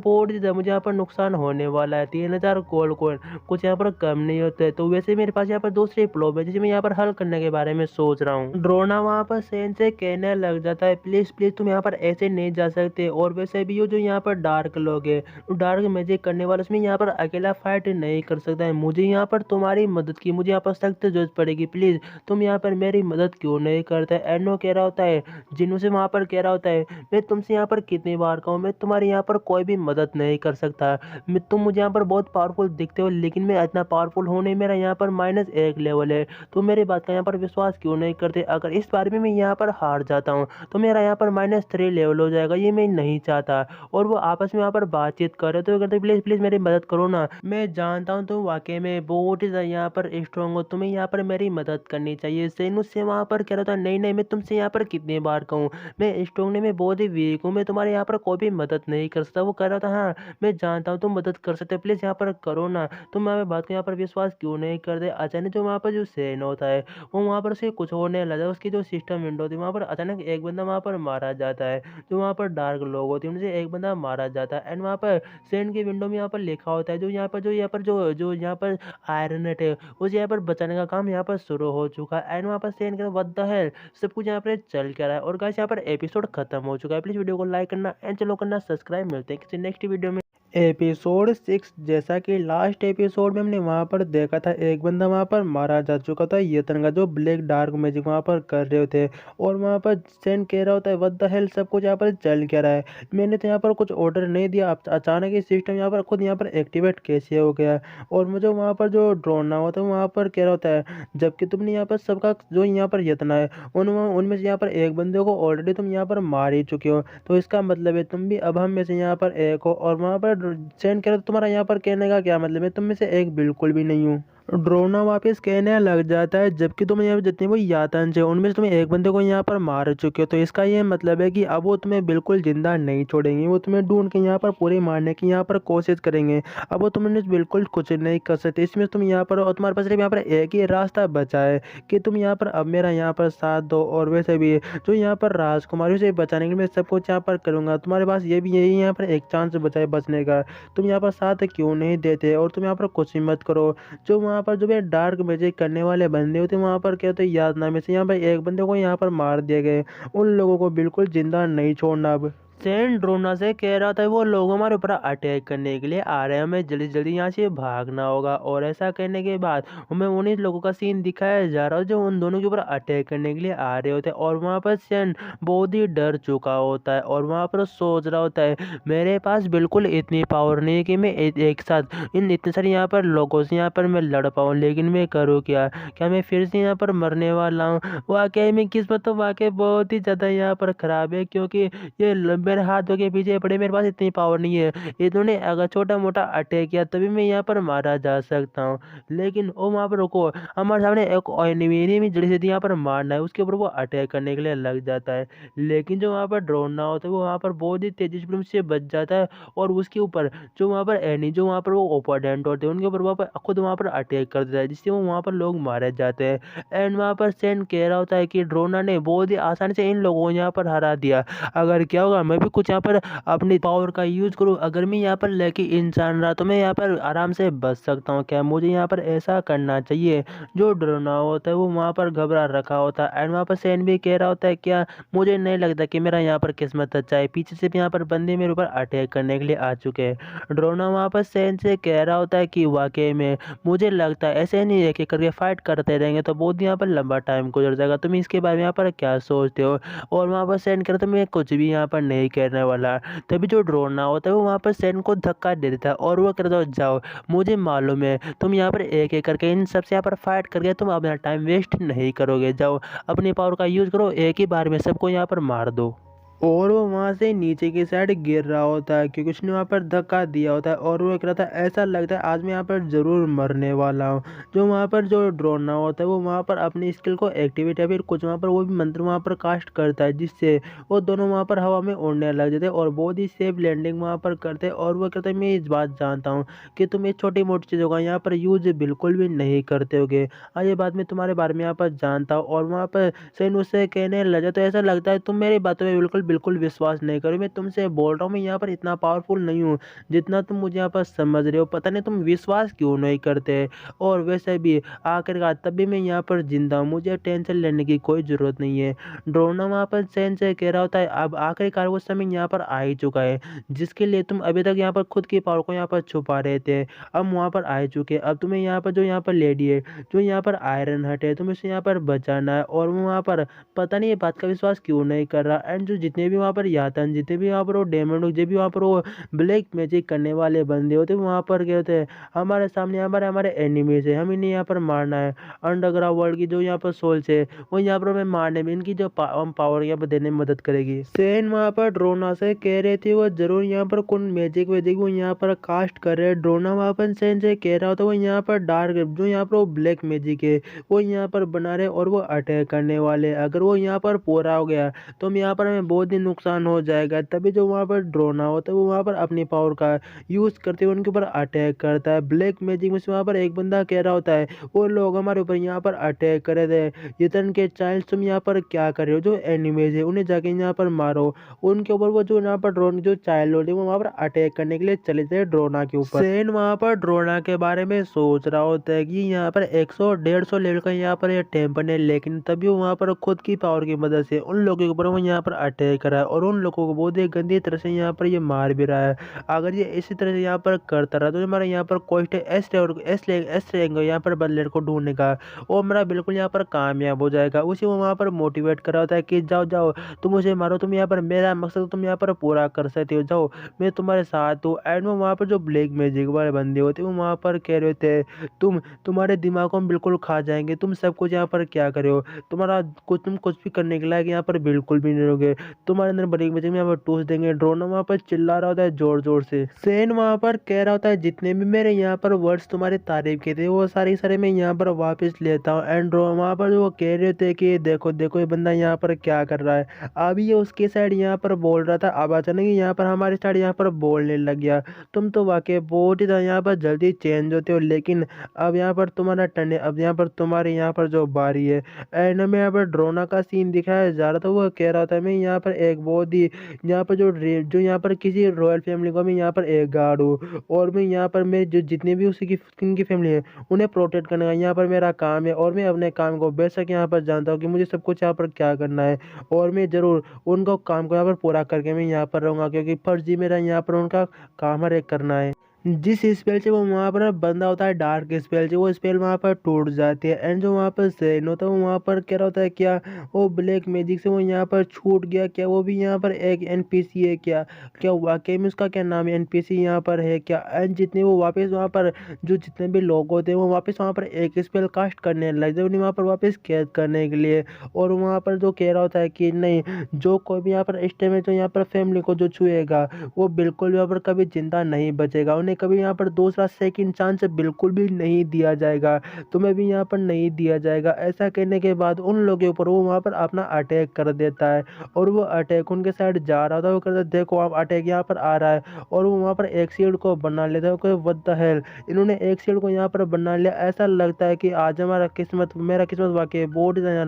मुझे यहाँ पर नुकसान होने वाला है, 3000 गोल्ड कॉइन कुछ यहाँ पर कम नहीं होते, तो वैसे मेरे पास यहाँ पर दूसरी प्रॉब्लम है जिसे मैं यहाँ पर हल करने के बारे में सोच रहा हूँ। ड्रोना वहाँ पर सेन से कहने लग जाता है प्लीज प्लीज तुम यहाँ पर ऐसे नहीं जा सकते। और वैसे भी जो यहाँ पर डार्क लोग है डार्क मैजिक करने वाले उसमें यहाँ पर अकेला फाइट नहीं कर सकता है, मुझे यहाँ पर तुम्हारी मदद की मुझे यहाँ पर सख्त जरूरत पड़ेगी, प्लीज तुम यहाँ पर मेरी मदद क्यों नहीं करते। एनो कह रहा होता है जिन्हों से वहाँ पर कह रहा होता है मैं तुमसे यहाँ पर कितनी बार कहूँ मैं तुम्हारी यहाँ पर कोई भी मदद नहीं कर सकता, तुम मुझे यहाँ पर बहुत पावरफुल दिखते हो लेकिन मैं इतना पावरफुल होने मेरा यहाँ पर -1 लेवल है, तो मेरी बात का यहाँ पर विश्वास क्यों नहीं करते। अगर इस बार में मैं यहाँ पर हार जाता हूँ तो मेरा यहाँ पर -3 लेवल हो जाएगा, ये मैं नहीं चाहता। और वो आपस में यहाँ पर बातचीत कर रहे तो कहते प्लीज प्लीज मेरी मदद करो ना, मैं जानता हूँ तुम वाकई में बहुत ही यहाँ पर स्ट्रॉन्ग हो, तुम्हें यहाँ पर मेरी मदद करनी चाहिए। सेनू से वहाँ पर कह रहा था नहीं नहीं मैं तुमसे यहाँ पर कितनी बार कहूँ मैं स्ट्रॉन्ग नहीं, मैं बहुत ही वीक हूँ, मैं तुम्हारे यहाँ पर कोई भी मदद नहीं कर सकता। वो कह रहा था हाँ मैं जानता हूँ तुम मदद कर सकते हो, प्लीज यहाँ पर करो ना, तुम हमें बात को यहाँ पर विश्वास क्यों नहीं करते। अचानक जो वहाँ पर जो सेन होता है वो वहाँ पर से कुछ होने लगा, उसकी जो सिस्टम विंडो थी वहाँ पर अचानक एक बंदा वहाँ पर मारा जाता है, जो वहाँ पर डार्क लोग होते हैं उनसे एक बंदा मारा जाता है। एंड वहाँ पर सेन की विंडो में यहाँ पर लिखा होता है जो यहाँ पर आयरन नेट है उसे यहाँ पर बचाने का काम यहाँ पर शुरू हो चुका है। एंड वहाँ पर सेन का व्हाट द हेल सब कुछ यहाँ पर चल कर रहा है। और गाइस यहाँ पर एपिसोड खत्म हो चुका है, प्लीज वीडियो को लाइक करना एंड चलो करना सब्सक्राइब। मिलते हैं किसी नेक्स्ट वीडियो में। एपिसोड 6 जैसा कि लास्ट एपिसोड में हमने वहाँ पर देखा था एक बंदा वहाँ पर मारा जा चुका था यतन का जो ब्लैक डार्क मैजिक वहाँ पर कर रहे थे। और वहाँ पर सेन कह रहा होता है व्हाट द हेल सब कुछ यहाँ पर चल क्या रहा है, मैंने तो यहाँ पर कुछ ऑर्डर नहीं दिया, अचानक ही सिस्टम यहाँ पर खुद यहाँ पर एक्टिवेट कैसे हो गया। और मुझे वहाँ पर जो ड्रोन होता है वहाँ पर कह रहा होता है जबकि तुमने यहाँ पर सबका जो यहाँ पर यतना है उनमें से यहाँ पर एक बंदे को ऑलरेडी तुम यहाँ पर मार ही चुके हो, तो इसका मतलब है तुम भी अब हम में से यहाँ पर एक हो। और वहाँ पर सेंड करो तुम्हारा यहाँ पर कहने का क्या मतलब है, तुम में से एक बिल्कुल भी नहीं हूँ। ड्रोना वापस कहने लग जाता है, जबकि तुम यहाँ पे जितने वो यातन थे उनमें से तुम एक बंदे को यहाँ पर मार चुके हो, तो इसका ये मतलब है कि अब वो तुम्हें बिल्कुल जिंदा नहीं छोड़ेंगे। वो तुम्हें ढूंढ के यहाँ पर पूरे मारने की यहाँ पर कोशिश करेंगे। अब वो तुम्हें बिल्कुल कुछ नहीं कर सकते। इसमें तुम यहाँ पर और तुम्हारे पास सिर्फ यहाँ पर एक ही रास्ता बचा है कि तुम यहाँ पर अब मेरा यहाँ पर साथ दो। और वैसे भी जो यहाँ पर राजकुमारी से बचाने के लिए मैं सब कुछ यहाँ पर करूँगा। तुम्हारे पास ये भी यही यहाँ पर एक चांस बचा है बचने का, तुम यहाँ पर साथ क्यों नहीं देते? और तुम यहाँ पर कुछ ही मत करो। जो वहाँ पर जो भी डार्क मैजिक करने वाले बंदे होते हैं वहाँ पर क्या होते हैं, यादनामे से यहाँ पर एक बंदे को यहाँ पर मार दिया गया। उन लोगों को बिल्कुल जिंदा नहीं छोड़ना। अब ड्रोना से कह रहा था वो लोग हमारे ऊपर अटैक करने के लिए आ रहे हैं, हमें जल्दी जल्दी यहाँ से भागना होगा। और ऐसा करने के बाद हमें उन्हीं लोगों का सीन दिखाया जा रहा है जो उन दोनों के ऊपर अटैक करने के लिए आ रहे होते हैं। और वहाँ पर सेन बहुत ही डर चुका होता है और वहाँ पर सोच रहा होता है मेरे पास बिल्कुल इतनी पावर नहीं है कि मैं एक साथ इन इतने सारे यहाँ पर लोगों से यहाँ पर मैं लड़ पाऊँ। लेकिन मैं करूँ क्या? क्या मैं फिर से यहाँ पर मरने वाला हूँ? वाकई में किस्मत तो वाकई बहुत ही ज़्यादा यहाँ पर ख़राब है, क्योंकि ये मेरे हाथों के पीछे पड़े, मेरे पास इतनी पावर नहीं है। इन्होंने अगर छोटा मोटा अटैक किया तभी मैं यहाँ पर मारा जा सकता हूँ। लेकिन वो वहाँ पर रुको, हमारे सामने एक एनिमी जड़ी से यहाँ पर मारना है, उसके ऊपर वो अटैक करने के लिए लग जाता है। लेकिन जो वहाँ पर ड्रोन ना होता है वो वहाँ पर बहुत ही तेजी से बच जाता है। और उसके ऊपर जो वहाँ पर जो वहाँ पर वो ओपोनेंट होते हैं उनके ऊपर वहाँ पर खुद वहाँ पर अटैक कर देता है, जिससे वो वहाँ पर लोग मारे जाते हैं। एंड वहाँ पर सेन कह रहा होता है कि ड्रोना ने बहुत ही आसानी से इन लोगों को यहाँ पर हरा दिया। अगर क्या होगा मैं भी कुछ यहाँ पर अपनी पावर का यूज करूँ, अगर मैं यहाँ पर लकी इंसान रहा तो मैं यहाँ पर आराम से बच सकता हूँ। क्या मुझे यहाँ पर ऐसा करना चाहिए? जो ड्रोना होता है वो वहाँ पर घबरा रखा होता है। एंड वहाँ पर सेन भी कह रहा होता है क्या मुझे नहीं लगता कि मेरा यहाँ पर किस्मत अच्छा है, पीछे से भी यहाँ पर बंदे मेरे ऊपर अटैक करने के लिए आ चुके हैं। ड्रोना वहाँ पर सेन से कह रहा होता है कि वाकई में मुझे लगता है ऐसे नहीं है कि करके फाइट करते रहेंगे तो बहुत यहाँ पर लंबा टाइम गुजर जाएगा। तुम इसके बारे में यहाँ पर क्या सोचते हो? और वहाँ पर सेन करता मैं कुछ भी यहाँ पर नहीं कहने वाला। तभी जो ड्रोना होता है वो वहाँ पर सेन को धक्का दे देता है और वो कहता है जाओ, मुझे मालूम है तुम यहाँ पर एक एक करके इन सबसे यहाँ पर फाइट करके तुम अपना टाइम वेस्ट नहीं करोगे। जाओ अपनी पावर का यूज करो, एक ही बार में सबको यहाँ पर मार दो। और वो वहाँ से नीचे की साइड गिर रहा होता है क्योंकि उसने वहाँ पर धक्का दिया होता है। और वो कह रहा था ऐसा लगता है आज मैं यहाँ पर ज़रूर मरने वाला हूँ। जो वहाँ पर जो ड्रोन ना होता है वो वहाँ पर अपनी स्किल को एक्टिवेट या फिर कुछ वहाँ पर वो भी मंत्र वहाँ पर कास्ट करता है, जिससे वो दोनों वहाँ पर हवा में उड़ने लग जाते हैं और बहुत ही सेफ लैंडिंग वहाँ पर करते हैं। और वो कहता है मैं इस बात जानता हूँ कि तुम ये छोटी मोटी चीज़ों का यहाँ पर यूज बिल्कुल भी नहीं करते होगे। आज ये बात मैं तुम्हारे बारे में यहाँ पर जानता हूँ। और वहाँ पर सैन उससे कहने लगा तो ऐसा लगता है तुम मेरी बातों में बिल्कुल बिल्कुल विश्वास नहीं करो। मैं तुमसे बोल रहा हूँ मैं यहाँ पर इतना पावरफुल नहीं हूँ जितना तुम मुझे यहाँ पर समझ रहे हो। पता नहीं तुम विश्वास क्यों नहीं करते। और वैसे भी आखिरकार तब भी मैं यहाँ पर जिंदा हूँ, मुझे टेंशन लेने की कोई ज़रूरत नहीं है। ड्रोना वहाँ पर सैन से कह रहा होता है अब आखिरकार वो समय यहाँ पर आ ही चुका है जिसके लिए तुम अभी तक यहाँ पर खुद की पावर को यहाँ पर छुपा रहे थे। अब वहाँ पर आ चुके, अब तुम्हें यहाँ पर जो यहाँ पर लेडी है जो यहाँ पर आयरन हट है तुम्हें उसे यहाँ पर बचाना है। और वो वहाँ पर पता नहीं ये बात का विश्वास क्यों नहीं कर रहा। एंड जो जितने भी वहाँ पर यातन, जितने भी वहाँ पर वो डेमन, जो भी वहाँ पर वो ब्लैक मैजिक करने वाले बंदे होते वहाँ पर क्या होते हैं हमारे सामने हमारे हमारे एनिमीज है, हम इन्हें यहाँ पर मारना है। अंडरग्राउंड वर्ल्ड की जो यहाँ पर सोल्स है वो यहाँ पर हमें मारने में इनकी जो पावर यहाँ पर देने में मदद करेगी। सेन वहाँ पर ड्रोना से कह रहे थे वो जरूर यहाँ पर कौन मैजिक वैजिक वो यहाँ पर कास्ट कर रहे हैं। ड्रोना वहाँ पर सेन से कह रहा होता वो यहाँ पर डार्क जो यहाँ पर वो ब्लैक मैजिक है वो यहाँ पर बना रहे और वो अटैक करने वाले। अगर वो यहाँ पर पूरा हो गया तो यहाँ पर हमें बहुत ही नुकसान हो जाएगा। तभी जो वहाँ पर ड्रोना होता है वो वहाँ पर अपनी पावर का यूज करते हुए उनके ऊपर अटैक करता है। ब्लैक मैजिक में से वहाँ पर एक बंदा कह रहा होता है वो लोग हमारे ऊपर यहाँ पर अटैक करे थे, इतन के चाइल्ड तुम यहाँ पर क्या कर रहे हो? जो एनिमीज है उन्हें जाके यहाँ पर मारो। उनके ऊपर वो जो यहाँ पर ड्रोन जो चाइल्ड होते वो वहाँ पर अटैक करने के लिए चले थे ड्रोना के ऊपर। सेन वहाँ पर ड्रोना के बारे में सोच रहा होता है कि यहाँ पर 100-150 लेवल का यहाँ पर ये टेम्पल है, लेकिन तभी वो वहाँ पर खुद की पावर की मदद से उन लोगों के ऊपर वो यहाँ पर अटैक करा है और उन लोगों को बहुत ही गंदी तरह से यहाँ पर ये मार भी रहा है। अगर ये इसी तरह से यहाँ पर करता रहा तो हमारा यहाँ पर कोस्ट एस रहेंगे यहाँ पर बदलेर को ढूंढने का और मेरा बिल्कुल यहाँ पर कामयाब हो जाएगा। उसी वो वहाँ पर मोटिवेट करा होता है कि जाओ जाओ तुम मुझे मारो, तुम यहाँ पर मेरा मकसद तुम यहाँ पर पूरा कर सकते हो, जाओ मैं तुम्हारे साथ हूँ। एंड वो वहाँ पर जो ब्लैक मैजिक वाले बंदे होते वो वहाँ पर कह रहे थे तुम्हारे दिमाग को हम बिल्कुल खा जाएंगे, तुम सब कुछ यहाँ पर क्या करे हो, तुम कुछ भी करने के लायक यहाँ पर बिल्कुल भी नहीं रहोगे, तुम्हारे अंदर बड़ी बचेगी, यहाँ पर ठूस देंगे। ड्रोना वहाँ पर चिल्ला रहा होता है जोर जोर से। सेन वहाँ पर कह रहा होता है जितने भी मेरे यहाँ पर वर्ड्स तुम्हारे तारीफ के थे वो सारे मैं यहाँ पर वापस लेता हूँ। एंड वहाँ पर वो कह रहे थे कि देखो देखो ये बंदा यहाँ पर क्या कर रहा है। अभी ये उसके साइड यहाँ पर बोल रहा था, अब अचानक यहाँ पर हमारे साइड यहाँ पर बोलने लग गया। तुम तो वाकई बहुत ही यहाँ पर जल्दी चेंज होते हो, लेकिन अब यहाँ पर तुम्हारा टर्न है, अब यहाँ पर तुम्हारे यहाँ पर जो बारी है। एंड में यहाँ पर ड्रोना का सीन दिखाया जा रहा था। वो कह रहा था मैं यहाँ पर एक बहुत ही यहाँ पर जो यहाँ पर किसी रॉयल फैमिली को मैं यहाँ पर एक गार्ड हूँ, और मैं यहाँ पर मैं जो जितने भी उसी की इनकी फैमिली है उन्हें प्रोटेक्ट करने का यहाँ पर मेरा काम है। और मैं अपने काम को बेशक यहाँ पर जानता हूँ कि मुझे सब कुछ यहाँ पर क्या करना है, और मैं ज़रूर उनको काम को यहाँ पर पूरा करके मैं यहाँ पर रहूँगा, क्योंकि फर्जी मेरा यहाँ पर उनका काम हर एक करना है। जिस स्पेल से वो वहाँ पर बंदा होता है, डार्क स्पेल से, वो स्पेल वहाँ पर टूट जाती है। एंड जो वहाँ पर सेन होता है वो वहाँ पर कह रहा होता है क्या वो ब्लैक मैजिक से वो यहाँ पर छूट गया क्या, वो भी यहाँ पर एक एनपीसी है क्या, क्या वाकई में उसका क्या नाम है एनपीसी यहाँ पर है क्या। एंड जितने वो वापस वहाँ पर जो जितने भी लोग होते हैं वो वापस वहाँ पर एक स्पेल कास्ट करने लग जाए उन्हें वहाँ पर वापस कैद करने के लिए। और वहाँ पर जो कह रहा होता है कि नहीं, जो कोई भी यहाँ पर इस टाइम में जो यहाँ पर फैमिली को जो छुएगा वो बिल्कुल यहाँ पर कभी जिंदा नहीं बचेगा, उन्हें कभी यहाँ पर दूसरा सेकंड चांस बिल्कुल भी नहीं दिया जाएगा, तुम्हें भी यहाँ पर नहीं दिया जाएगा। ऐसा कहने के बाद उन लोगों के ऊपर वो वहाँ पर अपना अटैक कर देता है, और वो अटैक उनके साइड जा रहा था वो कहता देखो आप अटैक यहाँ पर आ रहा है, और वो वहाँ पर एक शील्ड को बना लेता है। व्हाट द हेल, इन्होंने एक शील्ड को यहाँ पर बना लिया। ऐसा लगता है कि आज हमारा किस्मत, मेरा किस्मत वाकई बहुत ज़्यादा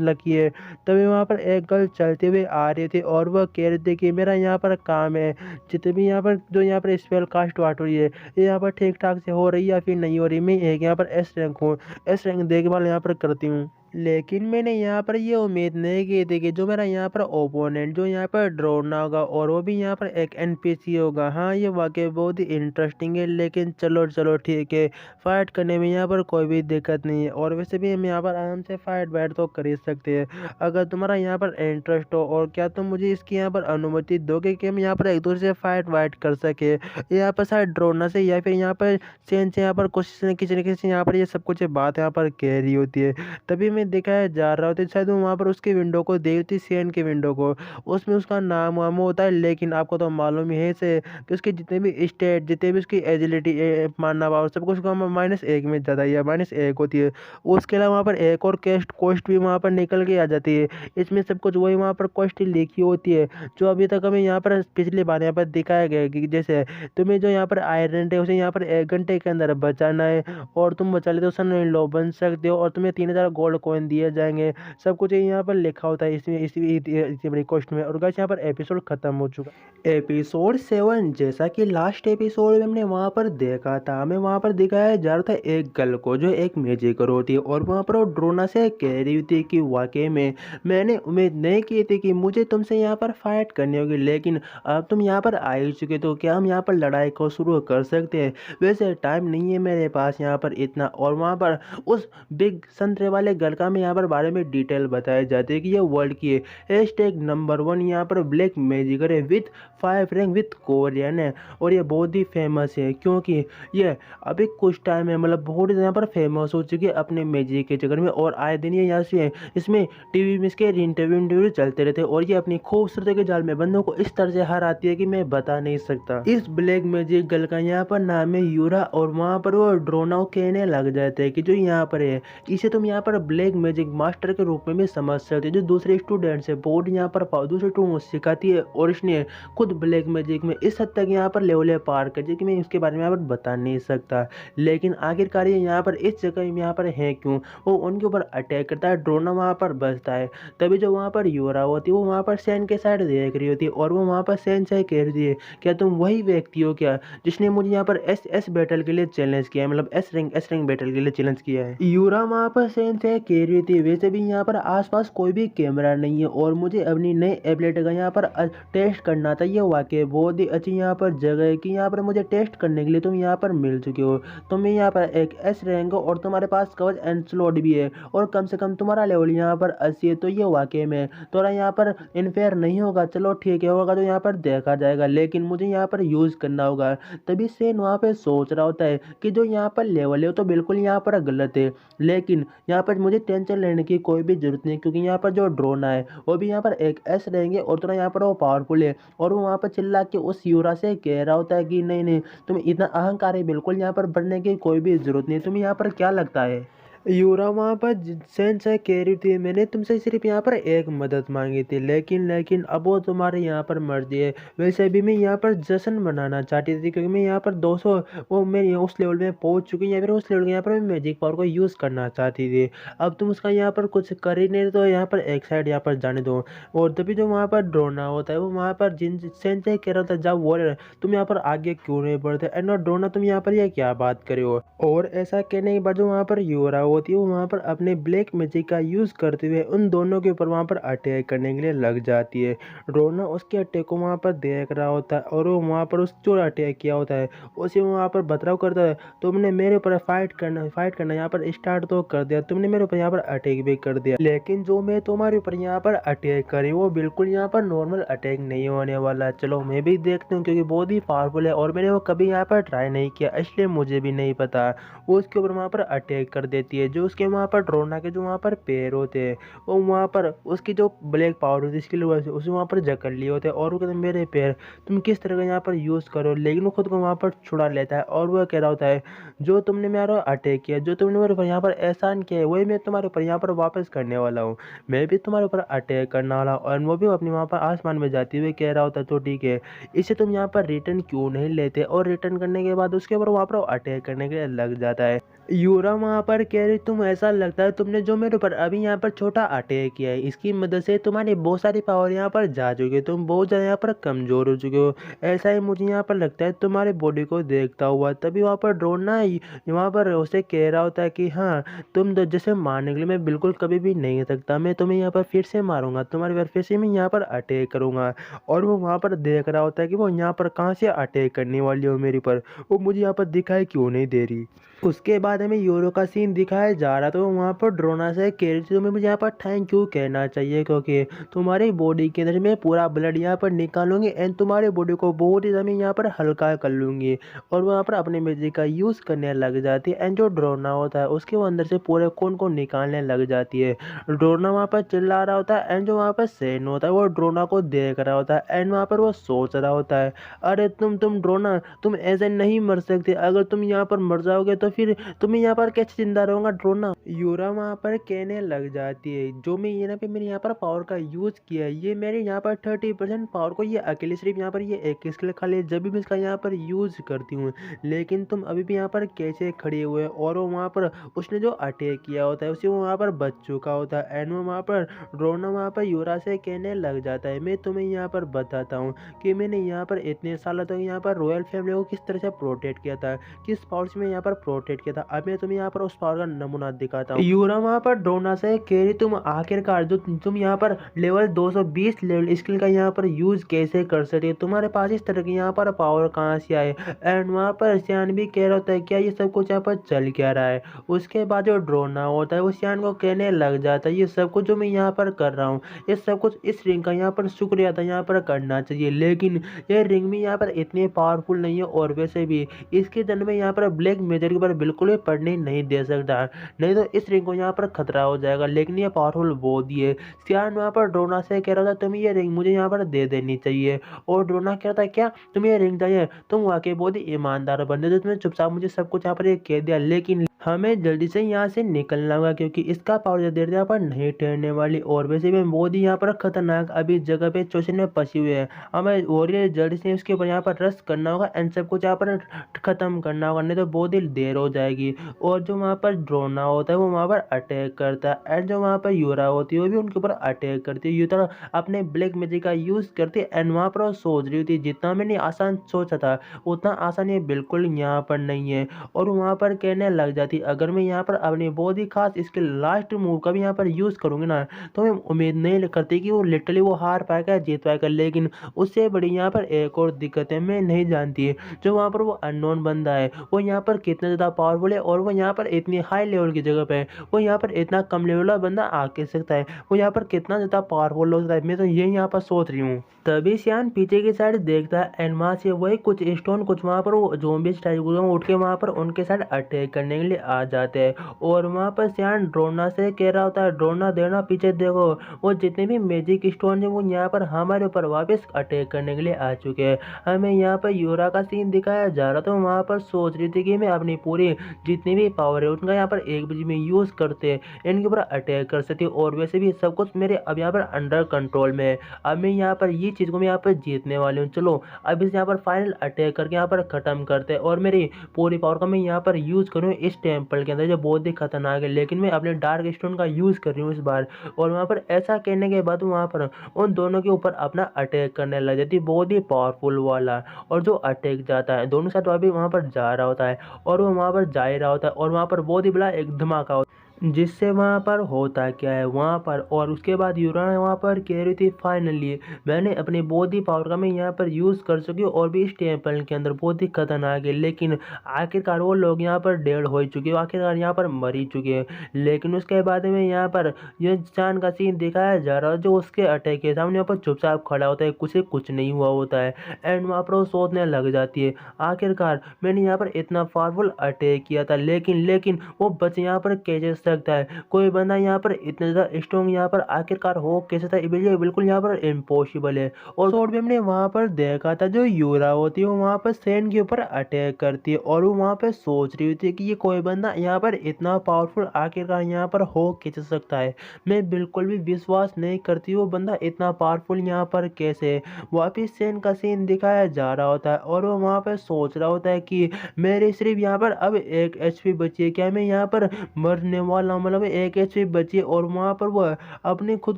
लकी है। तभी वहाँ पर एक गर्ल चलते हुए आ रही थी और वह कह रही थी कि मेरा यहाँ पर काम है, जितने भी यहाँ पर जो यहाँ पर स्पेल कास्ट वाट हुई है ये यहाँ पर ठीक ठाक से हो रही है या फिर नहीं हो रही। मैं एक यहाँ पर एस रैंक हूँ, एस रैंक देखभाल यहाँ पर करती हूँ। लेकिन मैंने यहाँ पर ये उम्मीद नहीं की थी कि जो मेरा यहाँ पर ओपोनेंट जो यहाँ पर ड्रोना होगा और वो भी यहाँ पर एक एनपीसी होगा। हाँ ये वाकई बहुत ही इंटरेस्टिंग है, लेकिन चलो चलो ठीक है, फाइट करने में यहाँ पर कोई भी दिक्कत नहीं है, और वैसे भी हम यहाँ पर आराम से फाइट बैठ तो कर ही सकते हैं अगर तुम्हारा यहाँ पर इंटरेस्ट हो। और क्या तुम मुझे इसकी यहाँ पर अनुमति दोगे कि हम यहाँ पर एक दूसरे से फाइट वाइट कर सके, यहाँ पर शायद ड्रोना से या फिर यहाँ पर सेन से यहाँ पर कोशिश ने किसी न किसी यहाँ पर ये सब कुछ बात यहाँ पर कह रही होती है। तभी मैं दिखाया जा रहा होता है, शायद वो वहाँ पर उसके विंडो को देखती, सेन के विंडो को, उसमें उसका नाम वाम होता है। लेकिन आपको तो मालूम ही है से कि उसके जितने भी स्टेट, जितने भी उसकी एजिलिटी मानना पावर सब कुछ -1 में ज़्यादा या -1 होती है। उसके अलावा वहाँ पर एक और कोस्ट भी वहाँ पर निकल के आ जाती है। इसमें सब कुछ वही वहाँ पर कोस्ट लिखी होती है जो अभी तक हमें यहाँ पर पिछली बार यहाँ पर दिखाया गया है कि जैसे तुम्हें जो यहाँ पर आयरन है उसे यहाँ पर 1 घंटे के अंदर बचाना है, और तुम बचा लेते हो सन इन लो बन सकते हो, और तुम्हें 3000 गोल्ड कॉइन दिए जाएंगे। सब कुछ यहाँ पर लिखा होता है इसमें इसी बड़ी कॉस्ट में। और गाइस यहाँ पर एपिसोड खत्म हो चुका। एपिसोड 7, जैसा कि लास्ट एपिसोड में हमने वहाँ पर देखा था, हमें वहाँ पर दिखाया जा रहा था एक गर्ल को जो एक मैजिकर होती है, और वहाँ पर वो ड्रोना से कह रही थी कि वाकई में मैंने उम्मीद नहीं की थी कि मुझे तुमसे यहाँ पर फाइट करनी होगी, लेकिन अब तुम यहाँ पर आ ही चुके तो क्या हम यहाँ पर लड़ाई को शुरू कर सकते हैं। वैसे टाइम नहीं है मेरे पास यहाँ पर इतना। और वहाँ पर उस बिग संतरे वाले गर्ल का में यहाँ पर बारे में डिटेल बताई जाती है कि ये वर्ल्ड की है #1 यहाँ पर ब्लैक मैजिकर है विथ 5 रैंक विथ कोरियन है, और ये बहुत ही फेमस है क्योंकि ये अभी कुछ टाइम है मतलब बहुत ही यहाँ पर फेमस हो चुकी है अपने मैजिक के चक्कर में। और आए दिन ये यहाँ से इसमें टीवी में इसके इंटरव्यू चलते रहते हैं, और ये अपनी खूबसूरती के जाल में बंदों को इस तरह से हराती है कि मैं बता नहीं सकता। इस ब्लैक मैजिक गर्ल का यहाँ पर नाम है यूरा, और वहाँ पर वो ड्रोना कहने लग जाते हैं कि जो यहाँ पर है इसे तुम यहाँ पर ब्लैक मैजिक मास्टर के रूप में भी समझ सकते हो, जो दूसरे स्टूडेंट से बोर्ड यहाँ पर दूसरे स्टूडेंट को सिखाती है, और इसने खुद ब्लैक मैजिक में इस हद तक यहाँ पर लेवल पार कर दी कि मैं इसके बारे में यहाँ पर बता नहीं सकता। लेकिन आखिरकार ये यहाँ पर इस जगह में यहाँ पर है क्यों, वो उनके ऊपर अटैक करता है, ड्रोना वहाँ पर बचता है। तभी जो वहाँ पर यूरा होती है वो वहाँ पर सैन के साइड देख रही होती है, और वो वहाँ पर सैन से कह रही है क्या तुम वही व्यक्ति हो क्या जिसने मुझे यहाँ पर एस बैटल के लिए चैलेंज किया है, मतलब एस रैंक बैटल के लिए चैलेंज किया है। यूरा वहाँ पर सैन से कह रही थी वैसे भी यहाँ पर आसपास कोई भी कैमरा नहीं है, और मुझे अपनी नई एबिलिटी का यहाँ पर टेस्ट करना था। ये वाकई बहुत ही अच्छी यहाँ पर जगह है कि यहाँ पर मुझे टेस्ट करने के लिए तुम यहाँ पर मिल चुके हो। तुम्हें यहाँ पर एक एस रैंक हो और तुम्हारे पास कवच एंड स्लॉट भी है, और कम से कम तुम्हारा लेवल यहाँ पर 80 है, तो ये वाकई में थोड़ा यहाँ पर इनफेयर नहीं होगा। चलो ठीक है, होगा तो यहाँ पर देखा जाएगा, लेकिन मुझे यहाँ पर यूज़ करना होगा। तभी सेन वहाँ पर सोच रहा होता है कि जो यहाँ पर लेवल है तो बिल्कुल यहाँ पर गलत है, लेकिन यहाँ पर मुझे टेंशन लेने की कोई भी जरूरत नहीं, क्योंकि यहाँ पर जो ड्रोन है वो भी यहाँ पर एक एस रहेंगे और थोड़ा यहाँ पर वो पावरफुल है। और वो वहाँ पर चिल्ला के उस यूरा से कह रहा होता है कि नहीं नहीं, तुम इतना अहंकारी बिल्कुल यहाँ पर बनने की कोई भी जरूरत नहीं। तुम्हें यहाँ पर क्या लगता है? यूरा वहाँ पर सेन से कह रही थी, मैंने तुमसे सिर्फ यहाँ पर एक मदद मांगी थी, लेकिन लेकिन अब वो तुम्हारे यहाँ पर मर्जी है। वैसे भी मैं यहाँ पर जश्न मनाना चाहती थी, क्योंकि मैं यहाँ पर 200 वो मैं उस लेवल में पहुँच चुकी हूँ, या फिर उस लेवल के यहाँ पर मैं मैजिक पावर को यूज़ करना चाहती थी। अब तुम उसका यहाँ पर कुछ कर ही नहीं, तो यहाँ पर एक साइड यहाँ पर जाने दो। और तभी जो वहाँ पर ड्रोना होता है वो वहाँ पर जिन सेन से कह रहा था, जब वॉरियर तुम यहाँ पर आगे क्यों नहीं बढ़ते, एंड ड्रोना तुम यहाँ पर ये क्या बात करे हो। और ऐसा कहने के बाद जो वहाँ पर यूरा होती है वो वहाँ पर अपने ब्लैक मैजिक का यूज़ करते हुए उन दोनों के ऊपर वहाँ पर अटैक करने के लिए लग जाती है। ड्रोना उसके अटैक को वहाँ पर देख रहा होता है, और वो वहाँ पर उस जो अटैक किया होता है उसे वहाँ पर बतराव करता है, तुमने मेरे ऊपर फाइट करना यहाँ पर स्टार्ट तो कर दिया, तुमने मेरे ऊपर यहाँ पर अटैक भी कर दिया, लेकिन जो मैं तुम्हारे ऊपर यहाँ पर अटैक करी वो बिल्कुल यहाँ पर नॉर्मल अटैक नहीं होने वाला। चलो मैं भी देखती हूँ, क्योंकि बहुत ही पावरफुल है और मैंने वो कभी यहाँ पर ट्राई नहीं किया, इसलिए मुझे भी नहीं पता। वो उसके ऊपर वहाँ पर अटैक कर देती है। जो उसके वहाँ पर ड्रोना के जो वहाँ पर पैर होते हैं वो वहाँ पर उसकी जो ब्लैक पावर होती है इसके लिए उसे वहाँ पर जकड़ लिए होते हैं, और वो कहते हैं मेरे पैर तुम किस तरह का यहाँ पर यूज़ करो, लेकिन वो खुद को वहाँ पर छुड़ा लेता है और वह कह रहा होता है जो तुमने मेरा अटैक किया, जो तुमने मेरे ऊपर यहाँ पर एहसान किया है, वही मैं तुम्हारे ऊपर यहाँ पर वापस करने वाला हूँ। मैं भी तुम्हारे ऊपर अटैक करने वाला हूँ। और वो भी अपनी वहाँ पर आसमान में जाती हुई कह रहा होता है तो ठीक है, इसे तुम यहाँ पर रिटर्न क्यों नहीं लेते। और रिटर्न करने के बाद उसके ऊपर वहाँ पर अटैक करने के लिए लग जाता है। यूरा वहाँ पर कह रही, तुम ऐसा लगता है तुमने जो मेरे ऊपर अभी यहाँ पर छोटा अटैक किया है इसकी मदद से तुम्हारी बहुत सारी पावर यहाँ पर जा चुकी है, तुम बहुत ज़्यादा यहाँ पर कमज़ोर हो चुके हो। ऐसा ही मुझे यहाँ पर लगता है तुम्हारे बॉडी को देखता हुआ। तभी वहाँ पर ड्रोन ना वहाँ पर उसे कह रहा होता है कि हाँ तुम तो जैसे मारने के लिए मैं बिल्कुल कभी भी नहीं हो सकता, मैं तुम्हें यहाँ पर फिर से मारूंगा, तुम्हारे पर फिर से मैं यहाँ पर अटैक करूँगा। और वो वहाँ पर देख रहा होता है कि वो यहाँ पर कहाँ से अटैक करने वाली हो मेरे पर, वो मुझे यहाँ पर दिखाई क्यों नहीं दे रही। उसके बाद हमें यूरो का सीन दिखाया जा रहा, तो वहाँ पर ड्रोना से कह रही थी तुम्हें मुझे यहाँ पर थैंक यू कहना चाहिए, क्योंकि तुम्हारी बॉडी के अंदर मैं पूरा ब्लड यहाँ पर निकालूंगी एंड तुम्हारे बॉडी को बहुत ही ज़्यादा यहाँ पर हल्का कर लूँगी। और वहाँ पर अपने मैजिक का यूज़ करने लग जाती है, एंड जो ड्रोना होता है उसके वो अंदर से पूरे खून को निकालने लग जाती है। ड्रोना वहाँ पर चिल्ला रहा होता है, एंड जो वहाँ पर सेन होता है वो ड्रोना को देख रहा होता है, एंड वहाँ पर वो सोच रहा होता है अरे तुम ड्रोना तुम ऐसे नहीं मर सकते, अगर तुम यहाँ पर मर जाओगे तो फिर तुम्हें यहाँ पर कैसे जिंदा रहूंगा ड्रोना। यूरा वहाँ पर कहने लग जाती है जो मैं यहाँ पे मैंने यहाँ पर पावर का यूज किया है, ये मेरे यहाँ पर 30% पावर को ये अकेले सिर्फ यहाँ पर ये एक स्किल खाली जब भी मैं इसका यहाँ पर यूज करती हूँ, लेकिन तुम अभी भी यहाँ पर कैसे खड़े हुए। और वो वहाँ पर उसने जो अटैक किया होता है उसे वो वहाँ पर बच चुका होता है, एंड वो वहाँ पर ड्रोना वहाँ पर यूरा से कहने लग जाता है मैं तुम्हें यहाँ पर बताता हूँ कि मैंने यहाँ पर इतने सालों तक यहाँ पर रॉयल फैमिली को किस तरह से प्रोटेक्ट किया था, किस पावर से मैं यहाँ पर प्रोटेक्ट किया था। अब मैं तुम्हें यहाँ पर उस पावर का नमूना दिखाता हूँ। यूरा वहाँ पर ड्रोना से कह रही तुम आखिरकार जो तुम यहाँ पर लेवल 220 लेवल स्किल का यहाँ पर यूज कैसे कर सकते हो, तुम्हारे पास इस तरह की यहाँ पर पावर कहाँ से आए। एंड वहाँ पर सियान भी कह रहा होता है क्या ये सब कुछ यहाँ पर चल क्या रहा है। उसके बाद जो ड्रोना होता है वो सियान को कहने लग जाता है ये सब कुछ जो मैं यहाँ पर कर रहा हूँ ये सब कुछ इस रिंग का यहाँ पर शुक्रिया था यहाँ पर करना चाहिए, लेकिन ये रिंग भी यहाँ पर इतनी पावरफुल नहीं है, और वैसे भी इसके जन्म में यहाँ पर ब्लैक मेजर के ऊपर बिल्कुल भी पड़ने नहीं दे सकता, नहीं तो इस रिंग को यहाँ पर खतरा हो जाएगा। लेकिन ये पावरफुल बहुत ही है। सियान वहाँ पर ड्रोना से कह रहा था तुम्हें ये रिंग मुझे यहाँ पर दे देनी चाहिए, और ड्रोना कह रहा था क्या तुम्हें ये रिंग चाहिए, तुम वाकई बहुत ही ईमानदार बंदे, तो तुमने चुपचाप मुझे सब कुछ यहाँ पर ये कह दिया, लेकिन हमें जल्दी से यहाँ से निकलना होगा क्योंकि इसका पावर ज़्यादा देर यहाँ पर नहीं ठहरने वाली, और वैसे भी बहुत ही यहाँ पर खतरनाक अभी जगह पे चोचन में फंसी हुई है। हमें और ये जल्दी से उसके ऊपर यहाँ पर रस करना होगा एंड सब कुछ यहाँ पर खत्म करना होगा, नहीं तो बहुत ही देर हो जाएगी। और जो वहाँ पर ड्रोना होता है वो वहाँ पर अटैक करता है, एंड जो वहाँ पर यूरा होती है वो भी उनके ऊपर अटैक करती है। यूरा अपने ब्लैक मैजिक का यूज़ करती है, एंड वहाँ पर वो सोच रही थी जितना मैंने आसान सोचा था उतना आसान ये बिल्कुल यहाँ पर नहीं है। और वहाँ पर कहने लग जाती अगर मैं यहाँ पर अपनी बहुत ही खास इसके लास्ट मूव का भी यहाँ पर यूज़ करूँगी ना तो मैं उम्मीद नहीं करती कि वो लिटरली वो हार पाएगा जीत पाएगा, लेकिन उससे बड़ी यहाँ पर एक और दिक्कत है मैं नहीं जानती जो वहाँ पर वो अननोन बंदा है वो यहाँ पर कितना ज़्यादा पावरफुल है, और वो यहाँ पर इतनी हाई लेवल की जगह पे वो यहाँ पर इतना कम लेवल वाला बंदा आ के सकता है, वो यहाँ पर कितना ज़्यादा पावरफुल हो सकता है, मैं तो यही यहाँ पर सोच रही हूँ। तभी सियान पीछे की साइड देखता है एंड वहाँ से वही कुछ स्टोन कुछ वहाँ पर वो ज़ॉम्बीज टाइप उठ के वहाँ पर उनके साइड अटैक करने के लिए आ जाते हैं। और वहाँ पर सियान ड्रोना से कह रहा होता है, ड्रोना देना पीछे देखो, वो जितने भी मैजिक स्टोन है वो यहाँ पर हमारे ऊपर वापस अटैक करने के लिए आ चुके हैं। हमें यहाँ पर यूरा का सीन दिखाया जा रहा, तो वहाँ पर सोच रही थी कि मैं अपनी पूरी जितनी भी पावर है उनका यहाँ पर एक बजे में यूज़ करते इनके ऊपर अटैक कर सकती हूँ। और वैसे भी सब कुछ मेरे अब यहाँ पर अंडर कंट्रोल में है। अब मैं यहाँ पर ये चीज़ को मैं यहाँ पर जीतने वाली हूँ। चलो अब इस यहाँ पर फाइनल अटैक करके यहाँ पर ख़त्म करते हैं और मेरी पूरी पावर का मैं यहाँ पर यूज़ करूँ इस टेम्पल के अंदर जो बहुत ही खतरनाक है। लेकिन मैं अपने डार्क स्टोन का यूज़ कर रही हूँ इस बार। और वहाँ पर ऐसा कहने के बाद वहाँ पर उन दोनों के ऊपर अपना अटैक करने लग जाती है, बहुत ही पावरफुल वाला। और जो अटैक जाता है दोनों साथ अभी वहाँ पर जा रहा होता है और वो वहाँ पर जा ही रहा होता है और वहाँ पर बहुत ही बड़ा एक धमाका होता है। जिससे वहाँ पर होता क्या है वहाँ पर, और उसके बाद यूरा वहाँ पर कह रही थी फाइनली मैंने अपनी बहुत ही पावर का मैं यहाँ पर यूज़ कर चुकी हूँ और भी इस टेम्पल के अंदर बहुत ही खतरनाक है। लेकिन आखिरकार वो लोग यहाँ पर डेड हो चुके हैं, आखिरकार यहाँ पर मर ही चुके हैं। लेकिन उसके बाद में यहाँ पर ये चांद का सीन दिखाया जा रहा है जो उसके अटैक के सामने यहाँ पर चुपचाप खड़ा होता है, कुछ नहीं हुआ होता है। एंड वहाँ पर वो सोचने लग जाती है आखिरकार मैंने यहाँ पर इतना पावरफुल अटैक किया था, लेकिन वो बच यहाँ पर कैसे सकता है, कोई बंदा यहाँ पर इतना ज़्यादा स्ट्रॉन्ग यहाँ पर आखिरकार हो कैसे था, ये बिल्कुल यहाँ पर इम्पॉसिबल है। और शॉर्ट में हमने वहाँ पर देखा था जो यूरा होती है वो वहाँ पर सेन के ऊपर अटैक करती है और वो वहाँ पर सोच रही होती है कि ये कोई बंदा यहाँ पर इतना पावरफुल आखिरकार यहाँ पर हो कैसे सकता है। मैं बिल्कुल भी विश्वास नहीं करती वो बंदा इतना पावरफुल यहाँ पर कैसे है। वापिस सेन का सीन दिखाया जा रहा होता है और वो वहाँ पर सोच रहा होता है कि मेरे सिर्फ यहाँ पर अब 1 HP बची है, क्या मैं यहाँ पर मरने वाला हूँ, मतलब 1 HP बची है। और वहाँ पर वो अपने खुद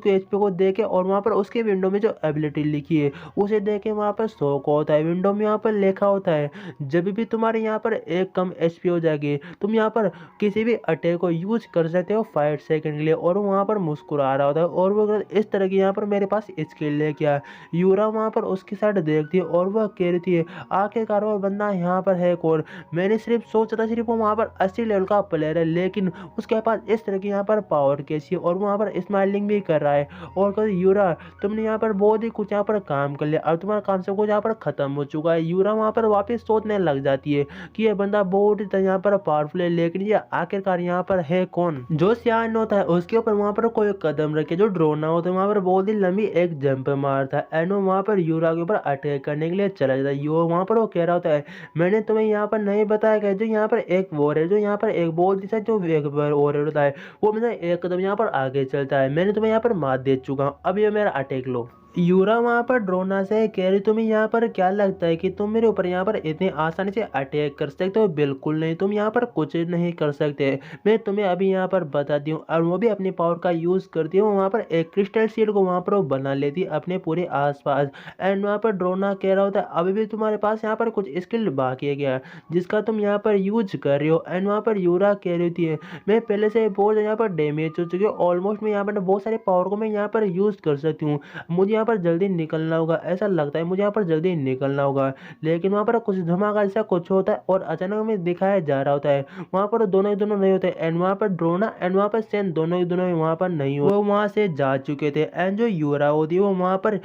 के HP को देखे और वहाँ पर उसके विंडो में जो एबिलिटी लिखी है उसे देखे वहाँ पर शौक होता है। विंडो में यहाँ पर लिखा होता है जब भी तुम्हारे यहाँ पर एक कम HP हो जाएगी तुम यहाँ पर किसी भी अटैक को यूज कर सकते हो 5 सेकंड के लिए। और वहाँ पर मुस्कुरा रहा होता है और वो इस तरह की यहाँ पर मेरे पास स्किल लेके आया। यूरा वहाँ पर उसकी साइड देखती है और वह कह रही थी आखिरकार वो बंदा यहाँ पर है कौन। मैंने सिर्फ सोचा था सिर्फ वो वहाँ पर 80 लेवल का प्लेयर है, लेकिन उसके पास इस तरह की यहाँ पर पावर कैसी है। और वहाँ पर स्माइलिंग भी कर रहा है और कहते यूरा तुमने यहाँ पर बहुत ही कुछ यहाँ पर काम कर लिया, अब तुम्हारा काम सब कुछ यहाँ पर खत्म हो चुका है। यूरा वहाँ पर वापस सोचने लग जाती है कि ये बंदा बहुत ही यहाँ पर पावरफुल है, लेकिन ये आखिरकार यहाँ पर है कौन। जो सियान होता है उसके ऊपर वहाँ पर कोई कदम रखे, जो ड्रोना होता है वहाँ पर बहुत ही लंबी एक जंप मारता है एंड वहाँ पर यूरा के ऊपर अटैक करने के लिए चला जाता है। वहाँ पर वो कह रहा होता है मैंने तुम्हें यहाँ पर नहीं बताया गया जो यहाँ पर एक वॉर है, जो यहाँ पर एक बहुत ही जो एक वॉर होता है वो मतलब एक कदम यहाँ पर आगे चलता है। मैंने तुम्हें यहाँ पर मात दे चुका हूँ, अब ये मेरा अटैक लो। यूरा वहाँ पर ड्रोना से कह रही तुम्हें यहाँ पर क्या लगता है कि तुम मेरे ऊपर यहाँ पर इतनी आसानी से अटैक कर सकते हो, बिल्कुल नहीं, तुम यहाँ पर कुछ नहीं कर सकते। मैं तुम्हें अभी यहाँ पर बताती हूँ। और वो भी अपनी पावर का यूज़ करती है, वहाँ पर एक क्रिस्टल शील्ड को वहाँ पर वो बना लेती है अपने पूरे आसपास। एंड वहाँ पर ड्रोना कह रहा होता है अभी भी तुम्हारे पास यहाँ पर कुछ स्किल बाकी है क्या जिसका तुम यहाँ पर यूज कर रही हो। एंड वहाँ पर यूरा कह रही थी मैं पहले से बहुत यहाँ पर डैमेज हो चुकी हूँ, ऑलमोस्ट मैं यहाँ पर बहुत सारे पावर को मैं यहाँ पर यूज़ कर सकती हूँ, मुझे यहाँ पर जल्दी निकलना होगा, ऐसा लगता है मुझे यहाँ पर जल्दी निकलना होगा। लेकिन वहाँ पर कुछ धमाका ऐसा कुछ होता है और अचानक में दिखाया जा रहा होता है वहाँ पर दोनों ही दोनों नहीं होते एंड वहाँ पर ड्रोना एंड वहाँ पर सेन दोनों ही दोनों वहाँ पर नहीं हो, वो वहाँ से जा चुके थे। एंड जो यूरा होती है वो वहाँ पर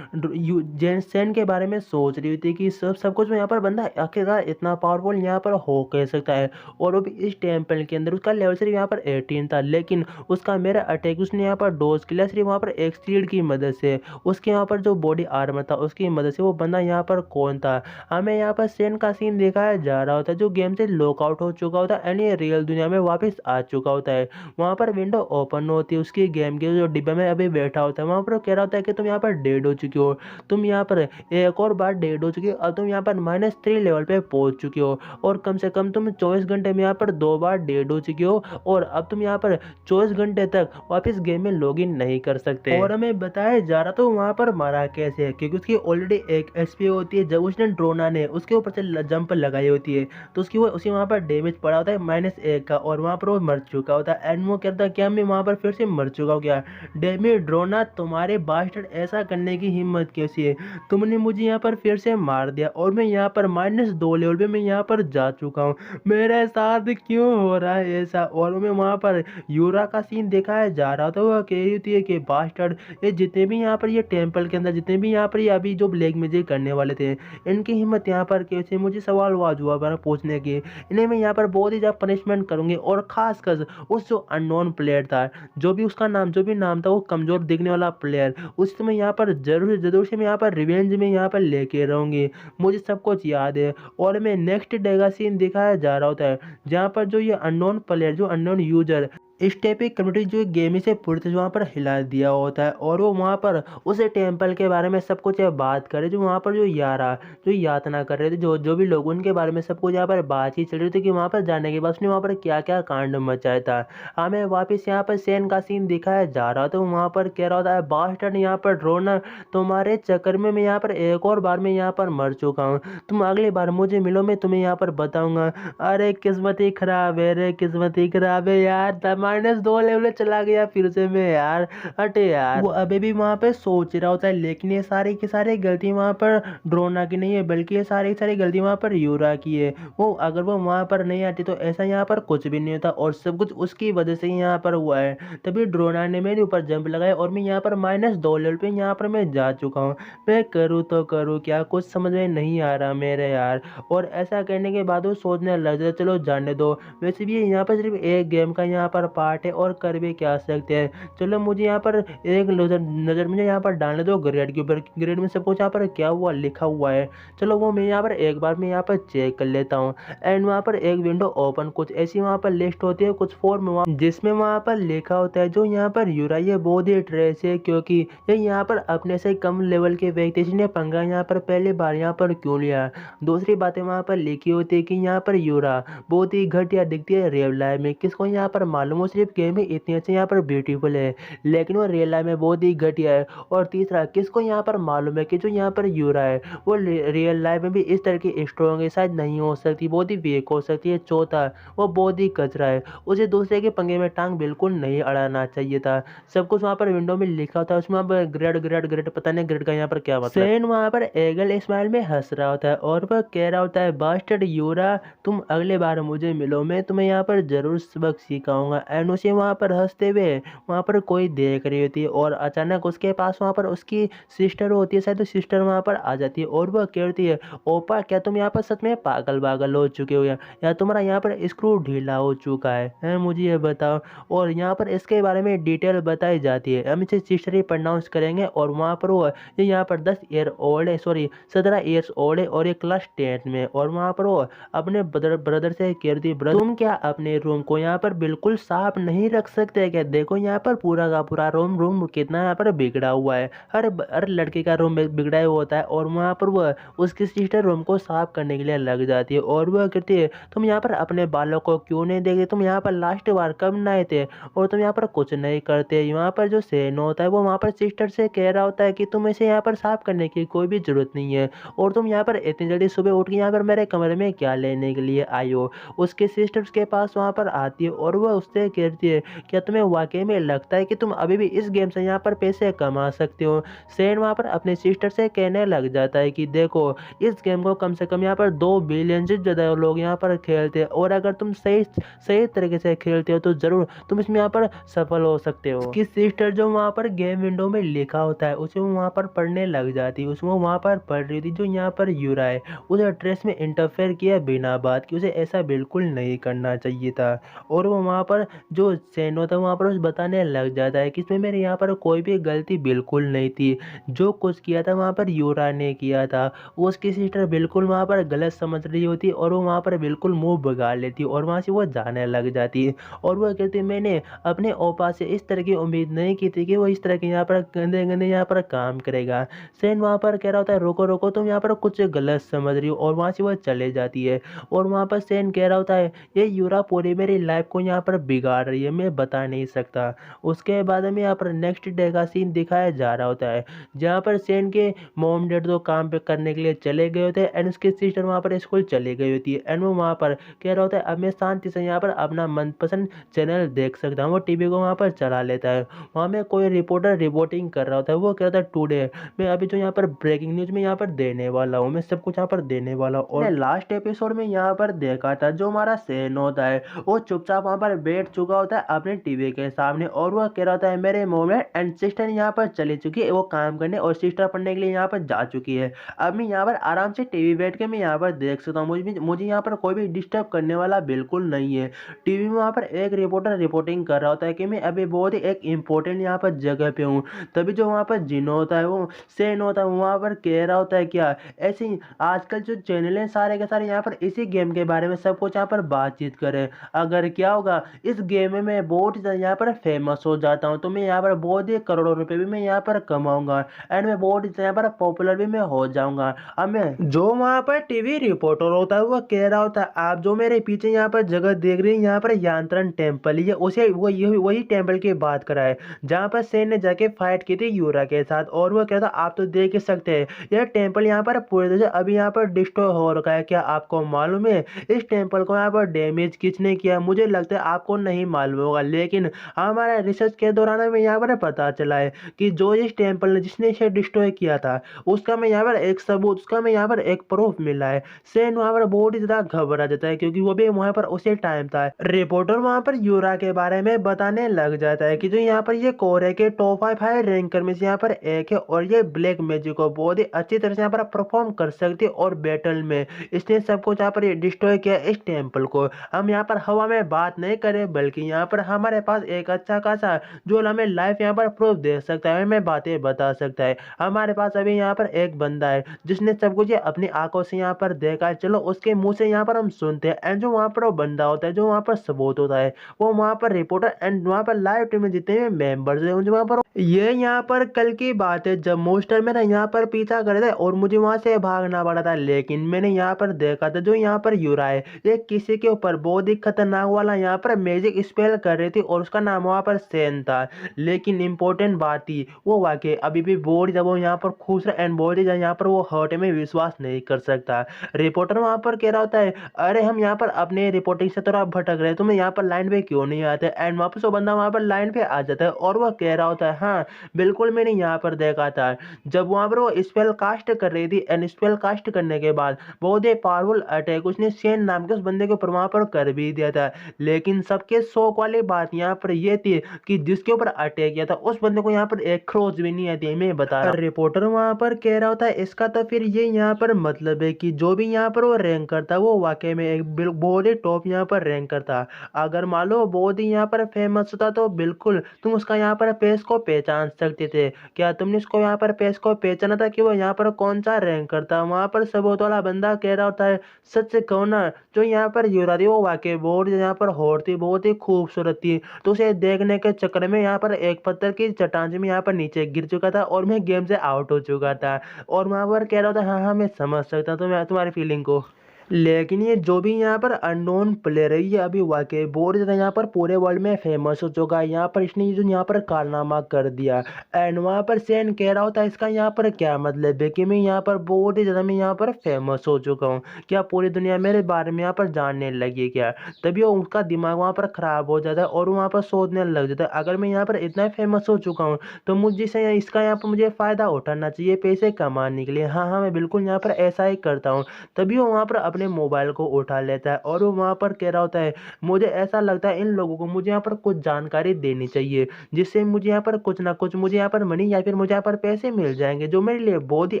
सेन के बारे में सोच रही थी कि सब कुछ यहाँ पर बंदा आखिरकार इतना पावरफुल यहाँ पर हो कह सकता है। और वो भी इस टेम्पल के अंदर उसका लेवल सिर्फ यहाँ पर 18 था, लेकिन उसका मेरा अटैक उसने यहाँ पर डोज किया सिर्फ वहाँ पर एक स्टील की मदद से, उसके यहाँ पर जो बॉडी आर्मर था उसकी मदद से। वो बंदा यहाँ पर कौन था, हमें यहाँ पर सेन का सीन दिखाया जा रहा होता है जो गेम से लॉकआउट हो चुका होता है एंड ये रियल दुनिया में वापस आ चुका होता है। वहाँ पर विंडो ओपन होती है उसकी गेम के जो डिब्बे में अभी बैठा होता है, वहाँ पर कह रहा होता है कि तुम यहाँ पर डेड हो चुकी हो, तुम यहाँ पर एक और बार डेड हो चुकी हो, अब तुम यहाँ पर -3 लेवल पे पहुंच चुकी हो और कम से कम तुम 24 घंटे में यहाँ पर 2 बार डेड हो चुकी हो और अब तुम यहाँ पर 24 घंटे तक वापस गेम में लॉगिन नहीं कर सकते। और हमें बताया जा रहा तो वहाँ पर मारा कैसे है, क्योंकि उसकी ऑलरेडी एक HP होती है, जब उसने ड्रोना ने उसके ऊपर से जंप लगाई होती है तो उसकी उसी वहाँ पर डैमेज पड़ा होता है -1 का और वहाँ पर वो मर चुका होता है। एंड वो कहता है क्या मैं वहाँ पर फिर से मर चुका हूँ क्या, डैमेज ड्रोना तुम्हारे बास्टर्ड ऐसा करने की हिम्मत कैसी है, तुमने मुझे यहाँ पर फिर से मार दिया और मैं यहाँ पर -2 लेवल पे मैं यहाँ पर जा चुका हूँ, मेरे साथ क्यों हो रहा है ऐसा। और मैं वहाँ पर यूरा का सीन दिखाया जा रहा था, वह कह रही थी कि बास्टर्ड ये जितने भी यहाँ पर ये टेम्पल टेम्पल के अंदर जितने भी यहाँ पर ये अभी जो ब्लैक मैजिक करने वाले थे, इनकी हिम्मत यहाँ पर कैसे, मुझे सवाल वाज हुआ मेरा पूछने की। इन्हें मैं यहाँ पर बहुत ही ज़्यादा पनिशमेंट करूँगी, और ख़ासकर उस जो अननोन प्लेयर था, जो भी उसका नाम जो भी नाम था वो कमज़ोर दिखने वाला प्लेयर, उससे मैं यहाँ पर ज़रूर ज़रूर से मैं यहाँ पर रिवेंज में यहाँ पर लेके रहूँगी। मुझे सब कुछ याद है। और मैं नेक्स्ट डे का सीन दिखाया जा रहा होता है, जहाँ पर जो ये अननोन प्लेयर, जो अननोन यूजर इस टाइप की कम्युनिटी जो गेम से पूरी तरह वहाँ पर हिला दिया होता है, और वो वहाँ पर उस टेम्पल के बारे में सब कुछ बात करे, जो वहाँ पर जो यारा जो यातना कर रहे थे, जो जो भी लोग, उनके बारे में सब कुछ यहाँ पर बातचीत चल रही थी कि वहाँ पर जाने के बाद उसने वहाँ पर क्या क्या कांड मचाया था। हमें वापस यहाँ पर सेन का सीन दिखाया जा रहा था, वहाँ पर कह रहा होता है, बास्टर्ड यहाँ पर ड्रोनर, तुम्हारे चक्कर में मैं यहाँ पर एक और बार मैं यहाँ पर मर चुका हूँ, तुम अगली बार मुझे मिलो, मैं तुम्हें यहाँ पर बताऊंगा। अरे किस्मत ही खराब है रे, किस्मत ही खराब है यार, -2 लेवल चला गया फिर से मैं यार। हटे यार। वो अभी भी वहाँ पे सोच रहा होता है, लेकिन ये सारी की सारी गलती वहाँ पर ड्रोना की नहीं है, बल्कि ये सारी की सारी गलती वहाँ पर यूरा की है। वो अगर वो वहाँ पर नहीं आती तो ऐसा यहाँ पर कुछ भी नहीं होता, और सब कुछ उसकी वजह से ही यहाँ पर हुआ है। तभी ड्रोना ने मेरे ऊपर जंप लगाया, और मैं यहाँ पर -2 लेवल पे यहाँ पर मैं जा चुका हूँ। मैं करूँ तो करूँ क्या, कुछ समझ में नहीं आ रहा मेरे यार। और ऐसा करने के बाद वो सोचने लग जाता, चलो जाने दो, वैसे भी यहाँ पर सिर्फ एक गेम का यहाँ पर पार्ट है, और कर भी क्या सकते हैं। चलो मुझे यहाँ पर एक नज़र मुझे यहाँ पर डालने दो ग्रेड के ऊपर, ग्रेड में सब कुछ यहाँ पर क्या हुआ लिखा हुआ है। चलो वो मैं यहाँ पर एक बार मैं यहाँ पर चेक कर लेता हूँ। एंड वहाँ पर एक विंडो ओपन, कुछ ऐसी वहाँ पर लिस्ट होती है, कुछ फॉर्म जिसमें वहाँ पर लिखा होता है, जो यहाँ पर यूरा ये बहुत ही ट्रेस है, क्योंकि ये यहाँ पर अपने से कम लेवल के व्यक्ति ने पंगा यहाँ पर पहली बार यहाँ पर क्यों लिया। दूसरी बातें वहाँ पर लिखी होती है कि यहाँ पर यूरा बहुत ही घटिया दिखती है रियल लाइफ में, किसको यहाँ पर मालूम हो, सिर्फ गेम में इतनी अच्छी यहाँ पर ब्यूटीफुल है, लेकिन वो रियल लाइफ में बहुत ही घटिया है। और तीसरा, किसको यहाँ पर मालूम है कि जो यहाँ पर यूरा है वो रियल लाइफ में भी इस तरह की स्ट्रॉन्ग है, शायद नहीं हो सकती, बहुत ही वीक हो सकती है। चौथा, वो बहुत ही कचरा है, उसे दूसरे के पंगे में टांग बिल्कुल नहीं अड़ाना चाहिए था। सब कुछ वहाँ पर विंडो में लिखा होता है, उसमें वहाँ पर ग्रेड ग्रेड ग्रेड, पता नहीं ग्रेड का यहाँ पर क्या मतलब। सेन वहाँ पर एगल स्माइल में हंस रहा होता है, और वह कह रहा होता है, बास्टर्ड यूरा, तुम अगले बार मुझे मिलो, मैं तुम्हें यहाँ पर जरूर सबक सिखाऊंगा। एंड उसे वहाँ पर हंसते हुए वहाँ पर कोई देख रही होती है, और अचानक उसके पास वहाँ पर उसकी सिस्टर होती है, शायद सिस्टर वहाँ पर आ जाती है, और वह कहती है, ओपा क्या तुम यहाँ पर सच में पागल पागल हो चुके हो, या तुम्हारा यहाँ पर स्क्रू ढीला हो चुका है, मुझे ये बताओ। और यहाँ पर इसके बारे में डिटेल बताई जाती है, हम इसे सिस्टर ही प्रोनाउंस करेंगे। और वहाँ पर वो ये यहाँ पर 10 ईयर ओल्ड है, सॉरी 17 ईयर्स ओल्ड है, और ये क्लास 10 में। और वहाँ पर वो अपने ब्रदर से कहती, ब्रदर तुम क्या अपने रूम को यहाँ पर बिल्कुल साफ नहीं रख सकते क्या, देखो यहाँ पर पूरा का पूरा रूम कितना यहाँ पर बिगड़ा हुआ है, हर लड़के का रूम बिगड़ा हुआ होता है। और वहाँ पर वह उसकी सिस्टर रूम को साफ करने के लिए लग जाती है, और वह कहती है, तुम यहाँ पर अपने बालों को क्यों नहीं देखते, तुम यहाँ पर लास्ट बार कब नहाए थे, और तुम यहाँ पर कुछ नहीं करते। यहाँ पर जो सेन होता है वो वहाँ पर सिस्टर से कह रहा होता है कि तुम इसे यहाँ पर साफ करने की कोई भी जरूरत नहीं है, और तुम यहाँ पर इतनी जल्दी सुबह उठ के यहाँ पर मेरे कमरे में क्या लेने के लिए आई हो। उसके सिस्टर्स के पास वहाँ पर आती है, और वह उससे कहती है, क्या तुम्हें वाकई में लगता है कि तुम अभी भी इस गेम से यहाँ पर पैसे कमा सकते हो। सेन वहाँ पर अपने सिस्टर से कहने लग जाता है कि देखो, इस गेम को कम से कम यहाँ पर 2 बिलियन से ज़्यादा लोग यहाँ पर खेलते हैं, और अगर तुम सही तरीके से खेलते हो तो ज़रूर तुम इसमें यहाँ पर सफल हो सकते हो। उसकी सिस्टर जो वहाँ पर गेम विंडो में लिखा होता है उसे वो वहाँ पर पढ़ने लग जाती है, उसमें वहाँ पर पढ़ रही थी, जो यहाँ पर यूरा है उस एड्रेस में इंटरफेयर किया बिना बात कि उसे ऐसा बिल्कुल नहीं करना चाहिए था। और वो वहाँ पर जो सेन होता है वहाँ पर उसे बताने लग जाता है कि इसमें मेरे यहाँ पर कोई भी गलती बिल्कुल नहीं थी, जो कुछ किया था वहाँ पर यूरा ने किया था। वो उसकी सिस्टर बिल्कुल वहाँ पर गलत समझ रही होती, और वो वहाँ पर बिल्कुल मुंह भगा लेती, और वहाँ से वो जाने लग जाती है। और वह कहती, मैंने अपने ओपा से इस तरह की उम्मीद नहीं की थी कि वो इस तरह के यहाँ पर गंदे गंदे यहाँ पर काम करेगा। सेन वहाँ पर कह रहा होता है, रोको रोको, तुम यहाँ पर कुछ गलत समझ रही हो, और वहाँ से वह चले जाती है। और वहाँ पर सेन कह रहा होता है, ये यूरा पूरी मेरी लाइफ को यहाँ पर बिगाड़ रही है, मैं बता नहीं सकता। उसके बाद में यहाँ पर नेक्स्ट डे का सीन दिखाया जा रहा होता है, जहाँ पर सेन के मॉम डैड तो काम पे करने के लिए चले गए होते हैं, एंड उसकी सिस्टर वहाँ पर स्कूल चली गई होती है। एंड वो वहाँ पर कह रहा होता है, अब मैं शांति से यहाँ पर अपना मनपसंद चैनल देख सकता हूँ। वो टीवी को वहाँ पर चला लेता है। वहाँ में कोई रिपोर्टर रिपोर्टिंग कर रहा होता है, वो कह रहा था, टुडे मैं अभी जो यहाँ पर ब्रेकिंग न्यूज में यहाँ पर देने वाला हूँ, मैं सब कुछ यहाँ पर देने वाला हूँ। और लास्ट एपिसोड में यहाँ पर देखा था, जो हमारा सेन होता है वो चुपचाप वहाँ पर बैठ चुका होता है अपने टीवी के सामने और वह कह रहा होता है मेरे मोम एंड सिस्टर यहाँ पर चली चुकी है वो काम करने और सिस्टर पढ़ने के लिए यहाँ पर जा चुकी है। अब मैं यहाँ पर आराम से टीवी बैठ के मैं यहाँ पर देख सकता हूँ, मुझे मुझे यहाँ पर कोई भी डिस्टर्ब करने वाला बिल्कुल नहीं है। टीवी में वहाँ पर एक रिपोर्टर रिपोर्टिंग कर रहा होता है कि मैं अभी बहुत ही एक इम्पोर्टेंट यहाँ पर जगह पे हूँ। तभी जो वहाँ पर जिन होता है वो सेन होता है वहाँ पर कह रहा होता है क्या ऐसे ही आजकल जो चैनल हैं सारे के सारे यहाँ पर इसी गेम के बारे में सब कुछ यहाँ पर बातचीत करें। अगर क्या होगा इस गेम में मैं बहुत ही ज़्यादा यहाँ पर फेमस हो जाता हूँ तो मैं यहाँ पर बहुत ही करोड़ों रुपए भी मैं यहाँ पर कमाऊंगा एंड मैं बहुत ही यहाँ पर पॉपुलर भी मैं हो जाऊंगा। अब मैं जो वहाँ पर टीवी रिपोर्टर होता है वो कह रहा होता है आप जो मेरे पीछे यहाँ पर जगह देख रही हैं यहाँ पर यांत्रण टेम्पल ही है, उसे वही टेम्पल की बात करा है जहाँ पर सेन ने जाके फाइट की थी यूरा के साथ। और वो कहता आप तो देख ही सकते हैं यह टेम्पल यहाँ पर पूरी तरह से अभी यहाँ पर डिस्ट्रॉय हो रखा है। क्या आपको मालूम है इस टेम्पल को यहाँ पर डैमेज किसने किया? मुझे लगता है आपको नहीं मालूम होगा लेकिन हमारा रिसर्च के दौरान हमें यहाँ पर पता चला है कि जो इस टेम्पल ने जिसने इसे डिस्ट्रॉय किया था उसका मैं यहाँ पर एक सबूत उसका मैं यहाँ पर एक प्रूफ मिला है। सेन वहाँ पर बहुत ही ज्यादा घबरा जाता है क्योंकि वो भी वहाँ पर उसी टाइम था। रिपोर्टर वहाँ पर यूरा के बारे में बताने लग जाता है कि जो यहाँ पर ये कोरे के टॉप 5 रैंकर में से यहाँ पर एक है और ये ब्लैक मैजिक को बहुत ही अच्छी तरह से यहाँ पर परफॉर्म कर सकती है और बैटल में इसने सब कुछ यहाँ पर डिस्ट्रॉय किया इस टेम्पल को। हम यहाँ पर हवा में बात नहीं करें बल्कि यहाँ पर हमारे पास एक अच्छा खासा जो हमें लाइफ यहाँ पर प्रूफ दे सकता है, हमें बातें बता सकता है। हमारे पास अभी यहाँ पर एक बंदा है जिसने सब कुछ ये अपनी आंखों से यहाँ पर देखा है, चलो उसके मुंह से यहाँ पर हम सुनते हैं। एंड जो वहाँ पर वो बंदा होता है जो वहाँ पर सबूत होता है वो वहाँ पर रिपोर्टर एंड वहाँ पर लाइव टीम में जितने भी मेंबर्स हैं वहाँ पर ये यहाँ पर कल की बात है जब मोस्टर मेरा यहाँ पर पीछा कर रहे थे और मुझे वहां से भागना पड़ा था लेकिन मैंने यहाँ पर देखा था जो यहाँ पर यूरा है ये किसी के ऊपर बहुत ही खतरनाक वाला यहाँ पर मैजिक स्पेल कर रही थी और उसका नाम वहाँ पर सेन था। लेकिन इम्पोर्टेंट बात थी वो वाकई अभी भी बोर्ड जब वो यहाँ पर खुश रहे एंड बोर्ड यहाँ पर वो हर्ट में विश्वास नहीं कर सकता। रिपोर्टर वहाँ पर कह रहा होता है अरे हम यहाँ पर अपने रिपोर्टिंग से थोड़ा भटक रहे तुम यहाँ पर लाइन पे क्यों नहीं आते? एंड वापस वो बंदा वहाँ पर लाइन पे आ जाता है और वह कह रहा होता है हाँ बिल्कुल मैंने यहाँ पर देखा था जब वहाँ पर वो स्पेल कास्ट कर रही थी एंड स्पेल कास्ट करने के बाद बहुत ही पावरफुल अटैक उसने सेन नाम के उस बंदे के ऊपर वहाँ पर कर भी दिया था। लेकिन सबके शौक वाली बात यहाँ पर ये थी कि जिसके ऊपर अटैक किया था उस बंदे को यहाँ पर एक खरोच भी नहीं आती मैं बता रहा हूँ। रिपोर्टर वहाँ पर कह रहा होता है इसका तो फिर ये यहाँ पर मतलब है कि जो भी यहाँ पर वो रैंक करता वो वाकई में एक बहुत ही टॉप यहाँ पर रैंक करता। अगर मान लो बहुत ही यहाँ पर फेमस होता तो बिल्कुल तुम उसका यहाँ पर फेस को पहचान सकते थे। क्या तुमने उसको यहाँ पर फेस को पहचाना था कि वो यहाँ पर कौन सा रैंक करता? वहाँ पर सबूत वाला बंदा कह रहा होता है सच से कहो ना जो यहाँ पर यूरा थी वो वाकई बहुत यहाँ पर हॉट थी बहुत ही खूबसूरत थी तो उसे देखने के चक्कर में यहाँ पर एक पत्थर की चट्टान से मैं यहाँ पर नीचे गिर चुका था और मैं गेम से आउट हो चुका था। और वहाँ पर कह रहा था हाँ हाँ मैं समझ सकता तो मैं तुम्हारी फीलिंग को। लेकिन ये जो भी यहाँ पर अननोन प्लेयर है ये अभी वाकई बहुत ज़्यादा यहाँ पर पूरे वर्ल्ड में फेमस हो चुका है। यहाँ पर इसने जो यहाँ पर कारनामा कर दिया एंड वहाँ पर सेन कह रहा होता है इसका यहाँ पर क्या मतलब है कि मैं यहाँ पर बहुत ही ज़्यादा मैं यहाँ पर फेमस हो चुका हूँ, क्या पूरी दुनिया मेरे बारे में यहाँ पर जानने लगी क्या? तभी वो उसका दिमाग वहाँ पर ख़राब हो जाता है और वहाँ पर सोचने लग जाता है अगर मैं यहाँ पर इतना फेमस हो चुका हूँ तो मुझे से इसका यहाँ पर मुझे फ़ायदा उठाना चाहिए पैसे कमाने के लिए। हाँ हाँ मैं बिल्कुल यहाँ पर ऐसा ही करता हूँ। तभी वो वहाँ पर अपने मोबाइल को उठा लेता है और वो वहाँ पर कह रहा होता है मुझे ऐसा लगता है इन लोगों को मुझे यहाँ पर कुछ जानकारी देनी चाहिए जिससे मुझे यहाँ पर कुछ ना कुछ मुझे यहाँ पर मनी या फिर मुझे यहाँ पर पैसे मिल जाएंगे जो मेरे लिए बहुत ही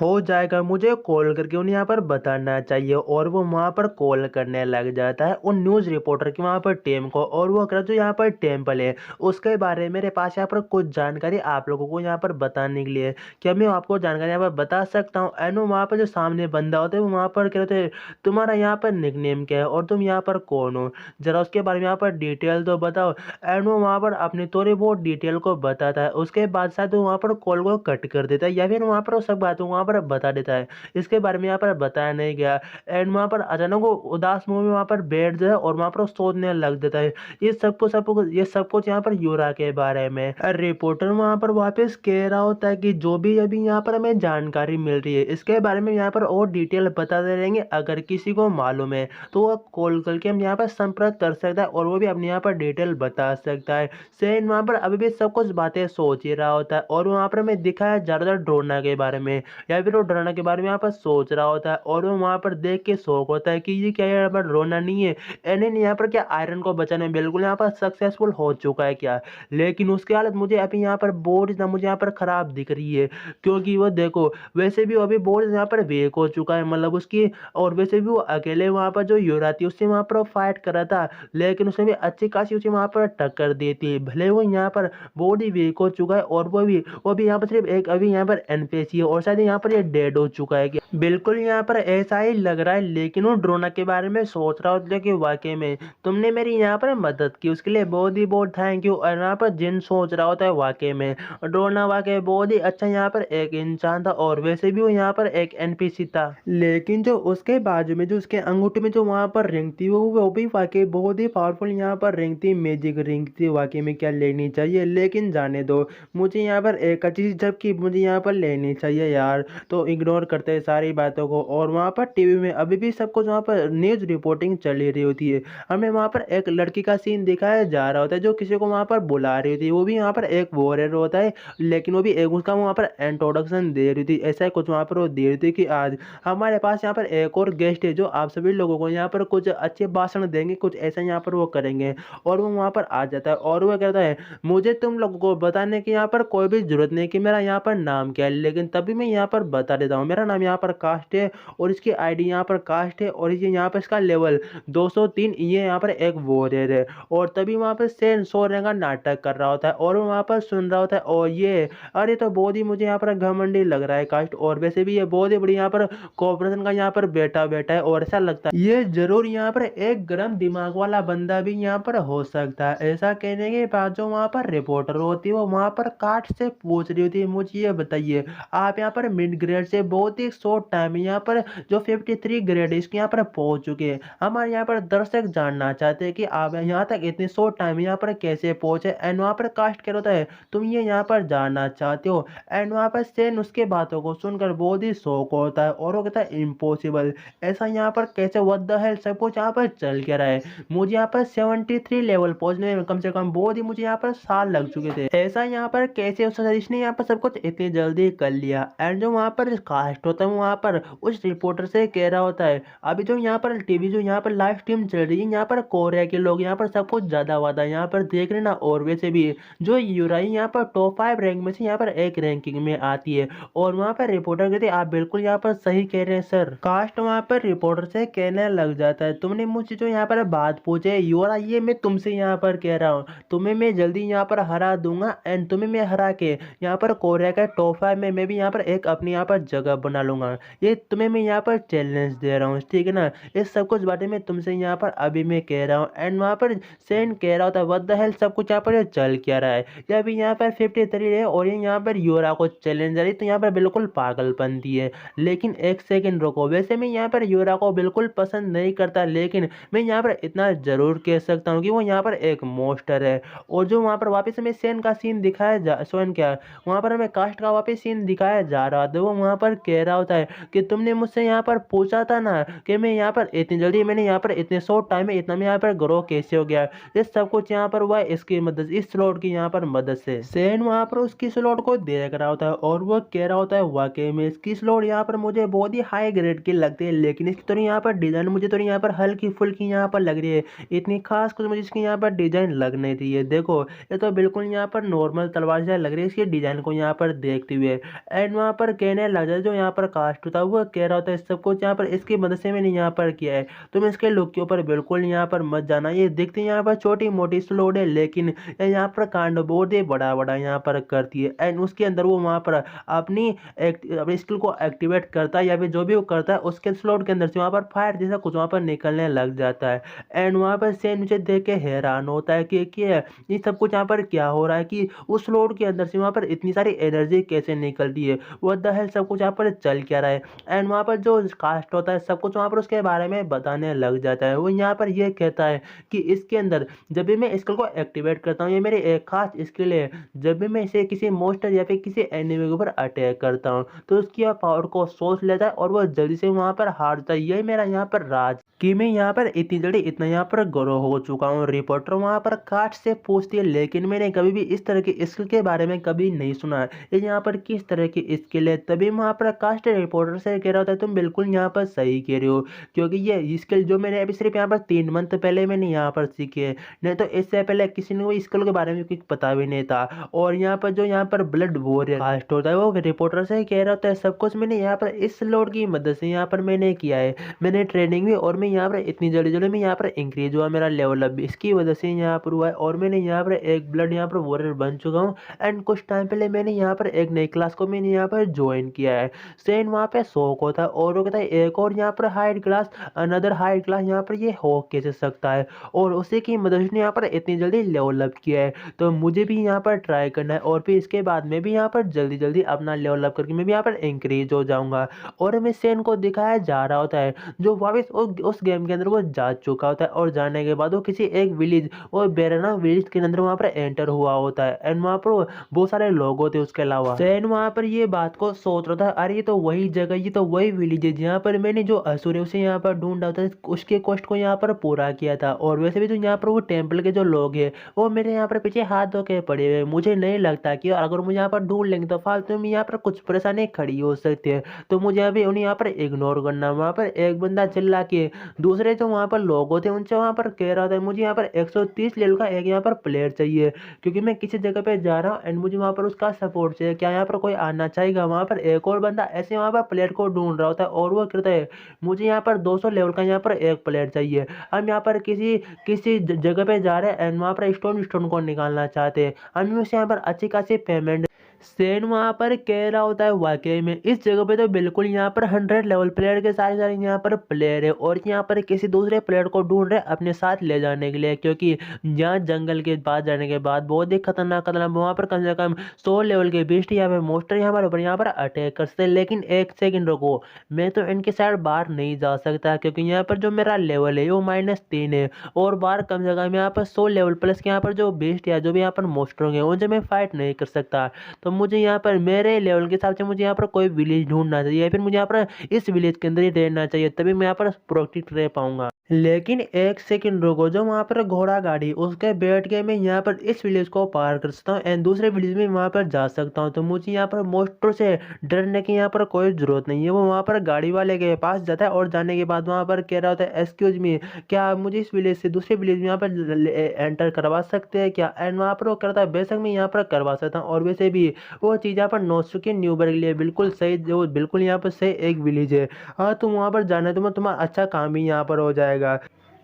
हो जाएगा। मुझे कॉल करके उन्हें यहाँ पर बताना चाहिए और वो वहाँ पर कॉल करने लग जाता है उन न्यूज़ रिपोर्टर की वहाँ पर टीम को और वो कह जो यहाँ पर टेम्पल है उसके बारे में मेरे पास यहाँ पर कुछ जानकारी आप लोगों को यहाँ पर बताने के लिए क्या मैं आपको जानकारी यहाँ पर बता सकता हूँ? एंड वहाँ पर जो सामने बंदा होता है वो वहाँ पर कहते हैं तुम्हारा यहाँ पर निकनेम क्या है और तुम यहाँ पर कौन हो, जरा उसके बारे में यहाँ पर डिटेल तो बताओ। एंड वो वहाँ पर अपनी थोड़ी बहुत डिटेल को बताता है उसके बाद शायद वो वहाँ पर कॉल को कट कर देता है या फिर वहाँ पर वो सब बातों वहाँ पर बता देता है। इसके बारे में यहाँ पर बताया नहीं गया एंड वहाँ पर अचानक वो उदास मुंह में वहाँ पर बैठ जाए और वहाँ पर सोचने लग जाता है ये सब कुछ यहाँ पर यूरा के बारे में। रिपोर्टर वहाँ पर वापस कह रहा होता है कि जो भी अभी यहाँ पर हमें जानकारी मिल रही है इसके बारे में यहाँ पर और डिटेल बताते रहेंगे, अगर किसी को मालूम है तो वह कॉल करके हम यहाँ पर संपर्क कर सकता है और वो भी अपने यहाँ पर डिटेल बता सकता है। सेन वहाँ पर अभी भी सब कुछ बातें सोच ही रहा होता है और वहाँ पर हमें दिखाया ज़्यादातर ड्रोना के बारे में। या फिर वो ड्रोना के बारे में यहाँ पर सोच रहा होता है और वो वहाँ पर देख के शौक होता है कि ये क्या यहाँ पर ड्रोना नहीं है, एनिन यहाँ पर क्या आयरन को बचाने में बिल्कुल यहाँ पर सक्सेसफुल हो चुका है क्या। लेकिन उसकी हालत मुझे अभी यहाँ पर बहुत ज़्यादा मुझे यहाँ पर खराब दिख रही है, क्योंकि वो देखो वैसे भी वो अभी बहुत यहाँ पर वीक हो चुका है, मतलब उसकी, और वैसे भी वो अकेले वहाँ पर जो युवराज थी उससे वहाँ पर फाइट कर रहा था, लेकिन उसने भी अच्छी खासी उसे वहाँ पर टक्कर दी थी। भले वो यहाँ पर बहुत ही वीक हो चुका है और वो भी यहाँ पर सिर्फ एक अभी यहाँ पर एनपीसी है और शायद यहाँ पर ये डेड हो चुका है क्या, बिल्कुल यहाँ पर ऐसा ही लग रहा है। लेकिन वो ड्रोना के बारे में सोच रहा होता है कि वाकई में तुमने मेरी यहाँ पर मदद की, उसके लिए बहुत ही बहुत थैंक यू। और यहाँ पर जिन सोच रहा होता है वाकई में ड्रोना वाकई बहुत ही अच्छा यहाँ पर एक इंसान था और वैसे भी वो यहाँ पर एक एनपीसी था। लेकिन जो उसके बाजू में जो उसके अंगूठे में जो वहाँ पर रिंग थी वो भी वाकई बहुत ही पावरफुल यहाँ पर रिंग थी, मैजिक रिंग थी, वाकई में क्या लेनी चाहिए। लेकिन जाने दो, मुझे यहाँ पर एक चीज़ जबकि मुझे यहाँ पर लेनी चाहिए यार, तो इग्नोर करते हैं सारी बातों को। और वहाँ पर टीवी में अभी भी सब कुछ वहाँ पर न्यूज़ रिपोर्टिंग चली रही होती है। हमें वहाँ पर एक लड़की का सीन दिखाया जा रहा होता है जो किसी को वहाँ पर बुला रही थी, वो भी यहाँ पर एक वॉरियर होता है, लेकिन वो भी एक उसका वहाँ पर इंट्रोडक्शन दे रही थी। ऐसा कुछ वहाँ पर वो दे रही थी कि आज हमारे पास यहाँ पर एक और गेस्ट है जो आप सभी लोगों को यहाँ पर कुछ अच्छे भाषण देंगे, कुछ ऐसा यहाँ पर वो करेंगे। और वो वहाँ पर आ जाता है और वो कहता है मुझे तुम लोगों को बताने की यहाँ पर कोई भी जरूरत नहीं कि मेरा यहाँ पर नाम क्या है, लेकिन तभी मैं यहाँ पर बता देता हूँ। मेरा नाम यहाँ पर कास्ट है और इसकी आईडी यहाँ पर कास्ट है और ये यहाँ पर इसका लेवल 203, ये यहाँ पर एक वॉरियर है। और तभी वहाँ पर सेन सोने का नाटक कर रहा होता है और वो वहाँ पर सुन रहा होता है और ये अरे तो बहुत ही मुझे यहाँ पर घमंडी लग रहा है कास्ट, और वैसे भी ये बहुत ही बड़ी यहाँ पर कॉर्पोरेशन का यहाँ पर बैठा है और ऐसा लगता है ये जरूर यहाँ पर एक गर्म दिमाग वाला बंदा भी यहाँ पर हो सकता है। ऐसा कहने के बाद जो वहाँ पर रिपोर्टर होती है वो वहाँ पर कास्ट से पूछ रही होती है मुझे ये बताइए आप यहाँ पर मिड ग्रेड से बहुत ही शॉर्ट टाइम में यहाँ पर जो 53 ग्रेड इसके यहाँ पर पहुंच चुके हैं, हमारे यहाँ पर दर्शक जानना चाहते हैं कि आप यहाँ तक इतने शॉर्ट टाइम में यहाँ पर कैसे पहुंचे। एंड वहाँ पर कास्ट क्या होता है तुम ये यहाँ पर जानना चाहते हो। एंड वहाँ पर सेन उसके बातों को सुनकर बहुत ही शौक होता है और वो कहता है इम्पॉसिबल, ऐसा यहाँ पर कैसे, व्हाट द हेल, सब कुछ यहाँ पर चल क्या रहा है। मुझे यहाँ पर 73 लेवल पहुंचने में कम से कम बहुत ही मुझे यहाँ पर साल लग चुके थे, ऐसा यहाँ पर कैसे उसने यहाँ पर सब कुछ इतनी जल्दी कर लिया। एंड जो वहाँ पर कास्ट होता है वहाँ पर उस रिपोर्टर से कह रहा होता है अभी जो यहाँ पर टीवी जो यहाँ पर लाइव स्ट्रीम चल रही है यहाँ पर कोरिया के लोग यहाँ पर सब कुछ ज्यादा वादा यहाँ पर देख रहे ना, और वैसे भी जो यूराई यहाँ पर टॉप 5 रैंक में से यहाँ पर एक रैंकिंग में आती है। और वहाँ पर रिपोर्टर कहते आप बिल्कुल यहाँ पर सही कह रहे हैं सर। कास्ट वहाँ पर रिपोर्टर से कहने लग जाता है तुमने मुझसे जो यहाँ पर बात पूछे यूरा ये मैं तुमसे यहाँ पर कह रहा हूँ, तुम्हें मैं जल्दी यहाँ पर हरा दूंगा एंड तुम्हें मैं हरा के यहाँ पर कोरिया का टॉप 5 में मैं भी यहाँ पर एक अपनी यहाँ पर जगह बना लूंगा। ये तुम्हें मैं यहाँ पर चैलेंज दे रहा हूँ, ठीक है ना। इस सब कुछ बातें मैं तुमसे यहाँ पर अभी मैं कह रहा हूँ। एंड वहाँ पर सेन कह रहा होता है व्हाट द हेल, सब कुछ यहाँ पर चल क्या रहा है। ये अभी यहाँ पर 53 है और ये यहाँ पर यूरा को चैलेंज दे रही, तो यहाँ पर बिल्कुल पागलपंती है। लेकिन एक सेकंड रुको, वैसे मैं यहाँ पर यूरा को बिल्कुल पसंद नहीं करता, लेकिन मैं यहाँ पर इतना जरूर कह सकता हूँ कि वो यहाँ पर एक मोस्टर है। और जो वहाँ पर वापस हमें सेन का सीन दिखाया जा सोन क्या वहाँ पर हमें कास्ट का वापस सीन दिखाया जा रहा था, वो वहाँ पर कह रहा होता है कि तुमने मुझसे यहाँ पर पूछा था ना कि मैं यहाँ पर इतनी जल्दी मैंने यहाँ पर इतने शॉर्ट टाइम में इतना मैं यहाँ पर ग्रो कैसे हो गया। ये सब कुछ यहाँ पर हुआ इसकी मदद, इस स्लॉट की यहाँ पर मदद से। सेन वहाँ पर उसकी स्लॉट को देख रहा होता है और वो कह रहा होता है वाकई में इसकी स्लॉट यहाँ पर मुझे बहुत ही हाई ग्रेड की लगती है, लेकिन इसकी थोड़ी यहाँ पर डिजाइन मुझे थोड़ी यहाँ पर हल्की फुल्की यहाँ पर लग रही है, इतनी खास कुछ मुझे इसकी यहाँ पर डिजाइन लग नहीं रही है। देखो ये तो बिल्कुल यहाँ पर नॉर्मल तलवार से लग रही है इसकी डिजाइन को यहाँ पर देखते हुए। एंड वहाँ पर कहने लग जाए जो यहाँ पर कास्ट होता है वो कह रहा होता है सब कुछ यहाँ पर इसकी मदद से मैंने यहाँ पर किया है, तुम इसके लुक के ऊपर बिल्कुल यहाँ पर मत जाना। ये दिखती है यहाँ पर छोटी मोटी स्लॉट है, लेकिन यहाँ पर कांड बहुत ही बड़ा बड़ा यहाँ पर करती है। एंड उसके अंदर वो वहाँ पर अपनी स्किल को एक्टिवेट करता है या फिर जो भी वो करता है उसके स्लॉट के अंदर से वहाँ पर फायर जैसा कुछ वहाँ पर निकलने लग जाता है। एंड वहाँ पर सेन मुझे देख के हैरान होता है कि ये सब कुछ यहाँ पर क्या हो रहा है कि उस स्लॉट के अंदर से वहाँ पर इतनी सारी एनर्जी कैसे निकलती है, व्हाट द हेल, सब कुछ यहाँ पर चल क्या रहा है। एंड वहाँ पर जो कास्ट होता है सब कुछ वहाँ पर उसके बारे में बताने लग जाता है। वो यहाँ पर ये कहता है कि इसके अंदर जब भी मैं स्किल को एक्टिवेट करता हूँ, ये मेरी एक खास स्किल है, जब भी मैं इसे किसी मोस्टर या फिर किसी एनिमी के ऊपर अटैक करता हूँ तो उसकी पावर को सोच लेता है और वो जल्दी से वहाँ पर हार जाता है। यही मेरा यहाँ पर राज कि मैं यहाँ पर इतनी जल्दी इतना यहाँ पर ग्रो हो चुका हूँ। रिपोर्टर वहाँ पर काट से पूछती है, लेकिन मैंने कभी भी इस तरह की स्किल के बारे में कभी नहीं सुना है। ये यहाँ पर किस तरह की स्किल है? तभी वहाँ पर कास्ट रिपोर्टर से कह रहा होता है, तुम बिल्कुल यहाँ पर सही कह रहे हो, क्योंकि ये स्किल जो मैंने अभी सिर्फ यहाँ पर 3 मंथ पहले मैंने यहाँ पर सीखी है। नहीं तो इससे पहले किसी ने वो स्किल के बारे में कुछ पता भी नहीं था। और यहाँ पर जो यहाँ पर ब्लड वॉरियर कास्ट होता है वो रिपोर्टर से कह रहा होता है, सब कुछ मैंने यहाँ पर इस लॉर्ड की मदद से यहाँ पर मैंने किया है। मैंने ट्रेनिंग भी, और मैं यहाँ पर इतनी जल्दी जल्दी मैं यहाँ पर इंक्रीज हुआ, मेरा लेवल अप भी इसकी वजह से यहाँ पर हुआ है। और मैंने यहाँ पर एक ब्लड यहाँ पर वॉरियर बन चुका हूँ। एंड कुछ टाइम पहले मैंने यहाँ पर एक नई क्लास को मैंने यहाँ पर ज्वाइन किया है। सेन वहाँ पे शौक होता है और वो कहता है एक और यहाँ पर height class, another height class यहाँ पर ये हो कैसे सकता है, और उसी की मदद से यहाँ पर इतनी जल्दी लेवल अप किया है। तो मुझे भी यहाँ पर ट्राई करना है, और फिर इसके बाद में भी यहाँ पर जल्दी जल्दी अपना लेवल अप करके मैं भी यहाँ पर इंक्रीज हो जाऊंगा। और मैं सेन को दिखाया जा रहा होता है जो वापस उस गेम के अंदर वो जा चुका होता है, और जाने के बाद वो किसी एक विलेज और बेरना विलेज के अंदर वहाँ पर एंटर हुआ होता है। एंड वहाँ पर बहुत सारे लोग होते हैं उसके अलावा। सेन वहाँ पर ये बात को सोच रहा था, अरे ये तो वही जगह, ये तो वही विलेज है जहाँ पर मैंने जो असुर है उसे यहाँ पर ढूंढा होता है, उसके कष्ट को यहाँ पर पूरा किया था। और वैसे भी जो यहाँ पर वो टेम्पल के जो लोग हैं वो मेरे यहाँ पर पीछे हाथ धो के पड़े हुए, मुझे नहीं लगता कि अगर मुझे यहाँ पर ढूंढ लेंगे तो फालतू में यहाँ पर कुछ परेशानी खड़ी हो सकती है। तो मुझे अभी उन्हें यहाँ पर इग्नोर करना। वहाँ पर एक बंदा चिल्ला के दूसरे जो वहाँ पर लोग होते हैं उनसे वहाँ पर कह रहा था, मुझे यहाँ पर 130 लेवल का एक यहाँ पर प्लेयर चाहिए, क्योंकि मैं किसी जगह पे जा रहा हूँ एंड मुझे वहाँ पर उसका सपोर्ट चाहिए, क्या यहाँ पर कोई आना चाहेगा? वहाँ पर एक और बंदा ऐसे वहाँ पर प्लेयर को ढूंढ रहा होता है, और वो कहता है मुझे यहाँ पर 200 लेवल का यहाँ पर एक प्लेयर चाहिए। हम यहाँ पर किसी किसी जगह पे जा रहे हैं एंड वहाँ पर स्टोन स्टोन को निकालना चाहते हैं, हमें उसे यहाँ पर अच्छी खासी पेमेंट। सेन वहाँ पर कह रहा होता है, वाकई में इस जगह पे तो बिल्कुल यहाँ पर 100 लेवल प्लेयर के सारे सारे यहाँ पर प्लेयर है, और यहाँ पर किसी दूसरे प्लेयर को ढूंढ रहे अपने साथ ले जाने के लिए, क्योंकि यहाँ जंगल के पास जाने के बाद बहुत ही खतरनाक खतरनाक वहाँ पर कम से कम 100 लेवल के बीस्ट यहाँ पे मोस्टर यहाँ पर अटैक कर सकते हैं। लेकिन एक सेकंड रुको, मैं तो इनके साइड बाहर नहीं जा सकता, क्योंकि यहाँ पर जो मेरा लेवल है वो -3 है, और बाहर कम से कम यहाँ पर 100 लेवल प्लस के यहाँ पर जो बीस्ट या जो भी यहाँ पर मोस्टर होंगे उनसे मैं फाइट नहीं कर सकता। तो मुझे यहाँ पर मेरे लेवल के हिसाब से मुझे यहाँ पर कोई विलेज ढूंढना चाहिए, या फिर मुझे यहाँ पर इस विलेज के अंदर ही रहना चाहिए, तभी मैं यहाँ पर प्रोटेक्ट रह पाऊंगा। लेकिन एक सेकंड रुको, जो वहाँ पर घोड़ा गाड़ी उसके बैठ के मैं यहाँ पर इस विलेज को पार कर सकता हूँ एंड दूसरे विलेज में वहाँ पर जा सकता हूँ। तो मुझे यहाँ पर मोस्टर से डरने की यहाँ पर कोई ज़रूरत नहीं है। वो वहाँ पर गाड़ी वाले के पास जाता है और जाने के बाद वहाँ पर कह रहा होता है, एक्सक्यूज मी, क्या आप मुझे इस विलेज से दूसरे विलेज में यहाँ पर एंटर करवा सकते हैं क्या? एंड वहाँ पर वो कहता है, बेशक मैं यहाँ पर करवा सकता हूँ, और वैसे भी वो चीज़ यहाँ पर नोसुकी न्यूबर्ग लिए बिल्कुल सही, जो बिल्कुल यहाँ पर सही एक विलेज है। हाँ, तुम वहाँ पर जाना, तुम्हारा अच्छा काम ही यहाँ पर हो जाएगा।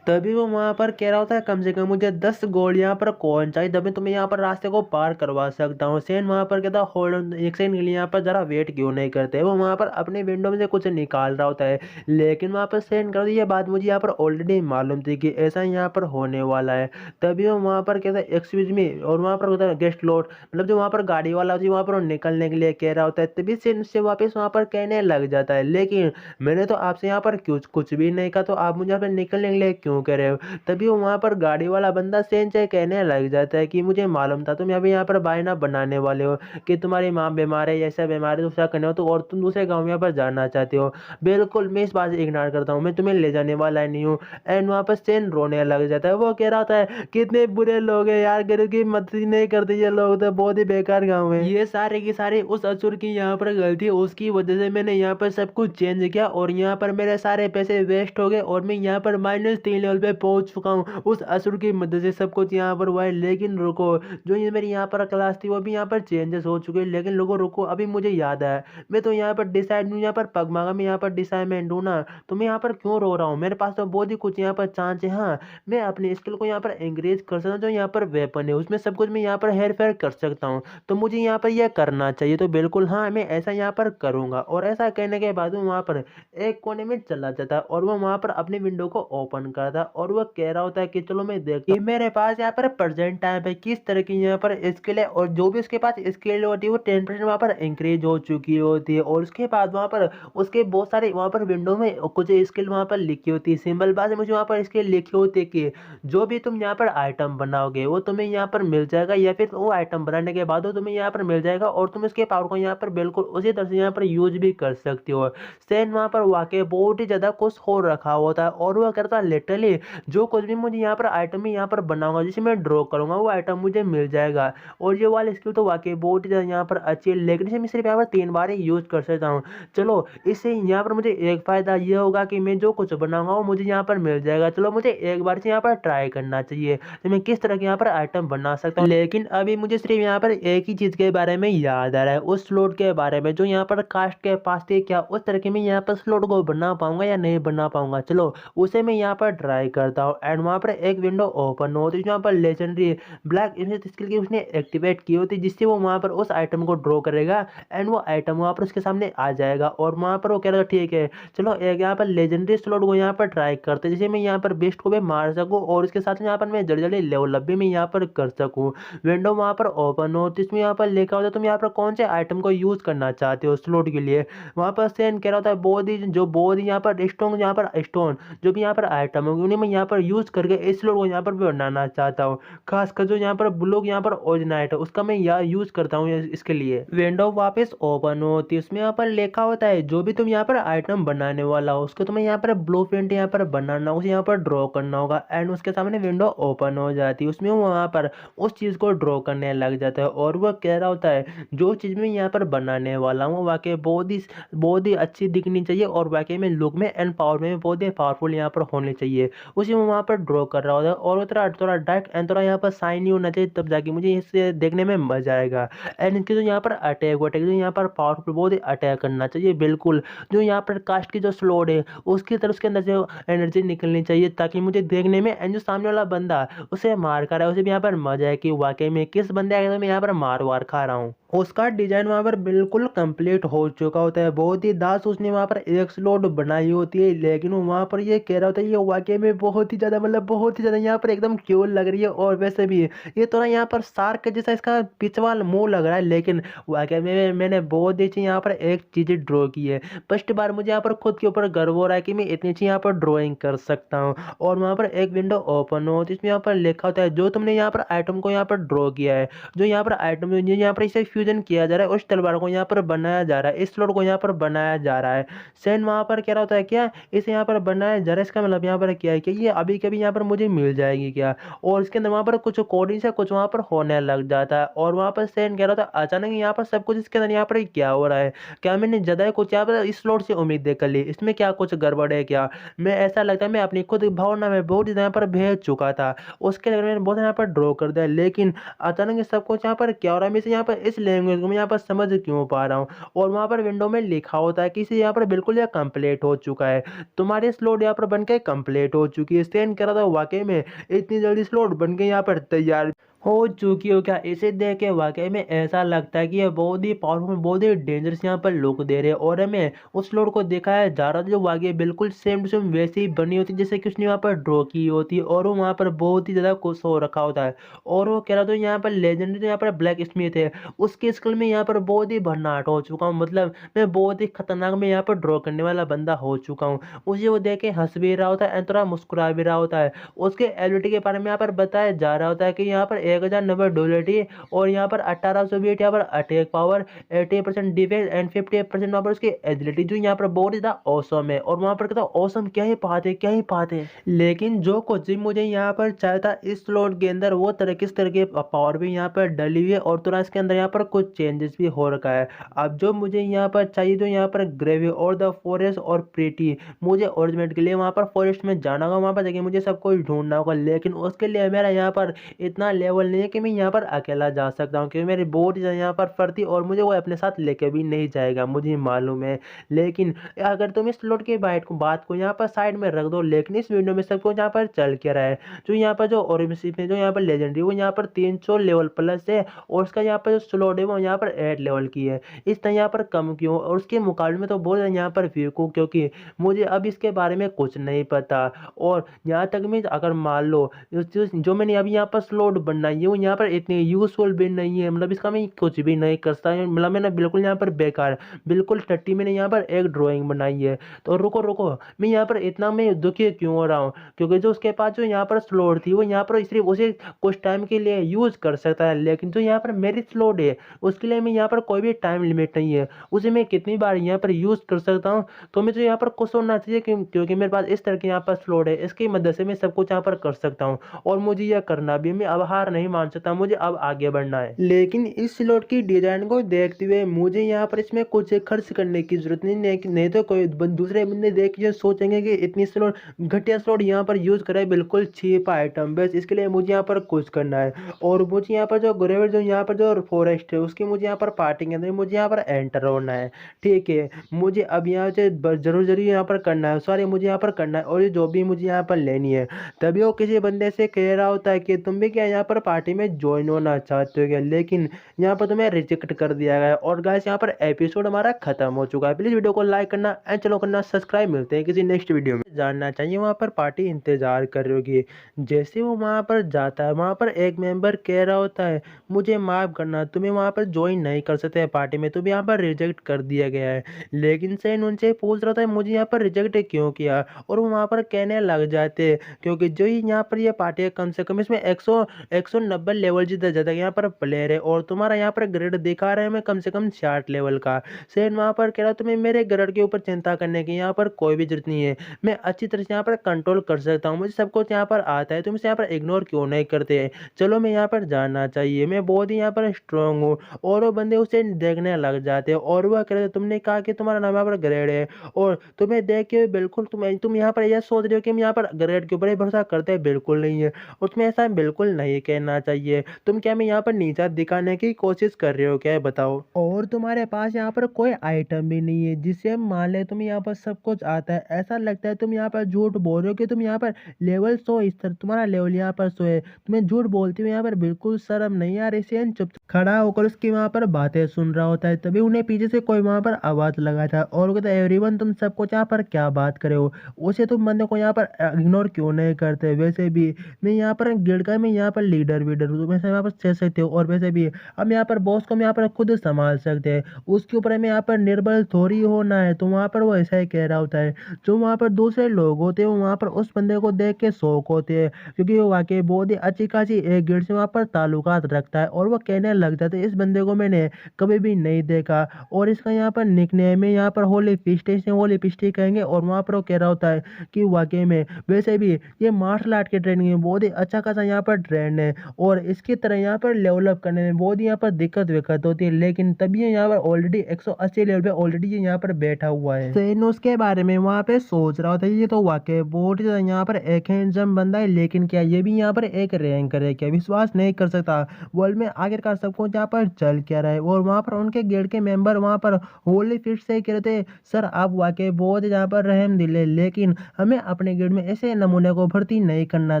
तभी वो वहाँ पर कह रहा होता है, कम से कम मुझे 10 गोल्ड यहाँ पर कौन चाहिए, तभी तुम्हें यहाँ पर रास्ते को पार करवा सकता हूँ। सेन वहाँ पर कहता, होल्ड एक सेकंड के लिए यहाँ पर जरा वेट क्यों नहीं करते? वो वहाँ पर अपने विंडो में से कुछ निकाल रहा होता है, लेकिन वहाँ पर सेन कर दी, ये बात मुझे यहाँ पर ऑलरेडी मालूम थी कि ऐसा यहाँ पर होने वाला है। तभी वो वहाँ पर कहता है, एक्सक्यूज मी, और वहाँ पर होता है गेस्ट लॉर्ड, मतलब जो वहाँ पर गाड़ी वाला होती है वहाँ पर निकलने के लिए कह रहा होता है। तभी सेन उससे वापस वहाँ पर कहने लग जाता है, लेकिन मैंने तो आपसे यहाँ पर कुछ भी नहीं कहा, तो आप मुझे यहाँ पर निकलने के लिए क्यों कह रहे हो? तभी वो वहाँ पर गाड़ी वाला बंदा सेन से कहने लग जाता है कि मुझे मालूम था तुम अभी यहाँ पर बहाना बनाने वाले हो कि तुम्हारी माँ बीमार है, ऐसा बीमार है, दूसरा करने हो तो, और तुम दूसरे गाँव में यहाँ पर जाना चाहते हो। बिल्कुल, मैं इस बात से इग्नोर करता हूँ, मैं तुम्हें ले जाने वाला नहीं हूँ। एंड वहाँ पर सेन रोने लग जाता है। वो कह रहा था, कितने बुरे लोग हैं यार, गरीब की मदद ही नहीं करते ये लोग, तो बहुत ही बेकार गाँव है। ये सारे की सारी उस असुर की यहाँ पर गलती है, उसकी वजह से मैंने यहाँ पर सब कुछ चेंज किया, और यहाँ पर मेरे सारे पैसे वेस्ट हो गए, और मैं यहाँ पर -3 लेवल पे पहुंच चुका हूँ। उस असुर की मदद से सब कुछ यहाँ पर हुआ है। लेकिन रुको, जो ये मेरी यहाँ पर क्लास थी वो भी यहाँ पर चेंजेस हो चुके हैं। लेकिन लोगों रुको, अभी मुझे याद आया, मैं तो यहाँ पर डिसाइड हूँ, यहाँ पर पगमागा में यहाँ पर डिसाइडमेंट हूँ ना, तो मैं यहाँ पर क्यों रो रहा हूँ? मेरे पास तो बहुत ही कुछ यहाँ पर चांस है। हाँ, मैं अपनी स्किल को यहाँ पर एंकरेज कर सकता हूँ, जो यहाँ पर वेपन है उसमें सब कुछ मैं यहाँ पर हेर फेर कर सकता हूँ, तो मुझे यहाँ पर यह करना चाहिए। तो बिल्कुल हाँ, मैं ऐसा यहाँ पर करूँगा। और ऐसा कहने के बाद वो वहाँ पर एक कोने में चला जाता है, और वो वहाँ पर अपने विंडो को ओपन करता था और वो कह रहा होता है कि चलो मैं देखता हूँ कि मेरे पास यहाँ पर प्रेजेंट टाइम पे किस तरह की यहाँ पर स्किल है, और जो भी उसके पास स्किल होती है वो 10% वहाँ पर इंक्रीज हो चुकी होती है। और उसके बाद वहाँ पर उसके बहुत सारे वहाँ पर विंडो में कुछ स्किल वहाँ पर लिखी होती है, सिंबल बार मुझे वहाँ पर स्किल लिखी होती है कि जो भी तुम यहाँ पर आइटम बनाओगे वो तुम्हें यहाँ पर मिल जाएगा, या फिर वो आइटम बनाने के बाद वो तुम्हें यहाँ पर मिल जाएगा और तुम इसके पावर को यहाँ पर बिल्कुल उसी तरह से यहाँ पर यूज भी कर सकते हो। सेन वहाँ पर वाकई बहुत ही ज़्यादा खुश हो रखा होता है और वह करता है लिटरली जो कुछ भी मुझे यहाँ पर आइटम यहाँ पर बनाऊंगा जिसे मैं ड्रॉ करूंगा वो आइटम मुझे मिल जाएगा। और ये वाली स्किल तो वाकई बहुत ही ज़्यादा यहाँ पर अच्छी है, लेकिन इसे मैं सिर्फ यहाँ पर 3 बार ही यूज कर सकता हूँ। चलो इससे यहाँ पर मुझे एक फ़ायदा ये होगा कि मैं जो कुछ बनाऊंगा वो मुझे यहाँ पर मिल जाएगा। चलो मुझे एक बार से यहाँ पर ट्राई करना चाहिए तो मैं किस तरह के यहाँ पर आइटम बना सकता हूँ। लेकिन अभी मुझे सिर्फ यहाँ पर एक ही चीज़ के बारे में याद आ रहा है, उस स्लॉट के बारे में जो यहाँ पर कास्ट के पास थी। क्या उस तरह के मैं यहाँ पर स्लॉट को बना पाऊंगा या नहीं बना पाऊंगा? चलो उसे मैं यहाँ पर ट्राई करता हूँ। एंड वहाँ पर एक विंडो ओपन होती है यहाँ पर लेजेंडरी ब्लैक इमेज स्किल की उसने एक्टिवेट की होती है, जिससे वो वहाँ पर उस आइटम को ड्रॉ करेगा एंड वो आइटम वहाँ पर उसके सामने आ जाएगा। और वहाँ पर वो कह रहा था ठीक है चलो एक यहाँ पर लेजेंडरी स्लॉट को यहाँ पर ट्राई करते हैं, जिसे मैं यहाँ पर बेस्ट को भी मार सकूँ और उसके साथ यहाँ पर मैं जल्दी जल्दी लेवल अप भी मैं यहाँ पर कर सकूँ। विंडो वहाँ पर ओपन हो तो इसमें यहाँ पर लिखा होता है तुम यहाँ पर कौन से आइटम को यूज़ करना चाहते हो स्लॉट के लिए। वहाँ पर सेन कह रहा होता है बहुत ही यहाँ पर स्ट्रॉन्ग यहाँ पर स्टोन जो भी यहाँ पर आइटम होगी उन्हें मैं यहाँ पर यूज़ करके इस स्लॉट को यहाँ पर भी बनाना चाहता हूँ। खासकर जो यहाँ पर ब्लॉक यहाँ पर ओरिजिनाइट है उसका मैं यहाँ यूज़ करता हूँ इसके लिए। विंडो वापस ओपन होती है, उसमें यहाँ पर लिखा होता है जो भी तुम यहाँ पर आइटम बनाने वाला हो उसको तुम्हें यहाँ पर ब्लूप्रिंट यहाँ पर बनाना उसे यहाँ पर ड्रॉ करना होगा। एंड उसके सामने विंडो ओपन हो जाती है, उसमें वहाँ पर उस चीज़ को ड्रॉ करने लग जाता है और वह कह रहा होता है जो चीज़ मैं यहाँ पर बनाने वाला हूँ वाकई बहुत ही अच्छी दिखनी चाहिए और वाकई में लुक में एंड पावर में बहुत ही पावरफुल यहाँ पर होनी चाहिए। उसी में वहाँ पर ड्रॉ कर रहा होता है और थोड़ा थोड़ा डार्क एंड थोड़ा यहाँ पर शाइनी होना चाहिए, तब जाके मुझे इसे देखने में मजा आएगा। एंड इसके जो यहाँ पर अटैक जो यहाँ पर पावरफुल बहुत ही अटैक करना चाहिए बिल्कुल। जो यहाँ पर कास्ट की जो स्लॉट है उसकी तरफ उसके अंदर से एनर्जी निकलनी चाहिए ताकि मुझे देखने में एंड जो सामने वाला बंदा उसे मार खा रहा है उसे भी यहाँ पर मजा है कि वाकई में किस बंदे आगे मैं यहाँ पर मार वार खा रहा हूँ। उसका डिजाइन वहाँ पर बिल्कुल कंप्लीट हो चुका होता है, बहुत ही दास उसने वहाँ पर एक स्लॉट बनाई होती है, लेकिन वो वहाँ पर ये कह रहा होता है ये वाकई में बहुत ही ज़्यादा मतलब बहुत ही ज़्यादा यहाँ पर एकदम क्यूट लग रही है। और वैसे भी ये थोड़ा यहाँ पर शार्क जैसा इसका पिछवाल मुंह लग रहा है, लेकिन वाकई में मैंने बहुत अच्छी यहाँ पर एक चीज़ ड्रॉ की है। फर्स्ट बार मुझे यहाँ पर खुद के ऊपर गर्व हो रहा है कि मैं इतनी अच्छी यहाँ पर ड्रॉइंग कर सकता हूँ। और वहाँ पर एक विंडो ओपन हो जिसमें यहाँ पर लिखा होता है जो तुमने यहाँ पर आइटम को यहाँ पर ड्रॉ किया है, जो यहाँ पर आइटम यहाँ पर इसे फ्यूजन किया जा रहा है, उस तलवार को यहाँ पर बनाया जा रहा है, इस स्लॉट को यहाँ पर बनाया जा रहा है। सेन वहाँ पर कह रहा होता है क्या इसे यहाँ पर बनाया जा रहा है, इसका मतलब यहाँ पर क्या है कि ये अभी कभी यहाँ पर मुझे मिल जाएगी क्या? और इसके अंदर वहाँ पर कुछ कोडिंग से कुछ वहाँ पर होने लग जाता है। और वहाँ पर सेन कह रहा था अचानक यहाँ पर सब कुछ इसके अंदर यहाँ पर क्या हो रहा है, क्या मैंने ज़्यादा कुछ यहाँ पर इस स्लॉट से उम्मीदें कर ली, इसमें क्या कुछ गड़बड़ है क्या? मैं ऐसा लगता है मैं अपनी खुद भावना में बहुत यहाँ पर भेज चुका था, उसके लिए मैंने बहुत यहाँ पर ड्रॉ कर दिया, लेकिन अचानक ये सब कुछ यहाँ पर क्या हो रहा है, मैं इसे यहाँ पर इस लैंग्वेज को मैं यहाँ पर समझ क्यों पा रहा हूँ। और वहाँ पर विंडो में लिखा होता है कि इसे यहाँ पर बिल्कुल यह कंप्लीट हो चुका है, तुम्हारी स्लॉट यहाँ पर बनकर कंप्लीट हो चुकी है। स्टैन कह रहा था वाकई में इतनी जल्दी स्लॉट बन के यहाँ पर तैयार हो चुकी हो क्या? इसे देख के वाकई में ऐसा लगता है कि ये बहुत ही पावरफुल बहुत ही डेंजरस यहाँ पर लुक दे रहे हैं। और हमें उस स्लॉट को दिखाया जा रहा था जो वाकई बिल्कुल सेम टू सेम वैसे ही बनी होती जैसे कि उसने वहाँ पर ड्रॉ की होती है, और वो वहाँ पर बहुत ही ज़्यादा खुश हो रखा होता है। और वो कह रहा था यहाँ पर लेजेंडरी जो यहाँ पर ब्लैक स्मिथ है उसकी स्किल में यहाँ पर बहुत ही भन्नाट हो चुका हूँ, मतलब मैं बहुत ही खतरनाक में यहाँ पर ड्रॉ करने वाला बंदा हो चुका हूँ। उसे वो देख के हंस भी रहा होता है एंड थोड़ा मुस्कुरा भी रहा होता है। उसके एबिलिटी के बारे में यहाँ पर बताया जा रहा होता है कि यहाँ पर 1090 डुअलिटी और यहाँ पर 1820 यहाँ पर अटैक पावर, 80% डिफेंस एंड 50% वहाँ पर उसकी एबिलिटी जो यहाँ पर बहुत ज़्यादा औसम है। और वहाँ पर कहता औसम क्या ही बात है क्या ही बात है, लेकिन जो कुछ भी मुझे यहाँ पर चाहिए था इस स्लॉट के अंदर वो किस तरह के पावर भी यहाँ पर डली हुई है और थोड़ा इसके अंदर यहाँ पर कुछ चेंजेस भी हो रखा है। अब जो मुझे यहाँ पर चाहिए तो यहाँ पर ग्रेवी और द फॉरेस्ट और प्रीटी, मुझे ओरिजिनेट के लिए वहाँ पर फॉरेस्ट में जाना होगा, वहाँ पर जाके मुझे सब कुछ ढूंढना होगा, लेकिन उसके लिए मेरा यहाँ पर इतना लेवल नहीं है कि मैं यहाँ पर अकेला जा सकता हूँ, क्योंकि मेरी बोट यहाँ पर फरती और मुझे वो अपने साथ लेके भी नहीं जाएगा, मुझे मालूम है। लेकिन अगर तुम इस स्लॉट की बात को यहाँ पर साइड में रख दो, लेकिन इस वीडियो में सब कुछ यहाँ पर चल के रहा है। जो यहाँ पर जो ओरिजिनल में जो यहाँ पर लेजेंडरी वो यहाँ पर 300 लेवल प्लस है और उसका यहाँ पर जो स्लॉट स्लॉट है वो यहाँ पर 8 लेवल की है, इस तरह यहाँ पर कम क्यों? और उसके मुकाबले में तो बहुत ज़्यादा यहाँ पर वीक हूँ, क्योंकि मुझे अब इसके बारे में कुछ नहीं पता। और यहाँ तक मैं अगर मान लो जो मैंने अभी यहाँ पर स्लॉट बनाई है वो यहाँ पर इतनी यूज़फुल भी नहीं है, मतलब इसका मैं कुछ भी नहीं कर सकता, मतलब मैंने बिल्कुल यहाँ पर बेकार, बिल्कुल टट्टी मैंने यहाँ पर एक ड्राइंग बनाई है। तो रुको रुको, मैं यहाँ पर इतना मैं दुखी क्यों हो रहा हूँ? क्योंकि जो उसके पास जो यहाँ पर स्लॉट थी वो यहाँ पर सिर्फ उसे कुछ टाइम के लिए यूज़ कर सकता है, लेकिन जो यहाँ पर मेरी स्लॉट है उसके लिए मैं यहाँ पर कोई भी टाइम लिमिट नहीं है, उसे मैं कितनी बार यहाँ पर यूज़ कर सकता हूँ। तो मुझे यहाँ पर खुश होना चाहिए क्योंकि मेरे पास इस तरह की यहाँ पर स्लॉट है, इसकी मदद से मैं सब कुछ यहाँ पर कर सकता हूँ और मुझे यह करना भी, मैं अब हार नहीं मान सकता, मुझे अब आगे बढ़ना है। लेकिन इस स्लॉट की डिजाइन को देखते हुए मुझे यहाँ पर इसमें कुछ खर्च करने की जरूरत नहीं तो कोई दूसरे बंदे देख के सोचेंगे कि इतनी स्लॉट, घटिया स्लॉट यहाँ पर यूज करे, बिल्कुल चीप आइटम, बस इसके लिए मुझे यहाँ पर कुछ करना है। और मुझे यहाँ पर जो ग्रेवेड जो यहाँ पर जो फॉरेस्ट है उसकी मुझे यहाँ पर पार्टी के अंदर मुझे यहाँ पर एंटर होना है, ठीक है। मुझे अब यहाँ से जरूर यहाँ पर करना है, सॉरी मुझे यहाँ पर करना है, और ये जो भी मुझे यहाँ पर लेनी है। तभी वो किसी बंदे से कह रहा होता है कि तुम भी क्या यहाँ पर पार्टी में ज्वाइन होना चाहते हो क्या, लेकिन यहाँ पर तुम्हें रिजेक्ट कर दिया गया है। और गाइस यहाँ पर एपिसोड हमारा खत्म हो चुका है। प्लीज वीडियो को लाइक करना एंड चलो करना सब्सक्राइब। मिलते हैं किसी नेक्स्ट वीडियो में। जानना चाहिए वहाँ पर पार्टी इंतजार कर रही होगी। जैसे वो वहाँ पर जाता है वहाँ पर एक मेंबर कह रहा होता है मुझे माफ करना, तुम्हें वहाँ पर ज्वाइन नहीं कर सकते पार्टी में, तुम्हें यहाँ पर रिजेक्ट कर दिया गया है। लेकिन सेन उनसे पूछ रहा था मुझे यहाँ पर रिजेक्ट क्यों किया, और वो वहाँ पर कहने लग जाते क्योंकि जो ही यहाँ पर ये पार्टी है कम से कम इसमें 190 लेवल जीता जाता है यहाँ पर प्लेयर है, और तुम्हारा यहाँ पर ग्रेड दिखा रहे हैं मैं कम से कम 60 लेवल का। सेन वहाँ पर कह रहा तुम्हें मेरे ग्रेड के ऊपर चिंता करने की यहाँ पर कोई भी जरूरत नहीं है, मैं अच्छी तरह से यहाँ पर कंट्रोल कर सकता हूँ, मुझे सब कुछ यहाँ पर आता है, तुम इसे यहाँ पर इग्नोर क्यों नहीं करते? चलो मैं यहाँ पर जानना चाहिए, मैं बहुत ही यहाँ पर स्ट्रांग हूँ। और वो बंदे उसे देखने लग जाते हैं और वह कहते तुमने कहा कि तुम्हारा नाम यहाँ पर ग्रेड है, और तुम्हें देख के बिल्कुल तुम यहाँ पर यह सोच रहे हो कि हम यहाँ पर ग्रेड के ऊपर ही भरोसा करते हैं, बिल्कुल नहीं है। और तुम्हें ऐसा बिल्कुल नहीं कहना चाहिए। तुम क्या मैं यहाँ पर नीचा दिखाने की कोशिश कर रहे हो क्या, बताओ? और तुम्हारे पास यहाँ पर कोई आइटम भी नहीं है जिससे हम मान ले तुम यहाँ पर सब कुछ आता है, ऐसा लगता है तुम यहाँ पर झूठ बोल रहे हो कि तुम यहाँ पर लेवल 100 इस तरह तुम्हारा लेवल यहाँ पर 100 है, तुम्हें झूठ बोलते हुए यहाँ पर बिल्कुल शर्म नहीं आ रही। सेन चुप खड़ा होकर उसकी वहाँ पर बातें सुन रहा होता है, तभी उन्हें पीछे से कोई वहाँ पर आवाज लगा था और कहता है एवरीवन तुम सब कुछ यहाँ पर क्या बात करे हो, उसे तुम बंदे को यहाँ पर इग्नोर क्यों नहीं करते? वैसे भी मैं यहाँ पर गिल्ड का मैं यहाँ पर लीडर वीडर हूँ, तुम ऐसे यहाँ पर कह सकते हो, और वैसे भी हम यहाँ पर बॉस को हम यहाँ पर खुद संभाल सकते हैं, उसके ऊपर हमें यहाँ पर निर्बल थोड़ी होना है। तो वहाँ पर वो ऐसा ही कह रहा होता है। जो वहाँ पर दूसरे लोग होते हैं वो वहाँ पर उस बंदे को देख के शौक होते हैं, क्योंकि वो वाकई बहुत ही अच्छी खासी एक गिल्ड से वहाँ पर ताल्लुकात रखता है, और वो कहने लग जाते हैं इस बंदे को मैंने कभी भी नहीं देखा, और इसका यहाँ पर निकनेम है यहाँ पर होली फिस्ट, इसे होली फिस्ट कहेंगे। और वहाँ पर वो कह रहा होता है कि वाकई में वैसे भी ये मार्शल आर्ट की ट्रेनिंग में बहुत ही अच्छा खासा यहाँ पर ट्रेंड है, और इसकी तरह यहाँ पर डेवलप करने में बहुत ही यहाँ पर दिक्कत विक्कत होती है, लेकिन तभी ये यहाँ पर ऑलरेडी 180 लेवल पे ऑलरेडी ये यहाँ पर बैठा हुआ है। सेन उसके बारे में वहाँ पे सोच रहा होता है ये तो वाकई बहुत ही यहाँ पर एक हैंडसम बंदा है, लेकिन क्या ये भी यहाँ पर एक रैंकर है क्या? विश्वास नहीं कर सकता वर्ल्ड में आखिरकार सब कुछ यहाँ पर चल क्या रहा है। और वहाँ पर उनके गिल्ड के मेंबर वहाँ पर होली फिस्ट से कह रहे थे सर आप वाकई बहुत यहाँ पर रहम दिल है, लेकिन हमें अपने गिल्ड में ऐसे नमूने को भर्ती नहीं करना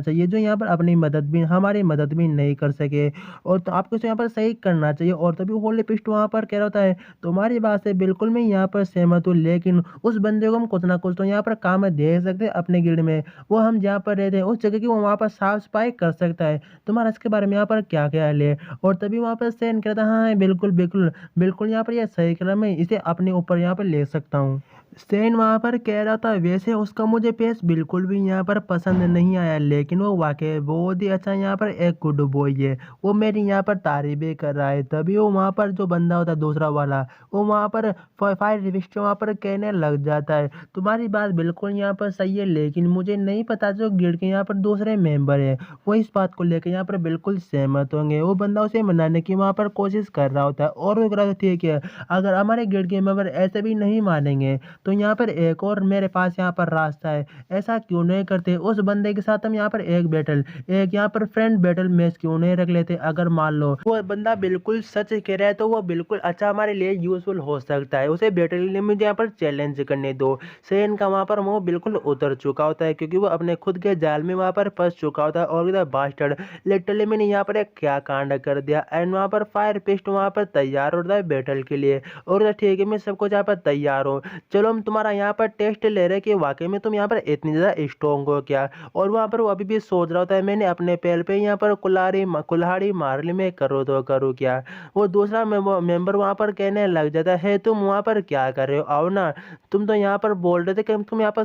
चाहिए जो यहाँ पर अपनी मदद भी हमारी मदद भी नहीं कर सके, और तो आपको इसे यहाँ पर सही करना चाहिए। और तभी होली फिस्ट वहाँ पर कह रहा होता है तुम्हारी बात से बिल्कुल मैं यहाँ पर सहमत हूँ, लेकिन उस बंदे को हम कुछ ना कुछ तो यहाँ पर काम दे सकते हैं अपने गिल्ड में, वो हम जहाँ पर रहते हैं उस जगह की वो वहाँ पर साफ सफाई कर सकता है। तुम्हारा इसके बारे में यहाँ पर क्या ख्याल है? और तभी वहाँ पर सेन कहता है हाँ बिल्कुल बिल्कुल बिल्कुल यहाँ पर यह सही करा, मैं इसे अपने ऊपर यहाँ पर ले सकता हूँ। सेन वहाँ पर कह रहा था वैसे उसका मुझे पेश बिल्कुल भी यहाँ पर पसंद नहीं आया, लेकिन वो वाकई बहुत ही अच्छा यहाँ पर एक गुड बॉय है, वो मेरी यहाँ पर तारीफ भी कर रहा है। तभी वो वहाँ पर जो बंदा होता है दूसरा वाला वो वहाँ पर फायर रिविस्ट वहाँ पर कहने लग जाता है तुम्हारी बात बिल्कुल यहाँ पर सही है, लेकिन मुझे नहीं पता जो गिल्ड के यहाँ पर दूसरे मेंबर है वो इस बात को लेकर यहाँ पर बिल्कुल सहमत होंगे। वो बंदा उसे मनाने की वहाँ पर कोशिश कर रहा होता है, और वो कह रहा था ठीक है अगर हमारे गिल्ड के मेंबर ऐसे भी नहीं मानेंगे तो यहाँ पर एक और मेरे पास यहाँ पर रास्ता है, ऐसा क्यों नहीं करते उस बंदे के साथ हम यहाँ पर एक यहाँ पर फ्रेंड बैटल मैच क्यों नहीं रख लेते? अगर मान लो वो बंदा बिल्कुल सच कह रहा है तो वो बिल्कुल अच्छा हमारे लिए यूजफुल हो सकता है, उसे बैटल के लिए मुझे यहाँ पर चैलेंज करने दो। सेन का वहाँ पर मुंह बिल्कुल उतर चुका होता है, क्योंकि वो अपने खुद के जाल में वहाँ पर फंस चुका होता है, और बास्टर्ड लिटरली मैंने यहाँ पर एक क्या कांड कर दिया। एंड वहाँ पर फायर पिस्ट वहाँ पर तैयार होता है बैटल के लिए। और ठीक है, मैं सब कुछ यहाँ पर तैयार हूँ। चलो हम तुम्हारा यहाँ पर टेस्ट ले रहे हैं कि वाकई में तुम यहाँ पर इतनी ज़्यादा स्ट्रॉन्ग हो क्या। और वहाँ पर वो अभी भी सोच रहा होता है मैंने अपने पैर पे यहाँ पर कुल्हाड़ी मार ली, मैं करूँ तो करूँ क्या। वो दूसरा मेंबर वहाँ पर कहने लग जाता है तुम वहाँ पर क्या कर रहे हो, आओ ना। तुम तो यहाँ पर बोल रहे थे कि तुम यहाँ पर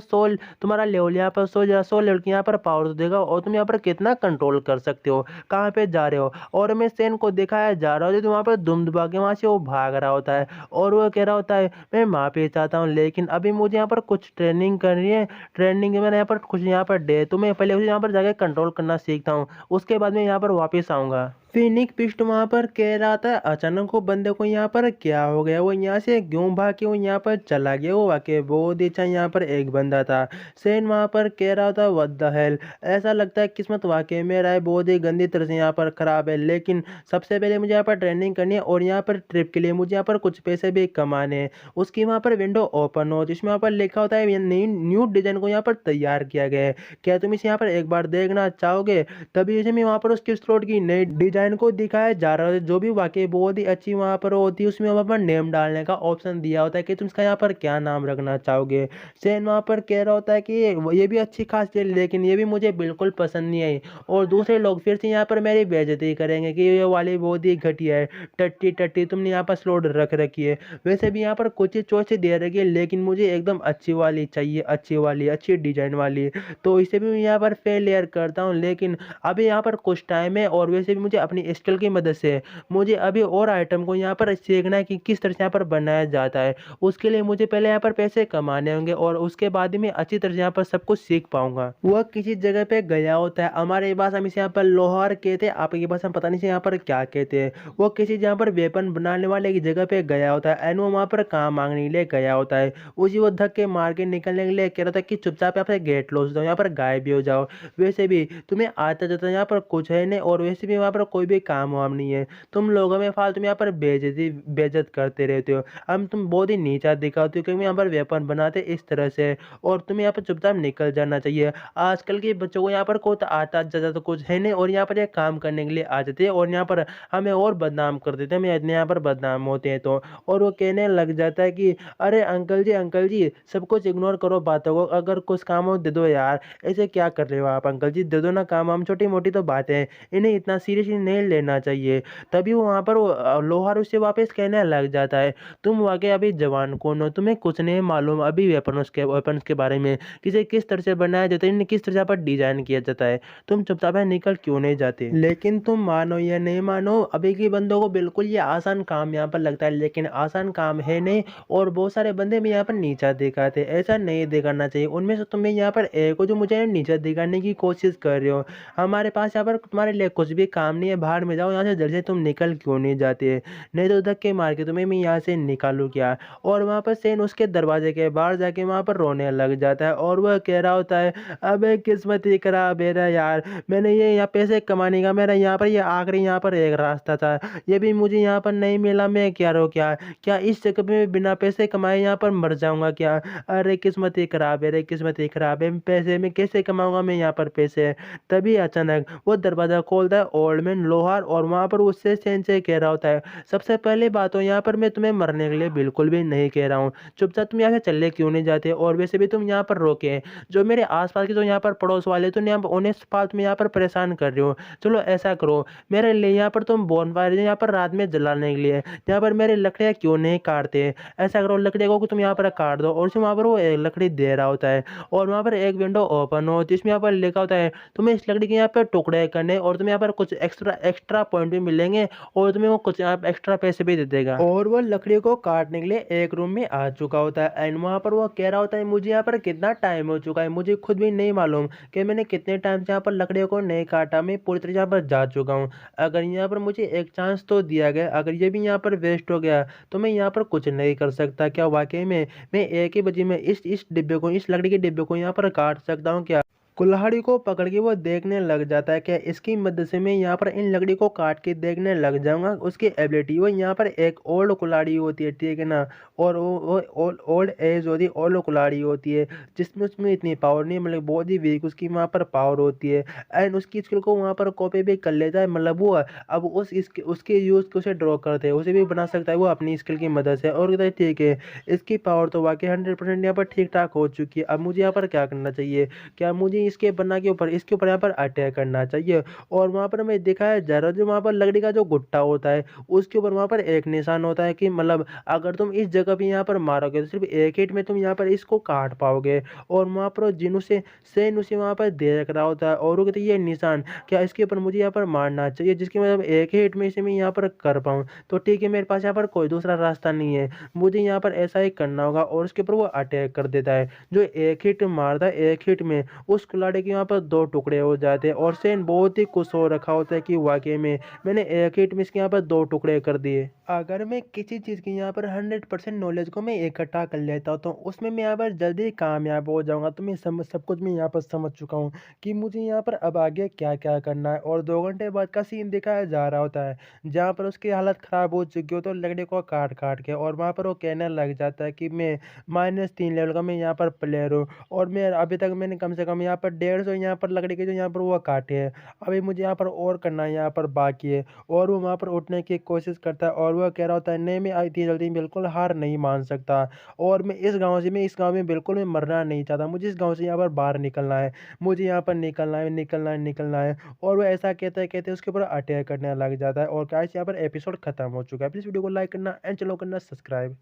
तुम्हारा लेवल यहाँ पर 100 लेवल की यहाँ पर पावर तो देगा, और तुम यहाँ पर कितना कंट्रोल कर सकते हो, कहाँ पे जा रहे हो। और मैं सेन को दिखाया जा रहा हूँ तो वहाँ पर दुम दबा के वहाँ से वो भाग रहा होता है। और वो कह रहा होता है मैं माफी चाहता हूँ, लेकिन अभी मुझे यहाँ पर कुछ ट्रेनिंग करनी है। ट्रेनिंग में यहाँ पर कुछ यहाँ पर डे तो मैं पहले उसे यहाँ पर जाके कंट्रोल करना सीखता हूँ, उसके बाद मैं यहाँ पर वापस आऊँगा। फिनिक पिस्ट वहाँ पर कह रहा था अचानक वो बंदे को यहाँ पर क्या हो गया, वो यहाँ से क्यों भाग के वो यहाँ पर चला गया। वो वाकई बहुत ही अच्छा यहाँ पर एक बंदा था। सेन वहाँ पर कह रहा था व्हाट द हेल, ऐसा लगता है किस्मत वाकई मेरा है बहुत ही गंदी तरह से यहाँ पर खराब है। लेकिन सबसे पहले मुझे यहाँ पर ट्रेनिंग करनी है और यहाँ पर ट्रिप के लिए मुझे यहाँ पर कुछ पैसे भी कमाने हैं। उसकी वहाँ पर विंडो ओपन हो जिसमें वहाँ पर लिखा होता है न्यू डिजाइन को यहाँ पर तैयार किया गया है, क्या तुम इसे यहाँ पर एक बार देखना चाहोगे। तभी इसे मैं वहाँ पर उसके स्लॉट की नई डिजाइन को दिखाया जा रहा है जो भी वाकई बहुत ही अच्छी वहाँ पर होती है। उसमें वहाँ पर नेम डालने का ऑप्शन दिया होता है कि तुम इसका यहाँ पर क्या नाम रखना चाहोगे। सेन वहाँ पर कह रहा होता है कि ये भी अच्छी खास है लेकिन ये भी मुझे बिल्कुल पसंद नहीं आई। और दूसरे लोग फिर से यहाँ पर मेरी बेइज्जती करेंगे कि ये वाली बहुत ही घटिया है, टट्टी टट्टी तुमने यहाँ पर स्लॉट रख रखी है। वैसे भी यहाँ पर कुछ ही चॉइस दे रखी है लेकिन मुझे एकदम अच्छी वाली चाहिए, अच्छी वाली अच्छी डिजाइन वाली। तो इसे भी मैं यहाँ पर फेलियर करता हूँ। लेकिन अभी यहाँ पर कुछ टाइम है और वैसे भी मुझे अपनी स्किल की मदद से मुझे अभी और आइटम को यहाँ पर सीखना है कि किस तरह से यहाँ पर बनाया जाता है। उसके लिए मुझे पहले यहाँ पर पैसे कमाने होंगे और उसके बाद ही मैं अच्छी तरह से यहाँ पर सब कुछ सीख पाऊंगा। वह किसी जगह पे गया होता है, हमारे पास हम इसे यहाँ पर लोहार कहते हैं, आपके पास हम पता नहीं से यहाँ पर क्या कहते हैं। वो किसी जहाँ पर वेपन बनाने वाले की जगह पे गया होता है एंड वो वहाँ पर काम मांगने के लिए गया होता है। उसी वो धक्के मार के निकलने के लिए कह रहा था कि चुपचाप यहाँ पर गेट क्लोज दो, यहाँ पर गायब भी हो जाओ। वैसे भी तुम्हें आता जाता यहाँ पर कुछ है नहीं और वैसे भी वहाँ पर कोई भी काम वाम नहीं है। तुम लोगों में फालतू में यहाँ पर बेइज्जत करते रहते हो। हम तुम बहुत ही नीचा दिखाते हो क्योंकि यहाँ पर वेपन बनाते इस तरह से, और तुम्हें यहाँ पर चुपचाप निकल जाना चाहिए। आजकल के बच्चों को यहाँ पर कुछ आता जाता तो कुछ है नहीं और यहाँ पर ये काम करने के लिए आ जाते हैं और यहाँ पर हमें और बदनाम कर देते हैं। हम इतने यहाँ पर बदनाम होते हैं तो, और वो कहने लग जाता है कि अरे अंकल जी सब कुछ इग्नोर करो बातों को, अगर कुछ काम हो दे दो यार, ऐसे क्या कर रहे हो आप अंकल जी, दे दो ना काम, हम छोटी मोटी तो बातें हैं, इन्हें इतना सीरियसली नहीं लेना चाहिए। तभी वो वहाँ पर वो लोहार उससे वापस कहने लग जाता है तुम वाकई अभी जवान कौन हो, तुम्हें कुछ नहीं मालूम अभी वेपन्स के बारे में, किसे किस तरह से बनाया जाता है, इन्हें किस तरह से पर डिजाइन किया जाता है, तुम चुपचाप निकल क्यों नहीं जाते। लेकिन तुम मानो या नहीं मानो अभी के बंदों को बिल्कुल ये आसान काम यहाँ पर लगता है, लेकिन आसान काम है नहीं। और बहुत सारे बंदे भी यहाँ पर नीचा दिखाते, ऐसा नहीं दिखाना चाहिए। उनमें से तुम्हें यहाँ पर एक हो जो मुझे नीचा दिखाने की कोशिश कर रहे हो। हमारे पास यहाँ पर तुम्हारे लिए कुछ भी काम नहीं है, बाहर में जाओ यहाँ से जल्दी से, तुम निकल क्यों नहीं जाते, नहीं तो धक्के मार के तुम्हें मैं यहाँ से निकालूँ क्या। और वहाँ पर सेन उसके दरवाजे के बाहर जाके वहाँ पर रोने लग जाता है और वह कह रहा होता है अबे किस्मत ही खराब है यार, मैंने ये यहाँ पैसे कमाने का मेरा यहाँ पर ये आखिरी यहाँ पर एक रास्ता था, ये भी मुझे यहाँ पर नहीं मिला, मैं क्या रो क्या क्या इस जगह पे बिना पैसे कमाए यहाँ पर मर जाऊंगा क्या। अरे किस्मत ही खराब है, अरे किस्मत ही खराब है, पैसे में कैसे कमाऊंगा मैं यहाँ पर पैसे। तभी अचानक वो दरवाजा खोलता है ओल्ड मैन लोहार और वहां पर उससे सेन से कह रहा होता है सबसे पहले बात हो यहाँ पर मैं तुम्हें मरने के लिए बिल्कुल भी नहीं कह रहा हूँ, चुपचाप तुम यहाँ से चले क्यों नहीं जाते, और वैसे भी तुम यहाँ पर रोके जो मेरे आसपास के जो यहाँ पर पड़ोस वाले तो उन्हें फालतू में यहाँ पर परेशान कर रहे हो। चलो ऐसा करो मेरे लिए यहाँ पर तुम बोनफायर यहाँ पर रात में जलाने के लिए यहाँ पर मेरी लकड़ियाँ क्यों नहीं काटते, ऐसा करो लकड़ियों को तुम यहाँ पर काट दो। और वहाँ पर वो एक लकड़ी दे रहा होता है और वहाँ पर एक विंडो ओपन हो जिसमें यहाँ पर लिखा होता है तुम्हें इस लकड़ी के यहाँ पर टुकड़े करने और तुम्हें यहाँ पर कुछ एक्स्ट्रा पॉइंट भी मिलेंगे और तुम्हें वो कुछ यहाँ एक्स्ट्रा पैसे भी दे देगा। और वो लकड़ी को काटने के लिए एक रूम में आ चुका होता है एंड वहाँ पर वो कह रहा होता है मुझे यहाँ पर कितना टाइम हो चुका है, मुझे खुद भी नहीं मालूम कि मैंने कितने टाइम से यहाँ पर लकड़ियों को नहीं काटा, मैं पूरी तरह यहाँ पर जा चुका हूँ। अगर यहाँ पर मुझे एक चांस तो दिया गया, अगर ये भी यहाँ पर वेस्ट हो गया तो मैं यहाँ पर कुछ नहीं कर सकता। क्या वाकई में मैं एक ही बजे में इस डिब्बे को, इस लकड़ी के डिब्बे को यहाँ पर काट सकता हूँ क्या। कुल्हाड़ी को पकड़ के वो देखने लग जाता है कि इसकी मदद से मैं यहाँ पर इन लकड़ी को काट के देखने लग जाऊँगा उसकी एबिलिटी। वो यहाँ पर एक ओल्ड कुल्हाड़ी होती है, ठीक है ना? और वो ओल्ड एज होती है, ओल्ड कुल्हाड़ी होती है, जिसमें उसमें इतनी पावर नहीं है, मतलब बहुत ही वीक उसकी वहाँ पर पावर होती है। एंड उसकी स्किल को वहाँ पर कॉपी भी कर लेता है, मतलब वो अब उस इसके उसके यूज़ को उसे ड्रॉ करते हैं, उसे भी बना सकता है वो अपनी स्किल की मदद से। और कहता है ठीक है, इसकी पावर तो वाक़ई 100% यहाँ पर ठीक-ठाक हो चुकी है। अब मुझे यहाँ पर क्या करना चाहिए? क्या मुझे इसके बना के ऊपर इसके ऊपर यहाँ पर अटैक करना चाहिए? और वहाँ पर मैं दिखाया जा रहा है जो वहाँ पर लकड़ी का जो गुट्टा होता है, उसके ऊपर वहाँ पर एक निशान होता है कि मतलब अगर तुम इस जगह पे यहाँ पर मारोगे तो सिर्फ़ एक हिट में तुम यहाँ पर इसको काट पाओगे। और वहाँ पर जिन उसे सेन उसे वहाँ पर देख रहा होता है और वो कहते हैं ये निशान क्या इसके ऊपर मुझे यहाँ पर मारना चाहिए, जिसकी मतलब एक ही हिट में इसे मैं यहाँ पर कर पाऊँ। तो ठीक है, मेरे पास यहाँ पर कोई दूसरा रास्ता नहीं है, मुझे यहाँ पर ऐसा ही करना होगा। और उसके ऊपर वो अटैक कर देता है। जो एक हिट मारता है, एक हिट में उस खिलाड़ी के यहाँ पर 2 टुकड़े हो जाते हैं। और शेन बहुत ही खुश हो रखा होता है कि वाक़ई में मैंने एक हिट में इसके यहाँ पर 2 टुकड़े कर दिए। अगर मैं किसी चीज़ की यहाँ पर 100% नॉलेज को मैं इकट्ठा कर लेता हूँ, तो उसमें मैं यहाँ पर जल्दी कामयाब हो जाऊँगा। तो मैं सब कुछ मैं यहाँ पर समझ चुका हूँ कि मुझे यहाँ पर अब आगे क्या-क्या करना है। और 2 घंटे बाद का सीन दिखाया जा रहा होता है, जहाँ पर उसकी हालत ख़राब हो चुकी हो तो लकड़ी को काट-काट के, और वहाँ पर वो कहने लग जाता है कि मैं -3 लेवल का मैं यहाँ पर प्लेयर हूँ। और मैं अभी तक मैंने कम से कम यहाँ पर 150 यहाँ पर लकड़ी के जो यहाँ पर वो काटे हैं। अभी मुझे यहाँ पर और करना है, यहाँ पर बाकी है। और वो वहाँ पर उठने की कोशिश करता है और वो कह रहा होता है नहीं, मैं इतनी जल्दी बिल्कुल हार नहीं मान सकता। और मैं इस गाँव में बिल्कुल मैं मरना नहीं चाहता। मुझे इस गाँव से यहाँ पर बाहर निकलना है। मुझे यहाँ पर निकलना है। और वो ऐसा कहते-कहते उसके ऊपर अटैक करने लग जाता है। और गाइस यहाँ पर एपिसोड खत्म हो चुका है। प्लीज़ वीडियो को लाइक करना एंड चैनल को करना सब्सक्राइब।